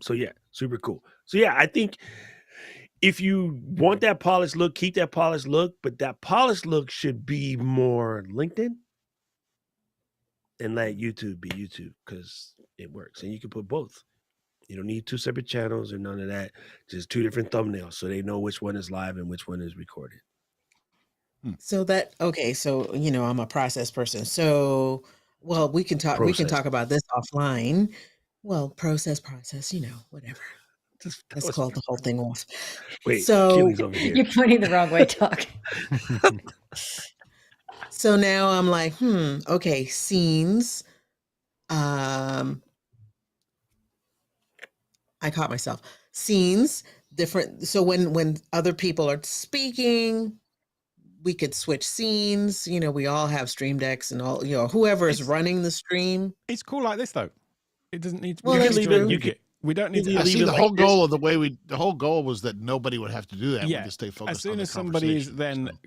[SPEAKER 5] So yeah, super cool. So yeah, I think if you want that polished look, keep that polished look, but that polished look should be more LinkedIn and let YouTube be YouTube because it works. And you can put both. You don't need 2 separate channels or none of that. Just 2 different thumbnails so they know which one is live and which one is recorded.
[SPEAKER 4] So I'm a process person. So, well, we can talk
[SPEAKER 5] Process.
[SPEAKER 4] about this offline. Well, process, whatever.
[SPEAKER 5] That
[SPEAKER 4] Let's
[SPEAKER 5] was-
[SPEAKER 4] call the whole thing off.
[SPEAKER 5] Wait,
[SPEAKER 4] So-
[SPEAKER 5] Keely's over here.
[SPEAKER 2] You're pointing the wrong way, Doc.
[SPEAKER 4] So now I'm like, okay, scenes. I caught myself. Scenes, different. So when other people are speaking, we could switch scenes. We all have stream decks and all, whoever is
[SPEAKER 1] It's-
[SPEAKER 4] running the stream.
[SPEAKER 1] It's cool like this though. It doesn't need to
[SPEAKER 4] Well,
[SPEAKER 1] we don't
[SPEAKER 4] that's
[SPEAKER 1] need to
[SPEAKER 4] true.
[SPEAKER 1] unpick it. We don't need to
[SPEAKER 5] You
[SPEAKER 3] I
[SPEAKER 5] leave
[SPEAKER 3] see
[SPEAKER 5] it
[SPEAKER 3] the
[SPEAKER 5] like
[SPEAKER 3] whole
[SPEAKER 5] this.
[SPEAKER 3] goal of the whole goal was that nobody would have to do that.
[SPEAKER 1] Yeah,
[SPEAKER 3] We just stay focused
[SPEAKER 1] as soon
[SPEAKER 3] on the
[SPEAKER 1] as somebody is
[SPEAKER 3] conversation,
[SPEAKER 1] then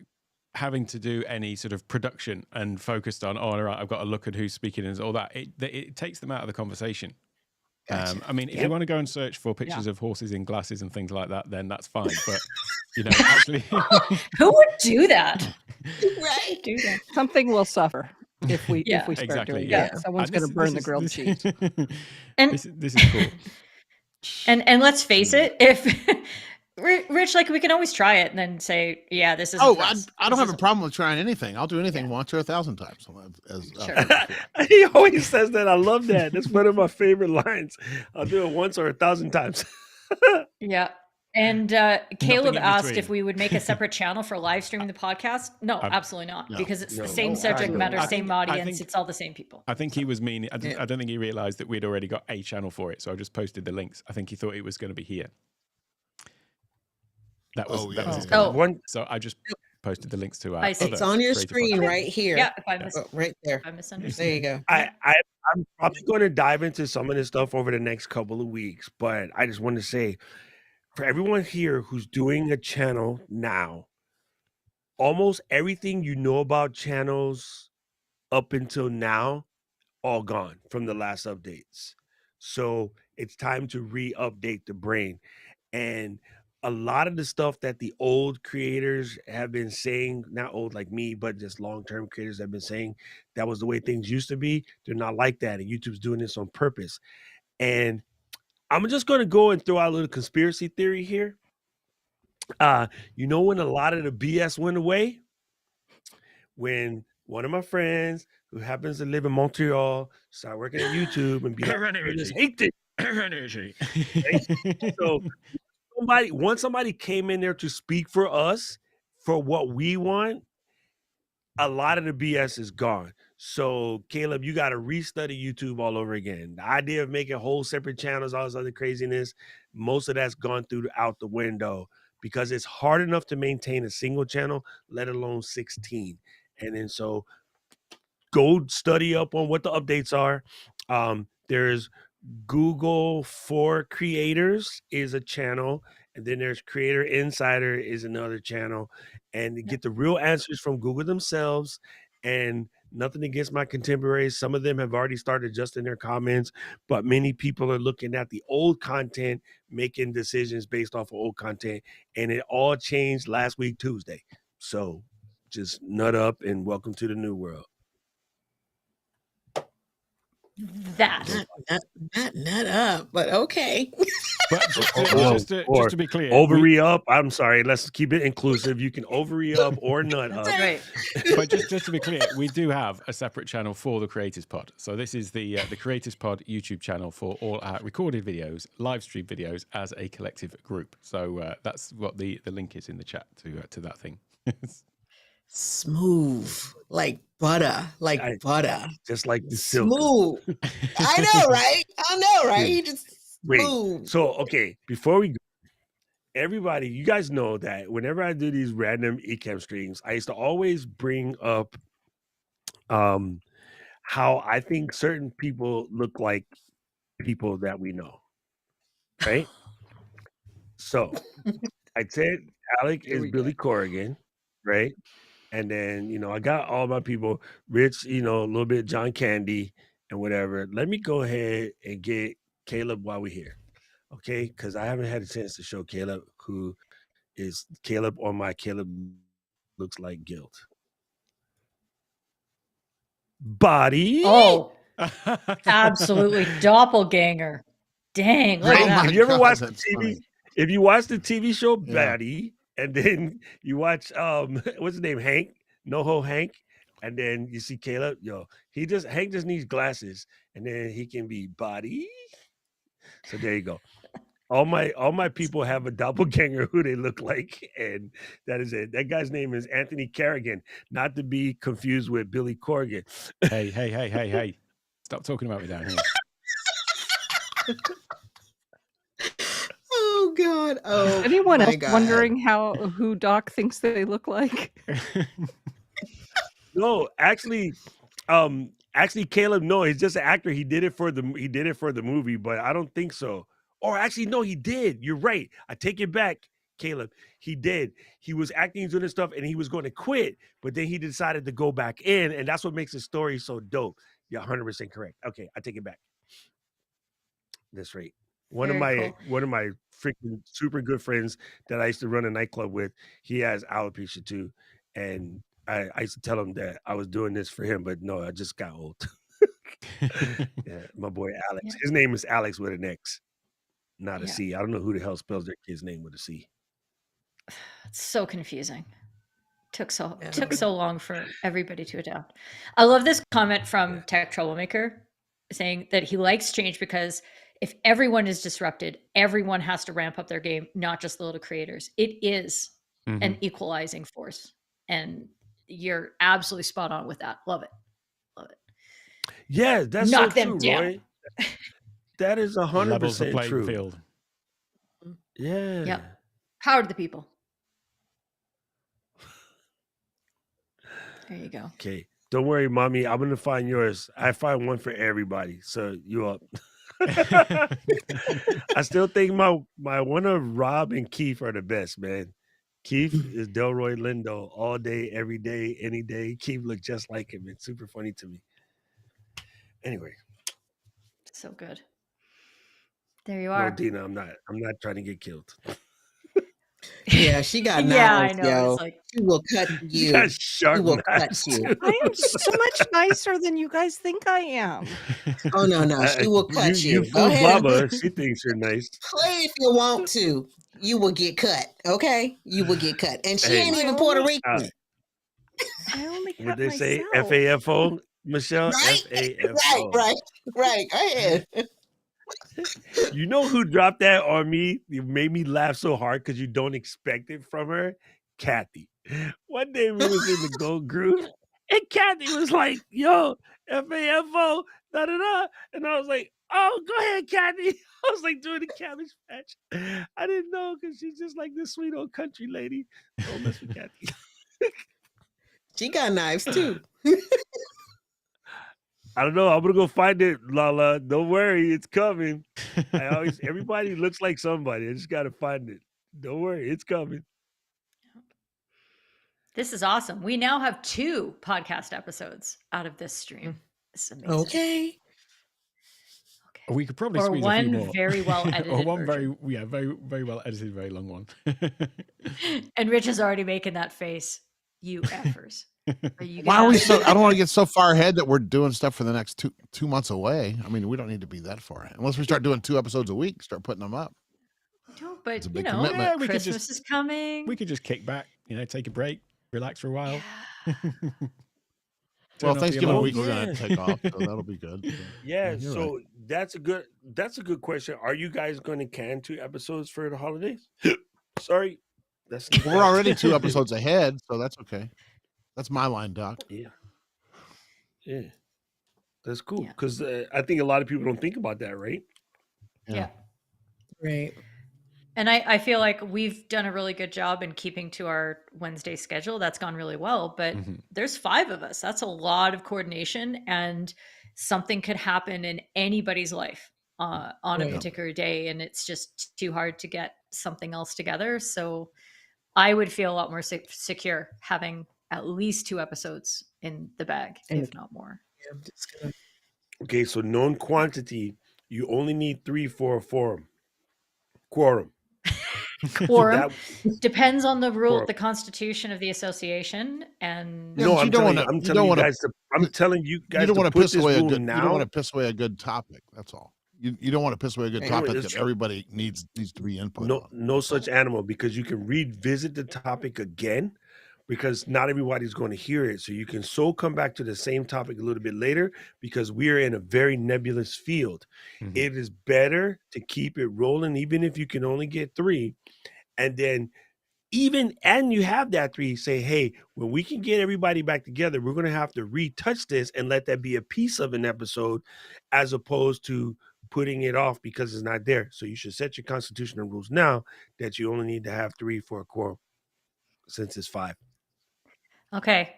[SPEAKER 1] having to do any sort of production and focused on, all right, I've got to look at who's speaking and all that, it takes them out of the conversation.
[SPEAKER 4] Gotcha.
[SPEAKER 1] I mean, if
[SPEAKER 5] Yep.
[SPEAKER 1] you want to go and search for pictures of horses in glasses and things like that, then that's fine. But actually,
[SPEAKER 2] Who would do that?
[SPEAKER 4] Right.
[SPEAKER 2] Do that.
[SPEAKER 6] Something will suffer if we
[SPEAKER 2] Yeah.
[SPEAKER 6] start
[SPEAKER 1] exactly,
[SPEAKER 6] doing
[SPEAKER 1] yeah.
[SPEAKER 6] that. Someone's
[SPEAKER 1] And
[SPEAKER 6] going
[SPEAKER 1] this-
[SPEAKER 6] to burn
[SPEAKER 1] this
[SPEAKER 6] the
[SPEAKER 1] is-
[SPEAKER 6] grilled
[SPEAKER 1] this-
[SPEAKER 6] cheese.
[SPEAKER 2] And
[SPEAKER 1] this is cool.
[SPEAKER 2] and let's face it, if Rich, like we can always try it and then say, yeah, this is.
[SPEAKER 3] I don't have a problem with trying anything. I'll do anything once or 1,000 times.
[SPEAKER 2] Sure.
[SPEAKER 5] He always says that. I love that. That's one of my favorite lines. I'll do it once or 1,000 times.
[SPEAKER 2] Yeah. And Caleb
[SPEAKER 1] in
[SPEAKER 2] asked
[SPEAKER 1] between.
[SPEAKER 2] if we would make a separate channel for live streaming the podcast. No,
[SPEAKER 1] I'm-
[SPEAKER 2] absolutely not,
[SPEAKER 3] no.
[SPEAKER 2] because it's
[SPEAKER 5] No.
[SPEAKER 2] the same
[SPEAKER 5] Oh,
[SPEAKER 2] subject
[SPEAKER 5] God,
[SPEAKER 2] matter,
[SPEAKER 5] no.
[SPEAKER 2] same
[SPEAKER 1] I
[SPEAKER 2] audience.
[SPEAKER 1] think-
[SPEAKER 2] It's all the same people.
[SPEAKER 1] I think he was meaning. I
[SPEAKER 4] Yeah.
[SPEAKER 1] don't think he realized that we'd already got a channel for it, so I just posted the links. I think he thought it was going to be here. That was
[SPEAKER 3] Oh,
[SPEAKER 1] that
[SPEAKER 3] yeah.
[SPEAKER 1] was his
[SPEAKER 2] Oh.
[SPEAKER 1] comment.
[SPEAKER 5] One,
[SPEAKER 1] So I just posted the links to our
[SPEAKER 2] I see.
[SPEAKER 1] other
[SPEAKER 4] It's on your
[SPEAKER 1] creative
[SPEAKER 4] screen
[SPEAKER 1] podcast.
[SPEAKER 4] right here.
[SPEAKER 2] Yeah, if
[SPEAKER 4] Right there.
[SPEAKER 2] I misunderstood.
[SPEAKER 4] There you go.
[SPEAKER 5] I'm probably going to dive into some of this stuff over the next couple of weeks, but I just want to say for everyone here who's doing a channel now, almost everything you know about channels up until now all gone from the last updates. So it's time to re-update the brain. And a lot of the stuff that the old creators have been saying, not old like me, but just long-term creators have been saying that was the way things used to be. They're not like that. And YouTube's doing this on purpose. And I'm just going to go and throw out a little conspiracy theory here. When a lot of the BS went away? When one of my friends who happens to live in Montreal started working at YouTube and be like, I just hate this. Right? So once somebody came in there to speak for us, for what we want, a lot of the BS is gone. So Caleb, you got to restudy YouTube all over again. The idea of making whole separate channels, all this other craziness, most of that's gone out the window because it's hard enough to maintain a single channel, let alone 16. And then so go study up on what the updates are. There's Google for Creators is a channel, and then there's Creator Insider is another channel, and to get the real answers from Google themselves. And nothing against my contemporaries, some of them have already started adjusting their comments, but many people are looking at the old content, making decisions based off of old content, and it all changed last week Tuesday. So just nut up and welcome to the new world.
[SPEAKER 2] That
[SPEAKER 4] Not up, but okay.
[SPEAKER 1] But just to be clear,
[SPEAKER 5] ovary up. I'm sorry. Let's keep it inclusive. You can ovary up or nut up.
[SPEAKER 2] right.
[SPEAKER 1] But just to be clear, we do have a separate channel for the Creators Pod. So this is the Creators Pod YouTube channel for all our recorded videos, live stream videos as a collective group. So that's what the link is in the chat to that thing.
[SPEAKER 4] Smooth, like butter, butter.
[SPEAKER 5] Just like the silk.
[SPEAKER 4] Smooth. I know, right?
[SPEAKER 5] Dude,
[SPEAKER 4] Just
[SPEAKER 5] wait.
[SPEAKER 4] smooth.
[SPEAKER 5] So, okay, before we go, everybody, you guys know that whenever I do these random Ecamm streams, I used to always bring up how I think certain people look like people that we know, right? So I said Alec
[SPEAKER 6] Here
[SPEAKER 5] is
[SPEAKER 6] we go.
[SPEAKER 5] Billy Corrigan, right? And then, I got all my people, Rich, a little bit John Candy and whatever. Let me go ahead and get Caleb while we're here, okay? Because I haven't had a chance to show Caleb, who is Caleb on my Caleb looks like guilt. Body.
[SPEAKER 2] Oh, absolutely doppelganger. Dang, look
[SPEAKER 3] Oh
[SPEAKER 2] at that.
[SPEAKER 3] my
[SPEAKER 5] Have you ever
[SPEAKER 3] God,
[SPEAKER 5] watched the
[SPEAKER 3] that's
[SPEAKER 5] TV?
[SPEAKER 3] funny.
[SPEAKER 5] If you watch the TV show
[SPEAKER 3] Yeah.
[SPEAKER 5] Batty, and then you watch what's his name, Hank, NoHo Hank, and then you see Caleb, Hank just needs glasses, and then he can be Body. So there you go. All my people have a doppelganger who they look like, and that is it. That guy's name is Anthony Carrigan, not to be confused with Billy Corrigan.
[SPEAKER 1] Hey. Stop talking about me down here.
[SPEAKER 4] Oh God. Oh,
[SPEAKER 6] Anyone
[SPEAKER 4] my
[SPEAKER 6] else
[SPEAKER 4] God.
[SPEAKER 6] wondering who Doc thinks they look like?
[SPEAKER 5] No, actually, Caleb, no, he's just an actor. He did it for the movie, but I don't think so. Or actually, no, he did. You're right. I take it back, Caleb. He did. He was acting, doing this stuff, and he was going to quit, but then he decided to go back in, and that's what makes the story so dope. You're 100% correct. Okay, I take it back. That's right. One of
[SPEAKER 2] Very
[SPEAKER 5] my freaking super good friends that I used to run a nightclub with, he has alopecia too, and I used to tell him that I was doing this for him, but no, I just got old. Yeah, my boy Alex.
[SPEAKER 2] Yeah.
[SPEAKER 5] His name is Alex with an X, not a
[SPEAKER 2] Yeah.
[SPEAKER 5] C. I don't know who the hell spells their kid's name with a C.
[SPEAKER 2] It's so confusing. Took so
[SPEAKER 4] Yeah.
[SPEAKER 2] long for everybody to adapt. I love this comment from Tech Troublemaker saying that he likes change because if everyone is disrupted, everyone has to ramp up their game, not just the little creators. It is an equalizing force. And you're absolutely spot on with that. Love it.
[SPEAKER 5] Yeah, that's
[SPEAKER 2] Knock
[SPEAKER 5] so
[SPEAKER 2] them
[SPEAKER 5] true,
[SPEAKER 2] down.
[SPEAKER 5] Roy. That is
[SPEAKER 1] Levels the
[SPEAKER 5] 100%
[SPEAKER 1] playing
[SPEAKER 5] true.
[SPEAKER 1] field.
[SPEAKER 5] Yeah.
[SPEAKER 2] Yep. Power to the people. There you go.
[SPEAKER 5] Okay. Don't worry, mommy. I'm gonna find yours. I find one for everybody. So you up. I still think my one of Rob and Keith are the best, man. Keith is Delroy Lindo all day, every day, any day. Keith looked just like him. It's super funny to me. Anyway,
[SPEAKER 2] So good. There you
[SPEAKER 5] no,
[SPEAKER 2] are.
[SPEAKER 5] Dina, I'm not trying to get killed.
[SPEAKER 4] Yeah, she got
[SPEAKER 2] Yeah, I
[SPEAKER 4] knives,
[SPEAKER 2] know.
[SPEAKER 4] yo.
[SPEAKER 2] It's like,
[SPEAKER 4] She will cut
[SPEAKER 5] You
[SPEAKER 4] you.
[SPEAKER 5] got
[SPEAKER 4] She
[SPEAKER 5] sharp
[SPEAKER 4] will cut
[SPEAKER 5] knives
[SPEAKER 4] you.
[SPEAKER 5] too.
[SPEAKER 6] I am so much nicer than you guys think I am.
[SPEAKER 4] Oh no, she will cut
[SPEAKER 5] You
[SPEAKER 4] you. Go
[SPEAKER 5] fooled
[SPEAKER 4] ahead and
[SPEAKER 5] Baba. She thinks you're nice.
[SPEAKER 4] play if you want to. You will get cut. Okay, you will get cut, and she
[SPEAKER 5] Hey,
[SPEAKER 4] ain't
[SPEAKER 6] I
[SPEAKER 4] even Puerto
[SPEAKER 6] only
[SPEAKER 4] Rican,
[SPEAKER 6] I only
[SPEAKER 5] what
[SPEAKER 6] cut
[SPEAKER 5] they say?
[SPEAKER 6] myself.
[SPEAKER 5] FAFO, Michelle.
[SPEAKER 4] right?
[SPEAKER 5] FAFO.
[SPEAKER 4] Right. Go ahead.
[SPEAKER 5] You know who dropped that on me? You made me laugh so hard because you don't expect it from her. Kathy. One day we was in the Gold group, and Kathy was like, "Yo, FAFO, da da da," and I was like, "Oh, go ahead, Kathy." I was like doing the Cabbage Patch. I didn't know because she's just like this sweet old country lady. Don't mess with Kathy.
[SPEAKER 4] She got knives too.
[SPEAKER 5] I don't know. I'm gonna go find it, Lala. Don't worry, it's coming. Everybody looks like somebody. I just gotta find it. Don't worry, it's coming.
[SPEAKER 2] this is awesome. We now have 2 podcast episodes out of this stream. This is amazing.
[SPEAKER 4] Okay.
[SPEAKER 1] We could probably
[SPEAKER 2] Or
[SPEAKER 1] squeeze a few
[SPEAKER 2] one
[SPEAKER 1] more.
[SPEAKER 2] very well edited
[SPEAKER 1] or one
[SPEAKER 2] version.
[SPEAKER 1] very well edited, very long one.
[SPEAKER 2] And Rich is already making that face. You effers. Are you
[SPEAKER 3] Why are we
[SPEAKER 2] gonna-
[SPEAKER 3] so? I don't want to get so far ahead that we're doing stuff for the next two months away. I mean, we don't need to be that far ahead. Unless we start doing 2 episodes a week, start putting them up.
[SPEAKER 2] No, but
[SPEAKER 3] It's a
[SPEAKER 2] you
[SPEAKER 3] big
[SPEAKER 2] know,
[SPEAKER 3] commitment.
[SPEAKER 1] Yeah, we could
[SPEAKER 2] Christmas
[SPEAKER 1] just-
[SPEAKER 2] is coming.
[SPEAKER 1] We could just kick back, take a break, relax for a while.
[SPEAKER 2] Yeah.
[SPEAKER 3] Well,
[SPEAKER 1] Turn off the
[SPEAKER 3] Thanksgiving
[SPEAKER 1] alarm.
[SPEAKER 3] week we're
[SPEAKER 5] Yeah.
[SPEAKER 3] gonna take off, so that'll be good.
[SPEAKER 5] Yeah,
[SPEAKER 3] you're
[SPEAKER 5] so
[SPEAKER 3] right.
[SPEAKER 5] that's a good question. Are you guys going to can 2 episodes for the holidays? Sorry, that's
[SPEAKER 3] We're already 2 episodes ahead, so that's okay. That's my line, Doc.
[SPEAKER 5] Yeah, that's cool
[SPEAKER 2] Yeah.
[SPEAKER 5] because I think a lot of people don't think about that, right?
[SPEAKER 2] Yeah.
[SPEAKER 4] Right.
[SPEAKER 2] And I feel like we've done a really good job in keeping to our Wednesday schedule. That's gone really well. But
[SPEAKER 1] Mhm.
[SPEAKER 2] there's 5 of us. That's a lot of coordination, and something could happen in anybody's life on a
[SPEAKER 4] Right.
[SPEAKER 2] particular day, and it's just too hard to get something else together. So I would feel a lot more secure having at least 2 episodes in the bag,
[SPEAKER 4] And-
[SPEAKER 2] if not more.
[SPEAKER 4] Yeah, I'm just gonna-
[SPEAKER 5] Okay, so known quantity, you only need 3 for a quorum.
[SPEAKER 2] Quorum
[SPEAKER 5] That
[SPEAKER 2] depends on the rule,
[SPEAKER 5] Quorum.
[SPEAKER 2] the constitution of the association, and
[SPEAKER 3] Yeah,
[SPEAKER 5] no,
[SPEAKER 3] but
[SPEAKER 5] I'm
[SPEAKER 3] you don't
[SPEAKER 5] telling
[SPEAKER 3] wanna-
[SPEAKER 5] I'm
[SPEAKER 3] you
[SPEAKER 5] telling
[SPEAKER 3] don't
[SPEAKER 5] you
[SPEAKER 3] wanna-
[SPEAKER 5] guys to I'm telling you guys
[SPEAKER 3] You don't
[SPEAKER 5] to
[SPEAKER 3] want to
[SPEAKER 5] put
[SPEAKER 3] piss
[SPEAKER 5] this
[SPEAKER 3] away a
[SPEAKER 5] rule
[SPEAKER 3] good.
[SPEAKER 5] now.
[SPEAKER 3] You don't want to piss away a good topic. That's all. You don't want to piss away a good
[SPEAKER 5] Hey,
[SPEAKER 3] topic
[SPEAKER 5] it's
[SPEAKER 3] that
[SPEAKER 5] true.
[SPEAKER 3] everybody needs to be input on.
[SPEAKER 5] No such animal, because you can revisit the topic again, because not everybody's going to hear it. So you can come back to the same topic a little bit later, because we are in a very nebulous field.
[SPEAKER 1] Mhm.
[SPEAKER 5] It is better to keep it rolling, even if you can only get 3. And then and you have that 3, say, hey, when we can get everybody back together, we're going to have to retouch this and let that be a piece of an episode, as opposed to putting it off because it's not there. So you should set your constitutional rules now that you only need to have 3 for a quorum, since it's 5.
[SPEAKER 2] okay.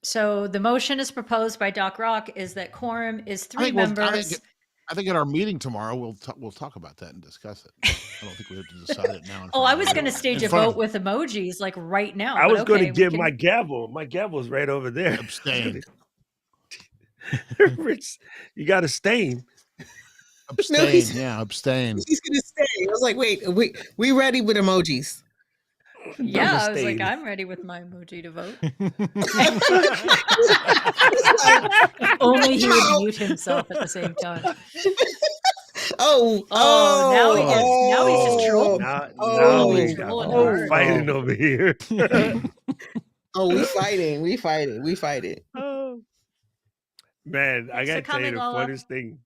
[SPEAKER 2] So the motion is proposed by Doc Rock is that quorum is 3 members.
[SPEAKER 3] I think at our meeting tomorrow we'll talk about that and discuss it. I don't think we have to decide it now.
[SPEAKER 2] Oh, I was going to stage a vote with emojis like right now.
[SPEAKER 5] I was going to
[SPEAKER 2] we
[SPEAKER 5] get
[SPEAKER 2] can-
[SPEAKER 5] my gavel. My gavel's right over there.
[SPEAKER 3] Abstain.
[SPEAKER 5] Rich, you got to stain.
[SPEAKER 3] Abstain.
[SPEAKER 4] he's-
[SPEAKER 3] Yeah, abstain.
[SPEAKER 4] He's gonna stay. I was like, wait, we ready with emojis?
[SPEAKER 2] Yeah,
[SPEAKER 5] Double
[SPEAKER 2] I was like,
[SPEAKER 5] stain.
[SPEAKER 2] I'm ready with my emoji to vote. Only he would mute himself at the same time.
[SPEAKER 4] Oh,
[SPEAKER 2] now he's just trolling.
[SPEAKER 5] Now
[SPEAKER 4] Oh,
[SPEAKER 5] we
[SPEAKER 2] he's
[SPEAKER 5] got
[SPEAKER 2] rolling
[SPEAKER 5] people
[SPEAKER 2] hard.
[SPEAKER 5] fighting over here.
[SPEAKER 4] Oh, we fighting.
[SPEAKER 5] Oh. Man, I
[SPEAKER 2] Thanks for
[SPEAKER 5] gotta tell you,
[SPEAKER 2] coming,
[SPEAKER 5] the
[SPEAKER 2] Lola.
[SPEAKER 5] funniest thing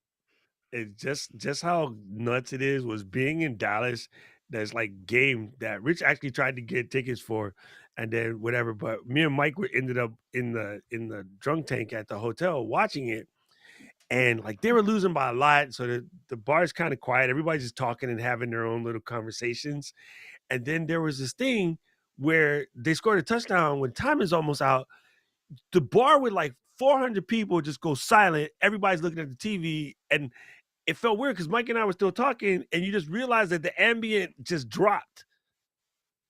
[SPEAKER 5] is just how nuts it is was being in Dallas. There's like game that Rich actually tried to get tickets for, and then whatever. But me and Mike ended up in the drunk tank at the hotel watching it, and like they were losing by a lot. So the bar's kind of quiet. Everybody's just talking and having their own little conversations. And then there was this thing where they scored a touchdown when time is almost out. The bar with like 400 people just go silent. Everybody's looking at the TV, and it felt weird because Mike and I were still talking, and you just realized that the ambient just dropped.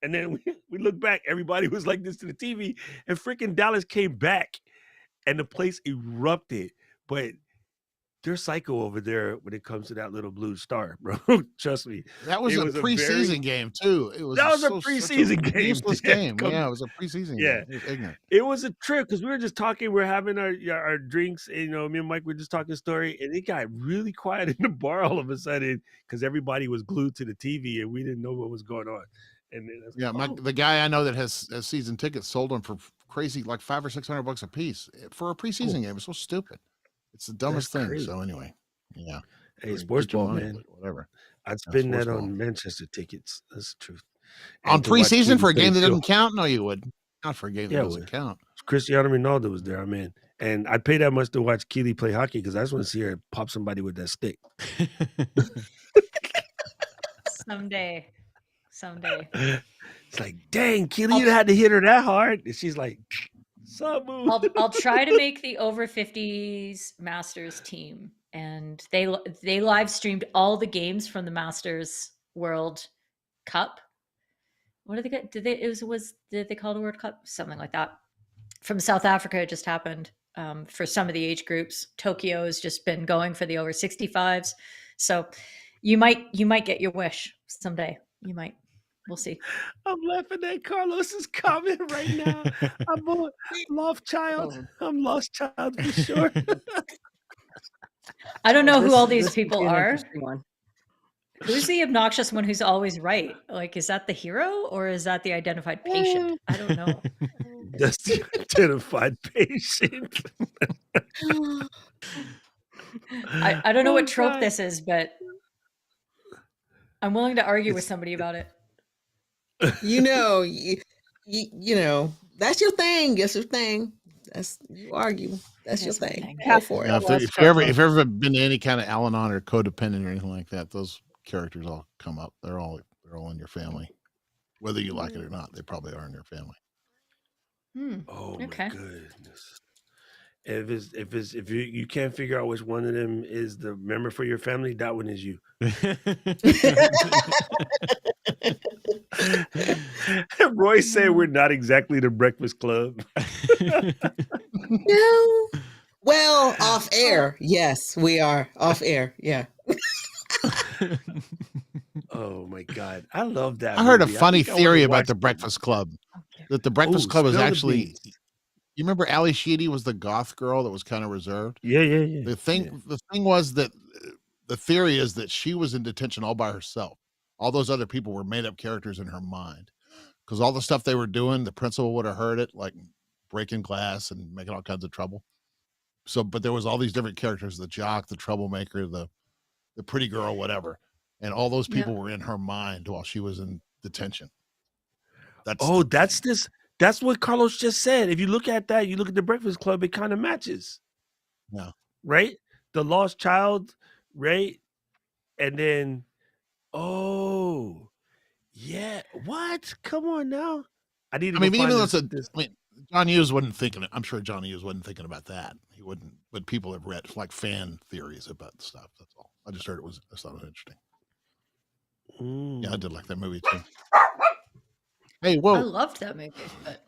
[SPEAKER 5] And then we look back, everybody was like this to the TV, and freaking Dallas came back, and the place erupted but they're psycho over there when it comes to that little blue star, bro. Trust me.
[SPEAKER 3] That was
[SPEAKER 5] It
[SPEAKER 3] a
[SPEAKER 5] was a
[SPEAKER 3] preseason
[SPEAKER 5] very
[SPEAKER 3] game too. It was
[SPEAKER 5] that was a
[SPEAKER 3] such a
[SPEAKER 5] preseason game.
[SPEAKER 3] useless
[SPEAKER 5] Dad.
[SPEAKER 3] game. Yeah, it was a preseason
[SPEAKER 5] Yeah.
[SPEAKER 3] game. It was ignorant.
[SPEAKER 5] It was a trip because we were just talking. We're having our drinks, and me and Mike were just talking story, and it got really quiet in the bar all of a sudden because everybody was glued to the TV, and we didn't know what was going on. And then I was
[SPEAKER 3] Yeah,
[SPEAKER 5] like,
[SPEAKER 3] the guy I know that has season tickets sold them for crazy like $500 or $600 a piece for a preseason game. It's so stupid. It's the dumbest thing.
[SPEAKER 5] crazy.
[SPEAKER 3] So anyway, yeah.
[SPEAKER 5] Hey,
[SPEAKER 3] Get
[SPEAKER 5] sports
[SPEAKER 3] your
[SPEAKER 5] ball,
[SPEAKER 3] money,
[SPEAKER 5] man.
[SPEAKER 3] but whatever.
[SPEAKER 5] I'd
[SPEAKER 3] Yeah,
[SPEAKER 5] spend that
[SPEAKER 3] sports
[SPEAKER 5] on
[SPEAKER 3] ball.
[SPEAKER 5] Manchester tickets. That's the truth.
[SPEAKER 3] On
[SPEAKER 5] And to watch
[SPEAKER 3] preseason
[SPEAKER 5] Keely
[SPEAKER 3] for a
[SPEAKER 5] play
[SPEAKER 3] game that
[SPEAKER 5] field.
[SPEAKER 3] doesn't count? No, you would. Not for a game that
[SPEAKER 5] Yeah, I
[SPEAKER 3] doesn't
[SPEAKER 5] would.
[SPEAKER 3] count.
[SPEAKER 5] Cristiano Ronaldo was there. I'm in. And I'd pay that much to watch Keely play hockey because I just want to see her pop somebody with that stick.
[SPEAKER 2] Someday.
[SPEAKER 5] It's like, dang, Keely, you had to hit her that hard. And she's like, Samu.
[SPEAKER 2] I'll try to make the over 50s Masters team, and they live streamed all the games from the Masters World Cup. What did they get? Did they call it a World Cup? Something like that. From South Africa, it just happened. For some of the age groups, Tokyo has just been going for the over 65s. So you might get your wish someday. You might. We'll see.
[SPEAKER 5] I'm laughing at Carlos's comment right now. I'm a lost child. I'm lost child for sure.
[SPEAKER 2] I don't know who all these
[SPEAKER 6] This would
[SPEAKER 2] people
[SPEAKER 6] be an
[SPEAKER 2] are.
[SPEAKER 6] interesting one.
[SPEAKER 2] Who's the obnoxious one who's always right? Like, is that the hero or is that the identified patient? I don't know.
[SPEAKER 5] That's the identified patient.
[SPEAKER 2] I don't know
[SPEAKER 5] Oh,
[SPEAKER 2] what trope
[SPEAKER 5] God.
[SPEAKER 2] this is, but I'm willing to argue with somebody about it.
[SPEAKER 4] You know, you know, that's your thing. That's your thing. You argue. That's your
[SPEAKER 2] That's my
[SPEAKER 4] thing.
[SPEAKER 2] thing.
[SPEAKER 4] Go for
[SPEAKER 3] Yeah,
[SPEAKER 4] it.
[SPEAKER 3] if you've ever been to any kind of Al-Anon or codependent or anything like that, those characters all come up. They're all in your family, whether you like it or not. They probably are in your family.
[SPEAKER 5] Oh
[SPEAKER 2] Okay.
[SPEAKER 5] my goodness. If you can't figure out which one of them is the member for your family, that one is you. Roy said we're not exactly the Breakfast Club.
[SPEAKER 4] No. Well, off air. Yes, we are off air. Yeah.
[SPEAKER 5] Oh my God. I love that.
[SPEAKER 3] I heard a
[SPEAKER 5] movie.
[SPEAKER 3] funny
[SPEAKER 5] think I wanna
[SPEAKER 3] theory about
[SPEAKER 5] watch
[SPEAKER 3] the
[SPEAKER 5] that.
[SPEAKER 3] Breakfast Club. That the Breakfast
[SPEAKER 5] Ooh,
[SPEAKER 3] Club is
[SPEAKER 5] spill the
[SPEAKER 3] actually.
[SPEAKER 5] beans.
[SPEAKER 3] You remember Ali Sheedy was the goth girl that was kind of reserved.
[SPEAKER 5] Yeah.
[SPEAKER 3] The thing was that the theory is that she was in detention all by herself. All those other people were made up characters in her mind, because all the stuff they were doing, the principal would have heard it, like breaking glass and making all kinds of trouble. So, but there was all these different characters: the jock, the troublemaker, the pretty girl, whatever, and all those people were in her mind while she was in detention.
[SPEAKER 5] That's what Carlos just said. If you look at that, you look at the Breakfast Club, it kind of matches.
[SPEAKER 3] Yeah.
[SPEAKER 5] Right? The lost child, right? And then, oh, yeah. What? Come on now. I need to
[SPEAKER 3] I mean,
[SPEAKER 5] go
[SPEAKER 3] even
[SPEAKER 5] find
[SPEAKER 3] though
[SPEAKER 5] this.
[SPEAKER 3] John Hughes wasn't thinking it. I'm sure John Hughes wasn't thinking about that. He wouldn't, but people have read like fan theories about the stuff. That's all. I just heard I thought it was interesting. Yeah, I did like that movie too. Hey,
[SPEAKER 2] I
[SPEAKER 3] whoa.
[SPEAKER 2] loved that movie, but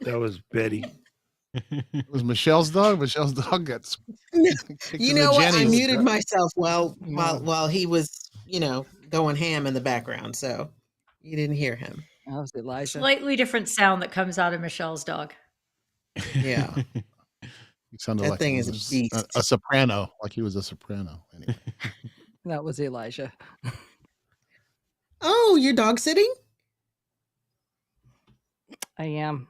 [SPEAKER 5] That was Betty.
[SPEAKER 3] It was Michelle's dog. Michelle's dog got kicked
[SPEAKER 4] You
[SPEAKER 3] in the
[SPEAKER 4] know what? I
[SPEAKER 3] Jennies.
[SPEAKER 4] muted myself while he was, going ham in the background, so you didn't hear him.
[SPEAKER 6] That was Elijah.
[SPEAKER 2] slightly different sound that comes out of Michelle's dog.
[SPEAKER 4] Yeah.
[SPEAKER 3] He sounded
[SPEAKER 4] That
[SPEAKER 3] like
[SPEAKER 4] thing
[SPEAKER 3] he
[SPEAKER 4] is a
[SPEAKER 3] was
[SPEAKER 4] beast.
[SPEAKER 3] a soprano, like he was a soprano. Anyway.
[SPEAKER 6] That was Elijah.
[SPEAKER 4] Oh, you're dog sitting?
[SPEAKER 6] I am.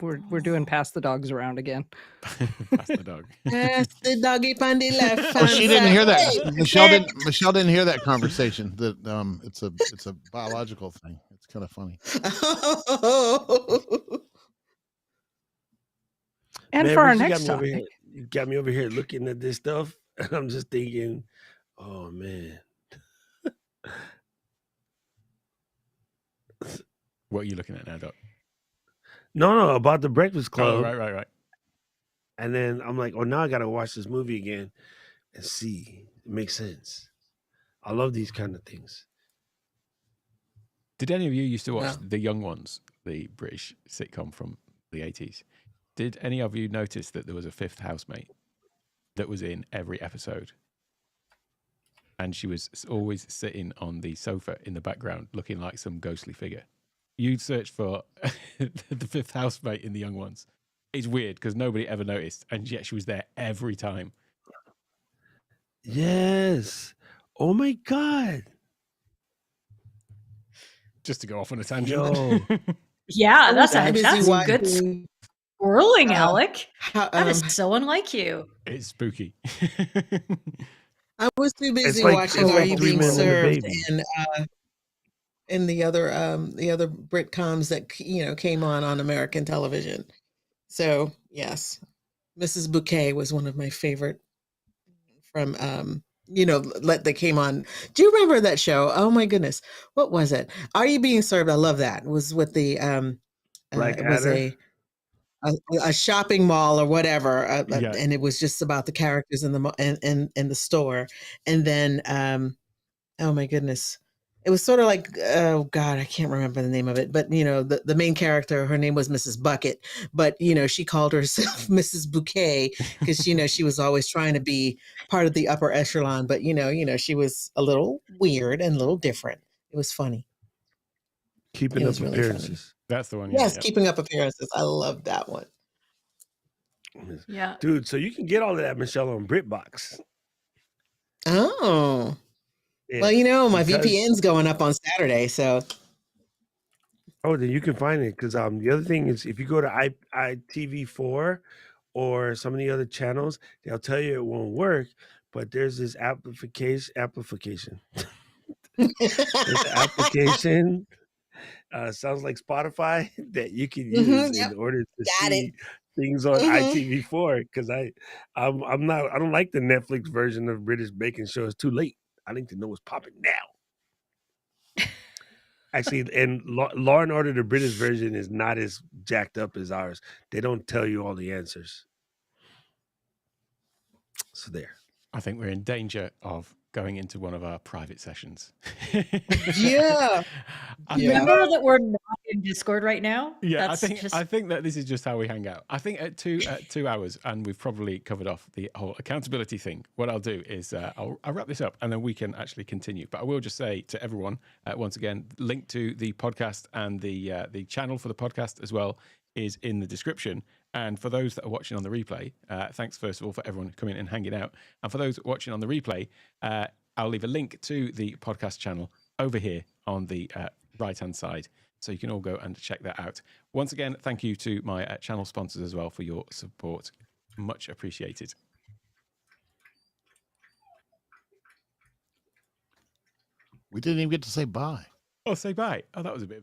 [SPEAKER 6] We're doing pass the dogs around again.
[SPEAKER 1] Pass the dog.
[SPEAKER 4] Pass the doggy on the left.
[SPEAKER 3] Oh, she didn't hear that.
[SPEAKER 4] Hey,
[SPEAKER 3] Michelle didn't hear that conversation. That it's a biological thing. It's kind of funny.
[SPEAKER 6] And
[SPEAKER 5] Man,
[SPEAKER 6] for our
[SPEAKER 5] Rich,
[SPEAKER 6] next topic,
[SPEAKER 5] you got me over here looking at this stuff, and I'm just thinking, oh man.
[SPEAKER 1] What are you looking at now, Doc?
[SPEAKER 5] No, about the Breakfast Club.
[SPEAKER 1] Oh, right.
[SPEAKER 5] And then I'm like, oh, now I got to watch this movie again and see. It makes sense. I love these kind of things.
[SPEAKER 1] Did any of you used to watch
[SPEAKER 4] No.
[SPEAKER 1] The Young Ones, the British sitcom from the 80s? Did any of you notice that there was a fifth housemate? that was in every episode. And she was always sitting on the sofa in the background looking like some ghostly figure. You'd search for the fifth housemate in The Young Ones. It's weird because nobody ever noticed, and yet she was there every time.
[SPEAKER 5] Yes. Oh my God.
[SPEAKER 1] Just to go off on a tangent.
[SPEAKER 5] Yo.
[SPEAKER 2] Yeah,
[SPEAKER 4] I was
[SPEAKER 2] that's
[SPEAKER 4] too busy
[SPEAKER 2] good
[SPEAKER 4] watching
[SPEAKER 2] scrolling, Alec.
[SPEAKER 4] how,
[SPEAKER 2] That is so unlike you.
[SPEAKER 1] It's spooky.
[SPEAKER 4] I was too busy
[SPEAKER 5] like
[SPEAKER 4] watching Are You
[SPEAKER 5] Three
[SPEAKER 4] Being
[SPEAKER 5] Men and a
[SPEAKER 4] Served
[SPEAKER 5] Baby.
[SPEAKER 4] and the other Britcoms that came on American television. So yes, Mrs. Bouquet was one of my favorite from that came on. Do you remember that show? Oh my goodness, what was it? Are You Being Served? I love that. It was with the
[SPEAKER 5] Black
[SPEAKER 4] it was
[SPEAKER 5] Adder.
[SPEAKER 4] a shopping mall or whatever,
[SPEAKER 1] Yeah.
[SPEAKER 4] and it was just about the characters in the in the store, and then oh my goodness. It was sort of like, oh God, I can't remember the name of it. But, the main character, her name was Mrs. Bucket. But, she called herself Mrs. Bouquet because, she was always trying to be part of the upper echelon. But, she was a little weird and a little different. It was funny.
[SPEAKER 5] Keeping
[SPEAKER 4] It
[SPEAKER 5] Up
[SPEAKER 4] was really funny.
[SPEAKER 5] Appearances.
[SPEAKER 1] That's the one. Yeah,
[SPEAKER 4] Yes,
[SPEAKER 1] yeah.
[SPEAKER 4] Keeping Up Appearances. I love that one.
[SPEAKER 2] Yeah.
[SPEAKER 5] Dude, so you can get all of that, Michelle, on BritBox.
[SPEAKER 4] Oh.
[SPEAKER 5] Yeah,
[SPEAKER 4] Well, my
[SPEAKER 5] because-
[SPEAKER 4] VPN's going up on Saturday, so.
[SPEAKER 5] Oh, then you can find it because the other thing is if you go to ITV4 or some of the other channels, they'll tell you it won't work. But there's this application. There's an application. Sounds like Spotify that you can use
[SPEAKER 4] Yep.
[SPEAKER 5] in order to
[SPEAKER 4] Got
[SPEAKER 5] see things on
[SPEAKER 4] Mhm.
[SPEAKER 5] ITV4 because I don't like the Netflix version of British Baking Show. It's too late. I need to know what's popping now. Actually, and Law and Order, the British version, is not as jacked up as ours. They don't tell you all the answers. So there.
[SPEAKER 1] I think we're in danger of going into one of our private sessions.
[SPEAKER 4] Yeah.
[SPEAKER 2] Remember that we're not in Discord right now?
[SPEAKER 1] Yeah,
[SPEAKER 2] That's
[SPEAKER 1] I think that this is just how we hang out. I think at 2 hours, and we've probably covered off the whole accountability thing. What I'll do is I'll wrap this up, and then we can actually continue. But I will just say to everyone once again, link to the podcast and the channel for the podcast as well is in the description. And for those that are watching on the replay, thanks first of all for everyone coming and hanging out. And for those watching on the replay, I'll leave a link to the podcast channel over here on the right-hand side. So you can all go and check that out. Once again, thank you to my channel sponsors as well for your support. Much appreciated.
[SPEAKER 3] We didn't even get to say bye.
[SPEAKER 1] Oh, say bye. Oh, that was a bit